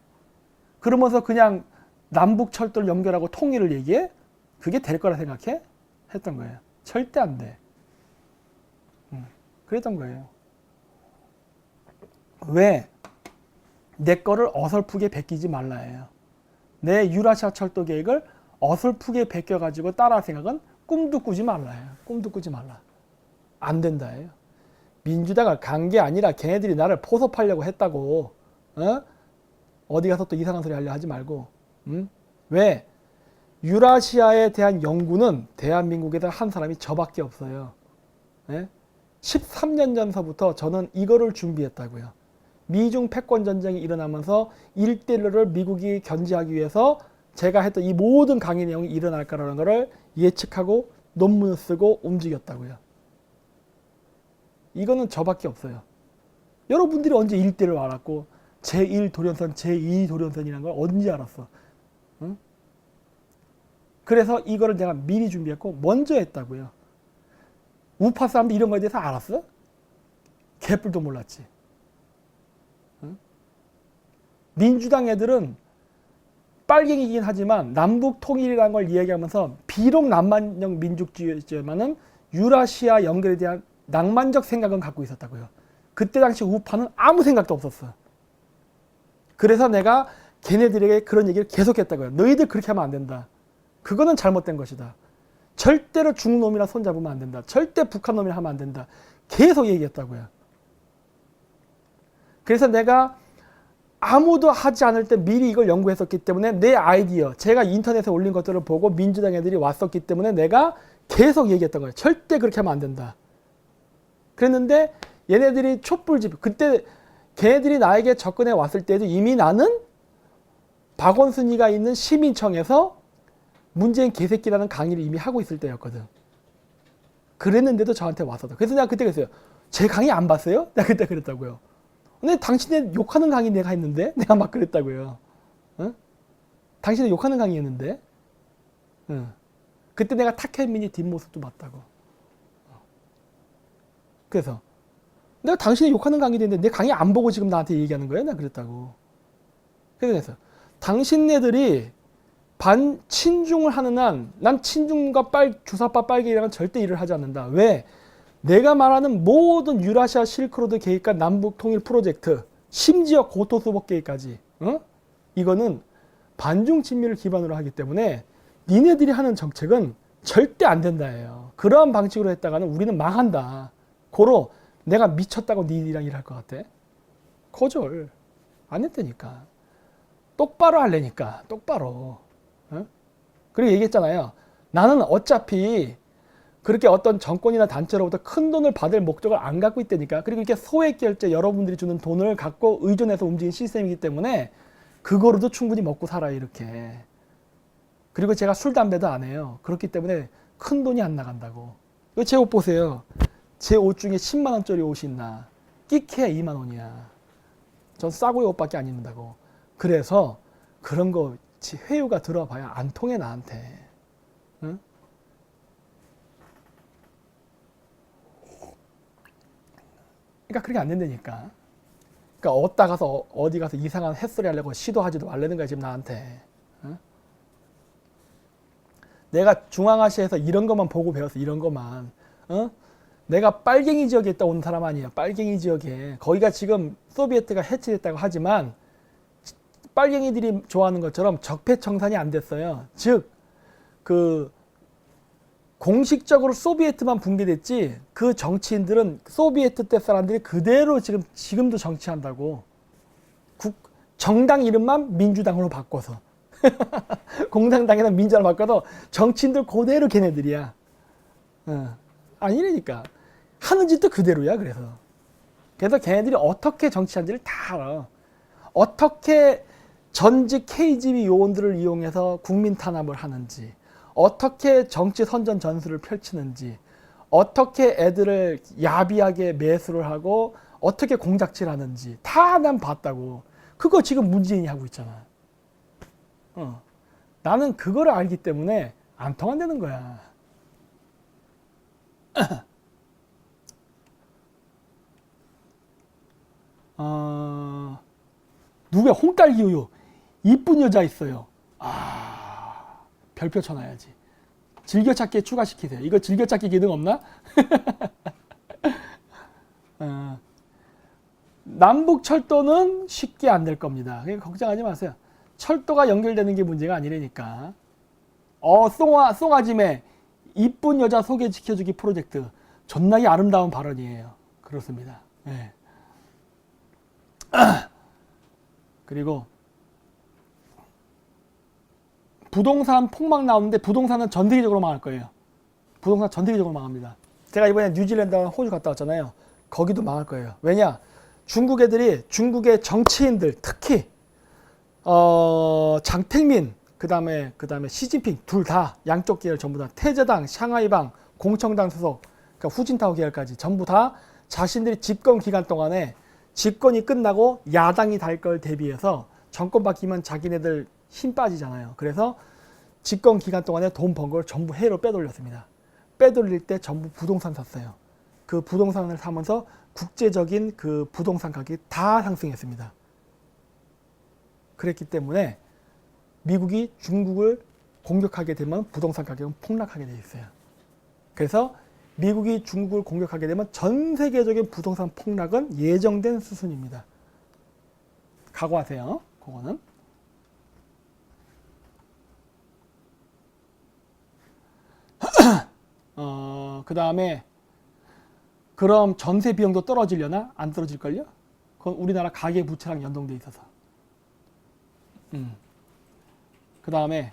Speaker 1: 그러면서 그냥 남북 철도를 연결하고 통일을 얘기해? 그게 될 거라 생각해? 했던 거예요. 절대 안 돼. 그랬던 거예요. 왜? 내 거를 어설프게 베끼지 말라 해요. 내 유라시아 철도 계획을 어설프게 베껴가지고 따라할 생각은 꿈도 꾸지 말라 해요. 꿈도 꾸지 말라. 안 된다 해요. 민주당을 간 게 아니라 걔네들이 나를 포섭하려고 했다고. 어디 가서 또 이상한 소리 하려 하지 말고. 왜? 유라시아에 대한 연구는 대한민국에서 한 사람이 저밖에 없어요. 13년 전서부터 저는 이거를 준비했다고요. 미중 패권 전쟁이 일어나면서 1대1을 미국이 견제하기 위해서 제가 했던 이 모든 강의 내용이 일어날 거라는 것을 예측하고 논문을 쓰고 움직였다고요. 이거는 저밖에 없어요. 여러분들이 언제 1대를 알았고 제1 도련선, 제2 도련선이라는 걸 언제 알았어? 응? 그래서 이거를 내가 미리 준비했고 먼저 했다고요. 우파 사람들 이런 거에 대해서 알았어? 개뿔도 몰랐지. 응? 민주당 애들은 빨갱이긴 하지만 남북 통일이라는 걸 이야기하면서 비록 낭만적 민족주의였지만은 유라시아 연결에 대한 낭만적 생각은 갖고 있었다고요. 그때 당시 우파는 아무 생각도 없었어. 그래서 내가 걔네들에게 그런 얘기를 계속했다고요. 너희들 그렇게 하면 안 된다. 그거는 잘못된 것이다. 절대로 중놈이랑 손잡으면 안 된다. 절대 북한 놈이랑 하면 안 된다. 계속 얘기했다고요. 그래서 내가 아무도 하지 않을 때 미리 이걸 연구했었기 때문에 내 아이디어, 제가 인터넷에 올린 것들을 보고 민주당 애들이 왔었기 때문에 내가 계속 얘기했던 거예요. 절대 그렇게 하면 안 된다. 그랬는데 얘네들이 촛불집, 그때 걔네들이 나에게 접근해 왔을 때도 이미 나는 박원순이가 있는 시민청에서 문재인 개새끼라는 강의를 이미 하고 있을 때였거든. 그랬는데도 저한테 왔었다. 그래서 내가 그때 그랬어요. 제 강의 안 봤어요? 내가 그때 그랬다고요. 근데 당신의 욕하는 강의 내가 했는데? 내가 막 그랬다고요. 응? 당신의 욕하는 강의였는데? 응. 그때 내가 타케민이 뒷모습도 봤다고. 그래서 내가 당신의 욕하는 강의도 했는데 내 강의 안 보고 지금 나한테 얘기하는 거야? 내가 그랬다고. 그래서 당신네들이 반친중을 하는 한 난 친중과 주사파 빨갱이랑은 절대 일을 하지 않는다. 왜? 내가 말하는 모든 유라시아 실크로드 계획과 남북 통일 프로젝트, 심지어 고토 수복 계획까지, 이거는 반중 친미를 기반으로 하기 때문에 니네들이 하는 정책은 절대 안 된다예요. 그러한 방식으로 했다가는 우리는 망한다. 고로 내가 미쳤다고 니들이랑 일할 것 같아? 거절 안 했다니까. 똑바로 하려니까 똑바로. 그리고 얘기했잖아요. 나는 어차피 그렇게 어떤 정권이나 단체로부터 큰 돈을 받을 목적을 안 갖고 있다니까. 그리고 이렇게 소액 결제 여러분들이 주는 돈을 갖고 의존해서 움직이는 시스템이기 때문에 그거로도 충분히 먹고 살아요 이렇게. 그리고 제가 술 담배도 안 해요. 그렇기 때문에 큰 돈이 안 나간다고. 이거 제 옷 보세요. 제 옷 중에 10만 원짜리 옷이 있나. 끼케야 2만 원이야. 전 싸구려 옷밖에 안 입는다고. 그래서 그런 거 회유가 들어봐야 안 통해 나한테. 응? 그러니까 그렇게 안 된다니까. 그러니까 어디다 가서 어디 가서 이상한 햇소리 하려고 시도하지도 말라는 거야 지금 나한테. 응? 내가 중앙아시아에서 이런 것만 보고 배웠어. 이런 것만. 내가 빨갱이 지역에 있다 온 사람 아니야. 빨갱이 지역에. 거기가 지금 소비에트가 해체됐다고 하지만 빨갱이들이 좋아하는 것처럼 적폐청산이 안 됐어요. 즉, 공식적으로 소비에트만 붕괴됐지 그 정치인들은 소비에트 때 사람들이 그대로 지금도 정치한다고. 정당 이름만 민주당으로 바꿔서. 공산당에다 민주당으로 바꿔서 정치인들 그대로 걔네들이야. 아니라니까. 하는 짓도 그대로야, 그래서. 그래서 걔네들이 어떻게 정치하는지를 다 알아. 어떻게 전직 KGB 요원들을 이용해서 국민 탄압을 하는지, 어떻게 정치 선전 전술을 펼치는지, 어떻게 애들을 야비하게 매수를 하고 어떻게 공작질하는지 다 난 봤다고. 그거 지금 문재인이 하고 있잖아. 나는 그거를 알기 때문에 안 통한다는 거야. 누구야? 홍딸기 우유. 이쁜 여자 있어요. 별표 쳐놔야지. 즐겨찾기에 추가시키세요. 이거 즐겨찾기 기능 없나? 남북철도는 쉽게 안 될 겁니다. 그러니까 걱정하지 마세요. 철도가 연결되는 게 문제가 아니라니까. 송아짐의 이쁜 여자 소개시켜주기 프로젝트. 존나게 아름다운 발언이에요. 그렇습니다. 네. 그리고 부동산 폭락 나오는데 부동산은 전 세계적으로 망할 거예요. 부동산 전 세계적으로 망합니다. 제가 이번에 뉴질랜드랑 호주 갔다 왔잖아요. 거기도 망할 거예요. 왜냐? 중국 애들이 중국의 정치인들 특히 장택민 그다음에 시진핑 둘 다 양쪽 계열 전부 다 태제당, 샹하이방, 공청당 소속 그러니까 후진타오 계열까지 전부 다 자신들이 집권 기간 동안에 집권이 끝나고 야당이 될 걸 대비해서 정권 바뀌면 자기네들 힘 빠지잖아요. 그래서 집권 기간 동안에 돈 번 걸 전부 해외로 빼돌렸습니다. 빼돌릴 때 전부 부동산 샀어요. 그 부동산을 사면서 국제적인 그 부동산 가격이 다 상승했습니다. 그랬기 때문에 미국이 중국을 공격하게 되면 부동산 가격은 폭락하게 돼 있어요. 그래서 미국이 중국을 공격하게 되면 전 세계적인 부동산 폭락은 예정된 수순입니다. 각오하세요. 그거는. 그 다음에 그럼 전세 비용도 떨어지려나? 안 떨어질걸요? 그건 우리나라 가계부채랑 연동돼 있어서. 그 다음에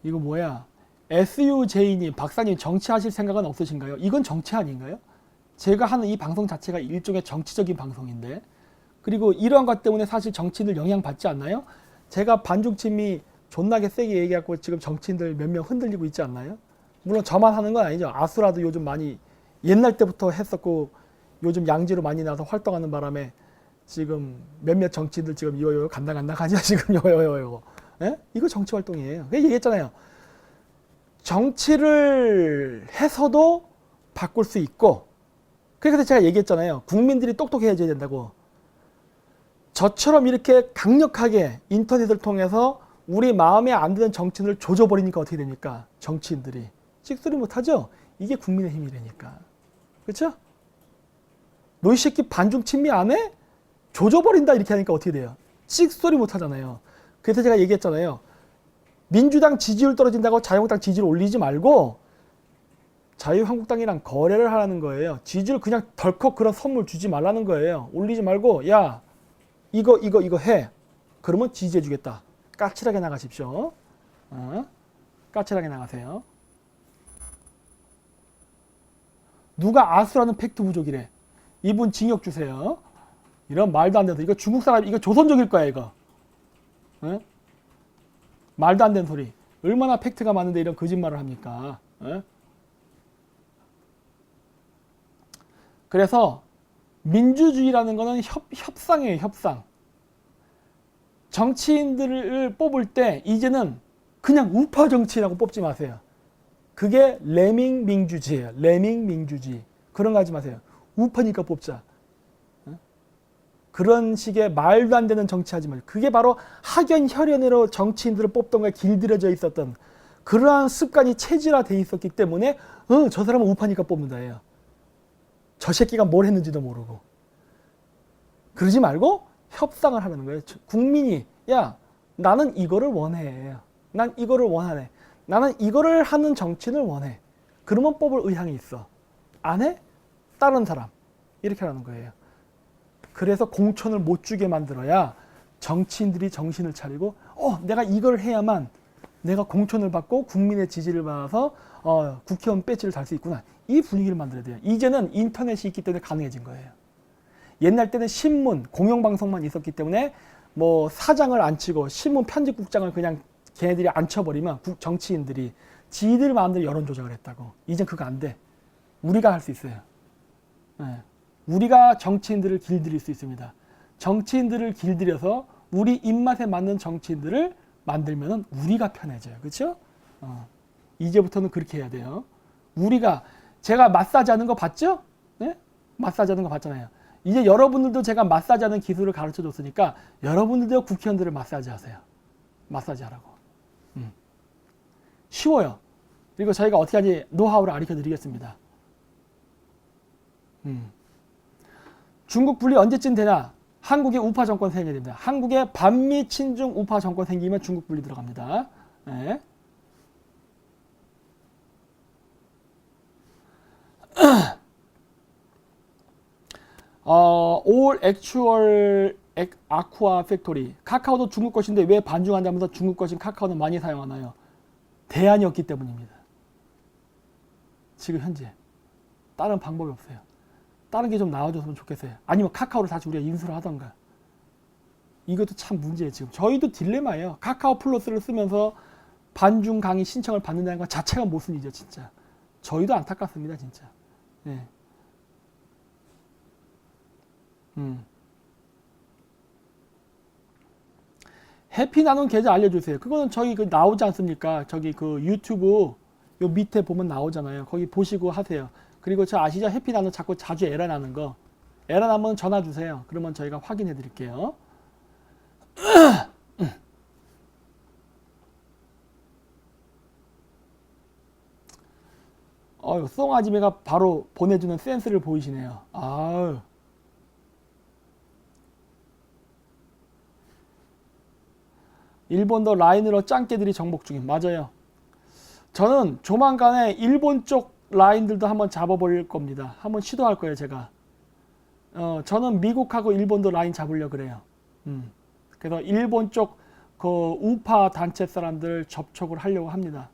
Speaker 1: 이거 뭐야? SUJ님, 박사님 정치하실 생각은 없으신가요? 이건 정치 아닌가요? 제가 하는 이 방송 자체가 일종의 정치적인 방송인데 그리고 이러한 것 때문에 사실 정치인들 영향받지 않나요? 제가 반중침이 존나게 세게 얘기하고 지금 정치인들 몇 명 흔들리고 있지 않나요? 물론 저만 하는 건 아니죠. 아수라도 요즘 많이 옛날 때부터 했었고 요즘 양지로 많이 나와서 활동하는 바람에 지금 몇몇 정치인들 지금 요요 간다 가냐 지금 요요요. 예? 이거 정치 활동이에요. 얘기했잖아요. 정치를 해서도 바꿀 수 있고 그래서 제가 얘기했잖아요. 국민들이 똑똑해져야 된다고. 저처럼 이렇게 강력하게 인터넷을 통해서 우리 마음에 안 드는 정치인을 조져버리니까 어떻게 됩니까? 정치인들이 찍소리 못하죠? 이게 국민의 힘이라니까. 그렇죠? 너 이 새끼 반중 친미 안 해? 조져버린다 이렇게 하니까 어떻게 돼요? 찍소리 못하잖아요. 그래서 제가 얘기했잖아요. 민주당 지지율 떨어진다고 자유한국당 지지율 올리지 말고 자유한국당이랑 거래를 하라는 거예요. 지지율 그냥 덜컥 그런 선물 주지 말라는 거예요. 올리지 말고 야 이거 해. 그러면 지지해 주겠다. 까칠하게 나가십시오. 까칠하게 나가세요. 누가 아수라는 팩트 부족이래. 이분 징역 주세요. 이런 말도 안 되는 소리. 이거 중국 사람 이거 조선족일 거야 이거. 에? 말도 안 되는 소리. 얼마나 팩트가 많은데 이런 거짓말을 합니까? 에? 그래서 민주주의라는 거는 협상이에요. 협상. 정치인들을 뽑을 때 이제는 그냥 우파 정치라고 뽑지 마세요. 그게 레밍 민주주의예요. 레밍 민주주의. 그런 거 하지 마세요. 우파니까 뽑자. 그런 식의 말도 안 되는 정치하지 마세요. 그게 바로 학연혈연으로 정치인들을 뽑던 거에 길들여져 있었던 그러한 습관이 체질화돼 있었기 때문에 저 사람은 우파니까 뽑는다예요. 저 새끼가 뭘 했는지도 모르고. 그러지 말고 협상을 하는 거예요. 국민이 야 나는 이거를 원해. 난 이거를 원하네. 나는 이거를 하는 정치인을 원해. 그러면 뽑을 의향이 있어. 안 해? 다른 사람. 이렇게 하는 거예요. 그래서 공천을 못 주게 만들어야 정치인들이 정신을 차리고 내가 이걸 해야만 내가 공천을 받고 국민의 지지를 받아서 국회의원 배지를 달 수 있구나. 이 분위기를 만들어야 돼요. 이제는 인터넷이 있기 때문에 가능해진 거예요. 옛날 때는 신문, 공영방송만 있었기 때문에 뭐 사장을 안 치고 신문 편집국장을 그냥 걔네들이 앉혀버리면 정치인들이 지들 마음대로 여론 조작을 했다고. 이제 그거 안 돼. 우리가 할 수 있어요. 네. 우리가 정치인들을 길들일 수 있습니다. 정치인들을 길들여서 우리 입맛에 맞는 정치인들을 만들면 우리가 편해져요. 그렇죠? 이제부터는 그렇게 해야 돼요. 우리가 제가 마사지 하는 거 봤죠? 네? 마사지 하는 거 봤잖아요. 이제 여러분들도 제가 마사지 하는 기술을 가르쳐 줬으니까 여러분들도 국회의원들을 마사지 하세요. 마사지 하라고. 쉬워요. 그리고 저희가 어떻게 하는지 노하우를 가르쳐 드리겠습니다. 중국 분리 언제쯤 되나? 한국에 우파 정권 생겨야 됩니다. 한국에 반미 친중 우파 정권 생기면 중국 분리 들어갑니다. 네. All Actual Aqua Factory. 카카오도 중국 것인데 왜 반중한다면서 중국 것인 카카오는 많이 사용하나요? 대안이 없기 때문입니다. 지금 현재 다른 방법이 없어요. 다른 게 좀 나와줬으면 좋겠어요. 아니면 카카오를 다시 우리가 인수를 하던가. 이것도 참 문제예요. 지금 저희도 딜레마예요. 카카오 플러스를 쓰면서 반중 강의 신청을 받는다는 것 자체가 모순이죠. 진짜 저희도 안타깝습니다. 진짜. 네. 해피 나눔 계좌 알려주세요. 그거는 저희 그 나오지 않습니까? 저기 그 유튜브 요 밑에 보면 나오잖아요. 거기 보시고 하세요. 그리고 저 아시죠? 해피 나눔 자꾸 자주 에러 나는 거. 에러 나면 전화 주세요. 그러면 저희가 확인해 드릴게요. 송아지매가 바로 보내주는 센스를 보이시네요. 아유. 일본도 라인으로 짱깨들이 정복 중임. 맞아요. 저는 조만간에 일본 쪽 라인들도 한번 잡아버릴 겁니다. 한번 시도할 거예요, 제가. 저는 미국하고 일본도 라인 잡으려고 그래요. 그래서 일본 쪽 그 우파 단체 사람들 접촉을 하려고 합니다.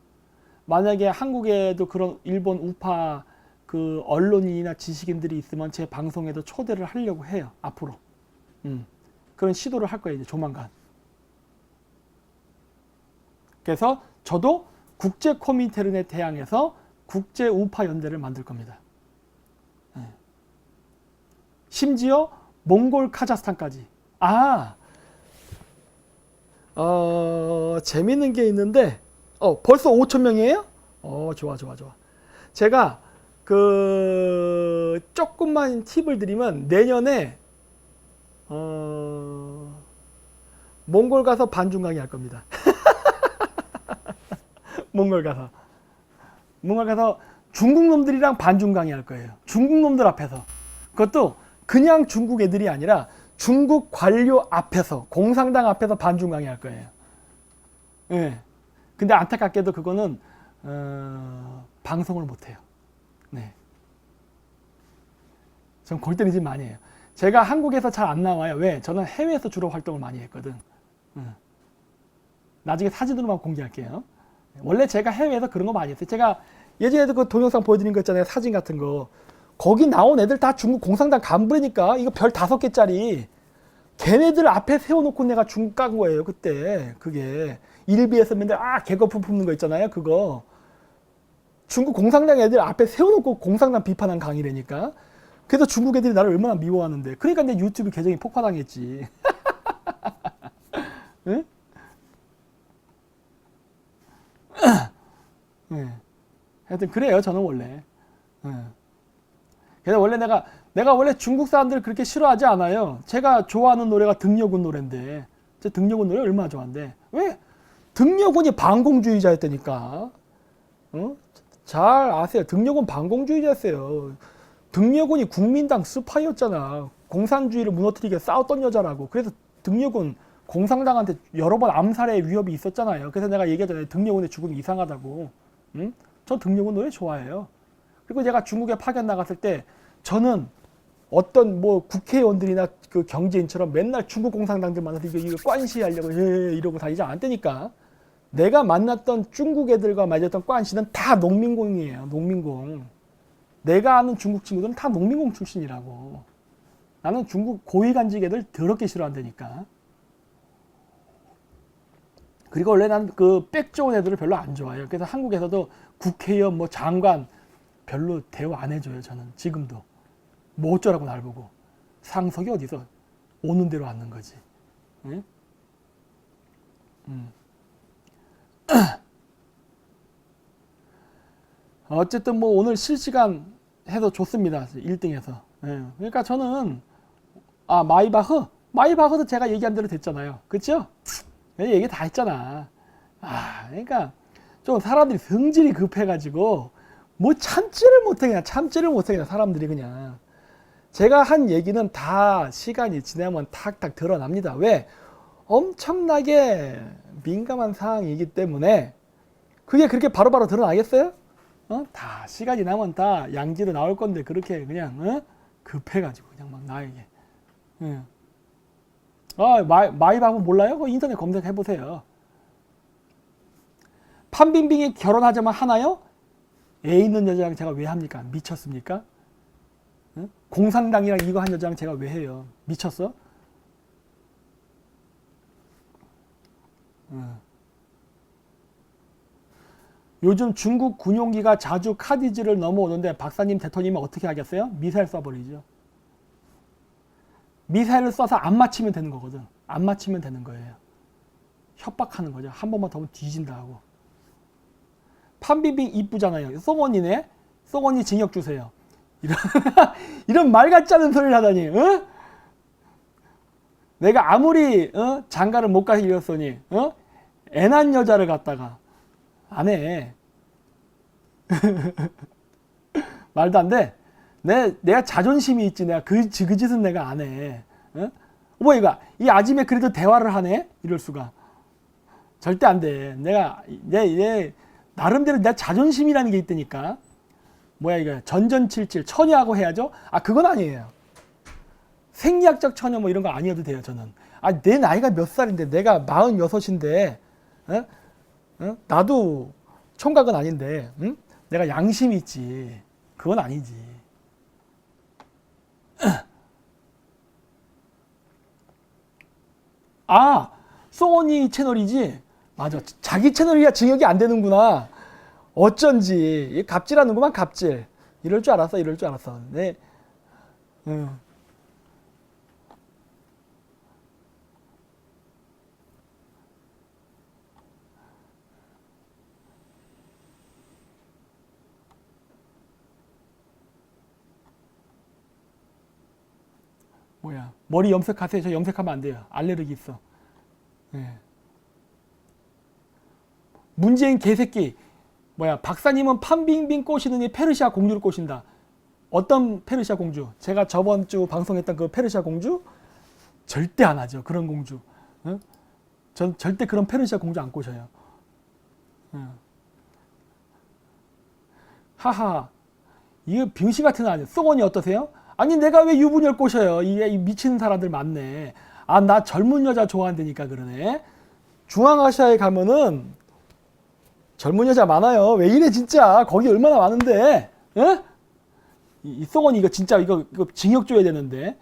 Speaker 1: 만약에 한국에도 그런 일본 우파 그 언론인이나 지식인들이 있으면 제 방송에도 초대를 하려고 해요. 앞으로. 그런 시도를 할 거예요, 이제 조만간. 그래서 저도 국제 코민테른에 대항해서 국제 우파 연대를 만들 겁니다. 심지어 몽골 카자흐스탄까지. 재밌는 게 있는데 벌써 5,000명이에요? 좋아. 제가 그 조금만 팁을 드리면 내년에 몽골 가서 반중 강의 할 겁니다. 몽골 가서 중국 놈들이랑 반중 강의 할 거예요. 중국 놈들 앞에서. 그것도 그냥 중국 애들이 아니라 중국 관료 앞에서, 공산당 앞에서 반중 강의 할 거예요. 네. 근데 안타깝게도 그거는 방송을 못 해요. 네. 전 골 때리지 많이 해요. 제가 한국에서 잘 안 나와요. 왜? 저는 해외에서 주로 활동을 많이 했거든. 나중에 사진으로만 공개할게요. 원래 제가 해외에서 그런 거 많이 했어요. 제가 예전에도 그 동영상 보여드린 거 있잖아요. 사진 같은 거. 거기 나온 애들 다 중국 공산당 간부라니까. 이거 별 5개짜리. 걔네들 앞에 세워놓고 내가 중국 간 거예요. 그때. 그게. 일비에서 맨날 개거품 품는 거 있잖아요. 그거. 중국 공산당 애들 앞에 세워놓고 공산당 비판한 강의라니까. 그래서 중국 애들이 나를 얼마나 미워하는데. 그러니까 내 유튜브 계정이 폭파당했지. 응? 네. 하여튼 그래요. 저는 원래. 그래서 원래 내가 원래 중국 사람들 그렇게 싫어하지 않아요. 제가 좋아하는 노래가 등려군 노래인데, 제 등려군 노래 얼마나 좋아하는데. 왜? 등려군이 반공주의자였다니까. 잘 아세요. 등려군 반공주의자였어요. 등려군이 국민당 스파이였잖아. 공산주의를 무너뜨리게 싸웠던 여자라고. 그래서 등려군 공산당한테 여러 번 암살의 위협이 있었잖아요. 그래서 내가 얘기하잖아요. 등려군의 죽음이 이상하다고. 저 등려군 노래 좋아해요. 그리고 제가 중국에 파견 나갔을 때 저는 어떤 뭐 국회의원들이나 그 경제인처럼 맨날 중국 공산당들 만나서 이거 관시하려고 이러고 다니지 않았다니까. 내가 만났던 중국 애들과 맺었던 관시는 다 농민공이에요. 농민공. 내가 아는 중국 친구들은 다 농민공 출신이라고. 나는 중국 고위간직 애들 더럽게 싫어한다니까. 그리고 원래 난 그 백 좋은 애들을 별로 안 좋아해요. 그래서 한국에서도 국회의원 뭐 장관 별로 대우 안 해줘요. 저는 지금도 뭐 어쩌라고 날 보고 상석이 어디서 오는 대로 앉는 거지. 응? 어쨌든 뭐 오늘 실시간 해서 좋습니다. 1등에서. 예. 그러니까 저는 마이바흐도 제가 얘기한 대로 됐잖아요. 그렇죠? 얘기 다 했잖아. 그러니까 좀 사람들이 성질이 급해가지고 뭐 참지를 못해 그냥 사람들이 그냥. 제가 한 얘기는 다 시간이 지나면 탁탁 드러납니다. 왜? 엄청나게 민감한 사항이기 때문에 그게 그렇게 바로바로 드러나겠어요? 다 시간이 나면 다 양지로 나올 건데 그렇게 그냥 급해가지고 그냥 막 나에게. 마이바흐 몰라요? 그거 인터넷 검색해 보세요. 판빙빙이 결혼하자면 하나요? 애 있는 여자랑 제가 왜 합니까? 미쳤습니까? 공산당이랑 이거 한 여자랑 제가 왜 해요? 미쳤어? 요즘 중국 군용기가 자주 카디즈를 넘어오는데 박사님 대통령이 어떻게 하겠어요? 미사일 쏴버리죠. 미사일을 쏴서 안 맞히면 되는 거거든. 안 맞히면 되는 거예요. 협박하는 거죠. 한 번만 더 하면 뒤진다 하고. 판비빙 이쁘잖아요. 송원이네. 송원이 징역 주세요. 이런 말 같지 않은 소리를 하다니. 내가 아무리 장가를 못 가서 이랬으니 애 낳은 여자를 갖다가 안 해. 말도 안 돼. 내가 자존심이 있지. 내가 그 짓은 내가 안 해. 뭐 이거 이 아줌에 그래도 대화를 하네. 이럴 수가. 절대 안 돼. 내 나름대로 내 자존심이라는 게 있다니까. 뭐야 이거 전전칠칠 처녀하고 해야죠. 그건 아니에요. 생리학적 처녀 뭐 이런 거 아니어도 돼요. 저는. 내 나이가 몇 살인데 내가 46인데 나도 총각은 아닌데 내가 양심이 있지. 그건 아니지. 송원이 채널이지. 맞아. 자기 채널이야 징역이 안 되는구나. 어쩐지 갑질하는구만 갑질. 이럴 줄 알았어. 네. 뭐야 머리 염색하세요. 저 염색하면 안 돼요. 알레르기 있어. 문재인 개새끼. 박사님은 판빙빙 꼬시느니 페르시아 공주를 꼬신다. 어떤 페르시아 공주? 제가 저번 주 방송했던 그 페르시아 공주? 절대 안 하죠. 그런 공주. 전 절대 그런 페르시아 공주 안 꼬셔요. 하하. 이거 병신 같은 아니. 송원이 어떠세요? 아니 내가 왜 유부녀를 꼬셔요? 이 미친 사람들 많네. 나 젊은 여자 좋아한다니까 그러네. 중앙아시아에 가면은 젊은 여자 많아요. 왜 이래 진짜. 거기 얼마나 많은데. 이 송원이 이거 진짜 이거 징역 줘야 되는데.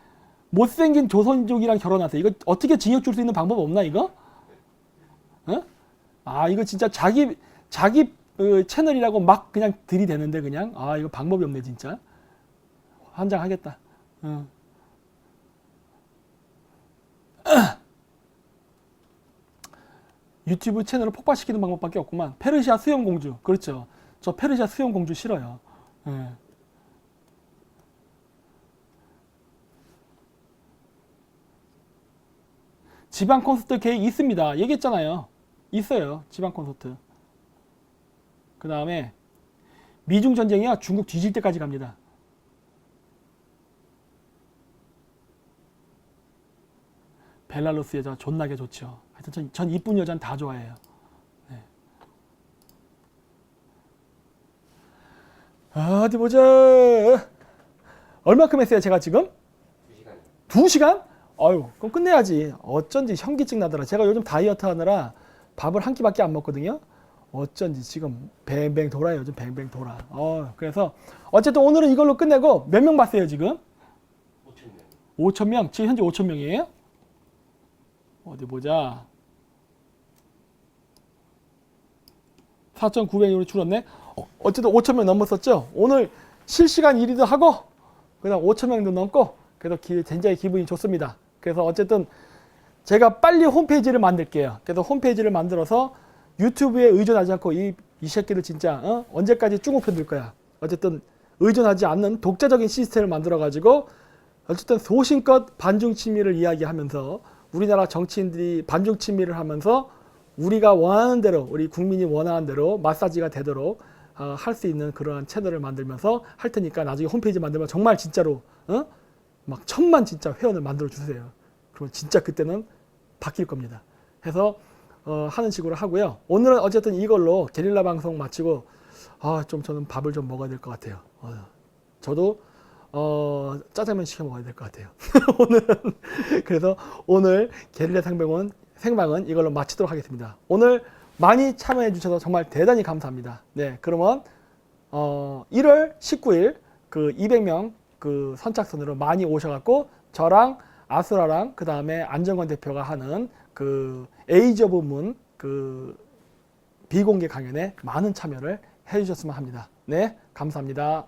Speaker 1: 못생긴 조선족이랑 결혼하세요. 이거 어떻게 징역 줄 수 있는 방법 없나 이거? 이거 진짜 자기 채널이라고 막 그냥 들이대는데 그냥. 이거 방법이 없네 진짜. 환장하겠다. 유튜브 채널을 폭발시키는 방법밖에 없구만. 페르시아 수염공주. 그렇죠. 저 페르시아 수염공주 싫어요. 지방 콘서트 계획 있습니다. 얘기했잖아요. 있어요. 지방 콘서트. 그 다음에 미중 전쟁이야 중국 뒤질 때까지 갑니다. 벨라루스 여자 존나게 좋죠. 하여튼 전 이쁜 여자는 다 좋아해요. 네. 어디 보자. 얼마큼 했어요 제가 지금? 2시간이요. 2시간? 그럼 끝내야지. 어쩐지 현기증 나더라. 제가 요즘 다이어트 하느라 밥을 한 끼밖에 안 먹거든요. 어쩐지 지금 뱅뱅 돌아요. 요즘 뱅뱅 돌아. 그래서 어쨌든 오늘은 이걸로 끝내고 몇 명 봤어요 지금? 5,000명. 5,000명? 지금 현재 5,000명이에요? 어디 보자. 4,900명으로 줄었네. 어쨌든 5,000명 넘었었죠. 오늘 실시간 1위도 하고 그다음 5,000명도 넘고 그래서 굉장히 기분이 좋습니다. 그래서 어쨌든 제가 빨리 홈페이지를 만들게요. 그래서 홈페이지를 만들어서 유튜브에 의존하지 않고 이 새끼를 진짜 언제까지 쭉 펴둘 거야. 어쨌든 의존하지 않는 독자적인 시스템을 만들어 가지고 어쨌든 소신껏 반중친미를 이야기하면서 우리나라 정치인들이 반중친미를 하면서 우리가 원하는 대로 우리 국민이 원하는 대로 마사지가 되도록 할 수 있는 그러한 채널을 만들면서 할 테니까 나중에 홈페이지 만들면 정말 진짜로 막 1000만 진짜 회원을 만들어 주세요. 그러면 진짜 그때는 바뀔 겁니다. 해서 하는 식으로 하고요. 오늘은 어쨌든 이걸로 게릴라 방송 마치고 좀 저는 밥을 좀 먹어야 될 것 같아요. 저도 짜장면 시켜 먹어야 될 것 같아요. 오늘은 그래서 오늘 게릴라 생방은 이걸로 마치도록 하겠습니다. 오늘 많이 참여해 주셔서 정말 대단히 감사합니다. 네, 그러면 1월 19일 그 200명 그 선착순으로 많이 오셔갖고 저랑 아수라랑 그 다음에 안정권 대표가 하는 그 에이지 오브 문 그 비공개 강연에 많은 참여를 해주셨으면 합니다. 네, 감사합니다.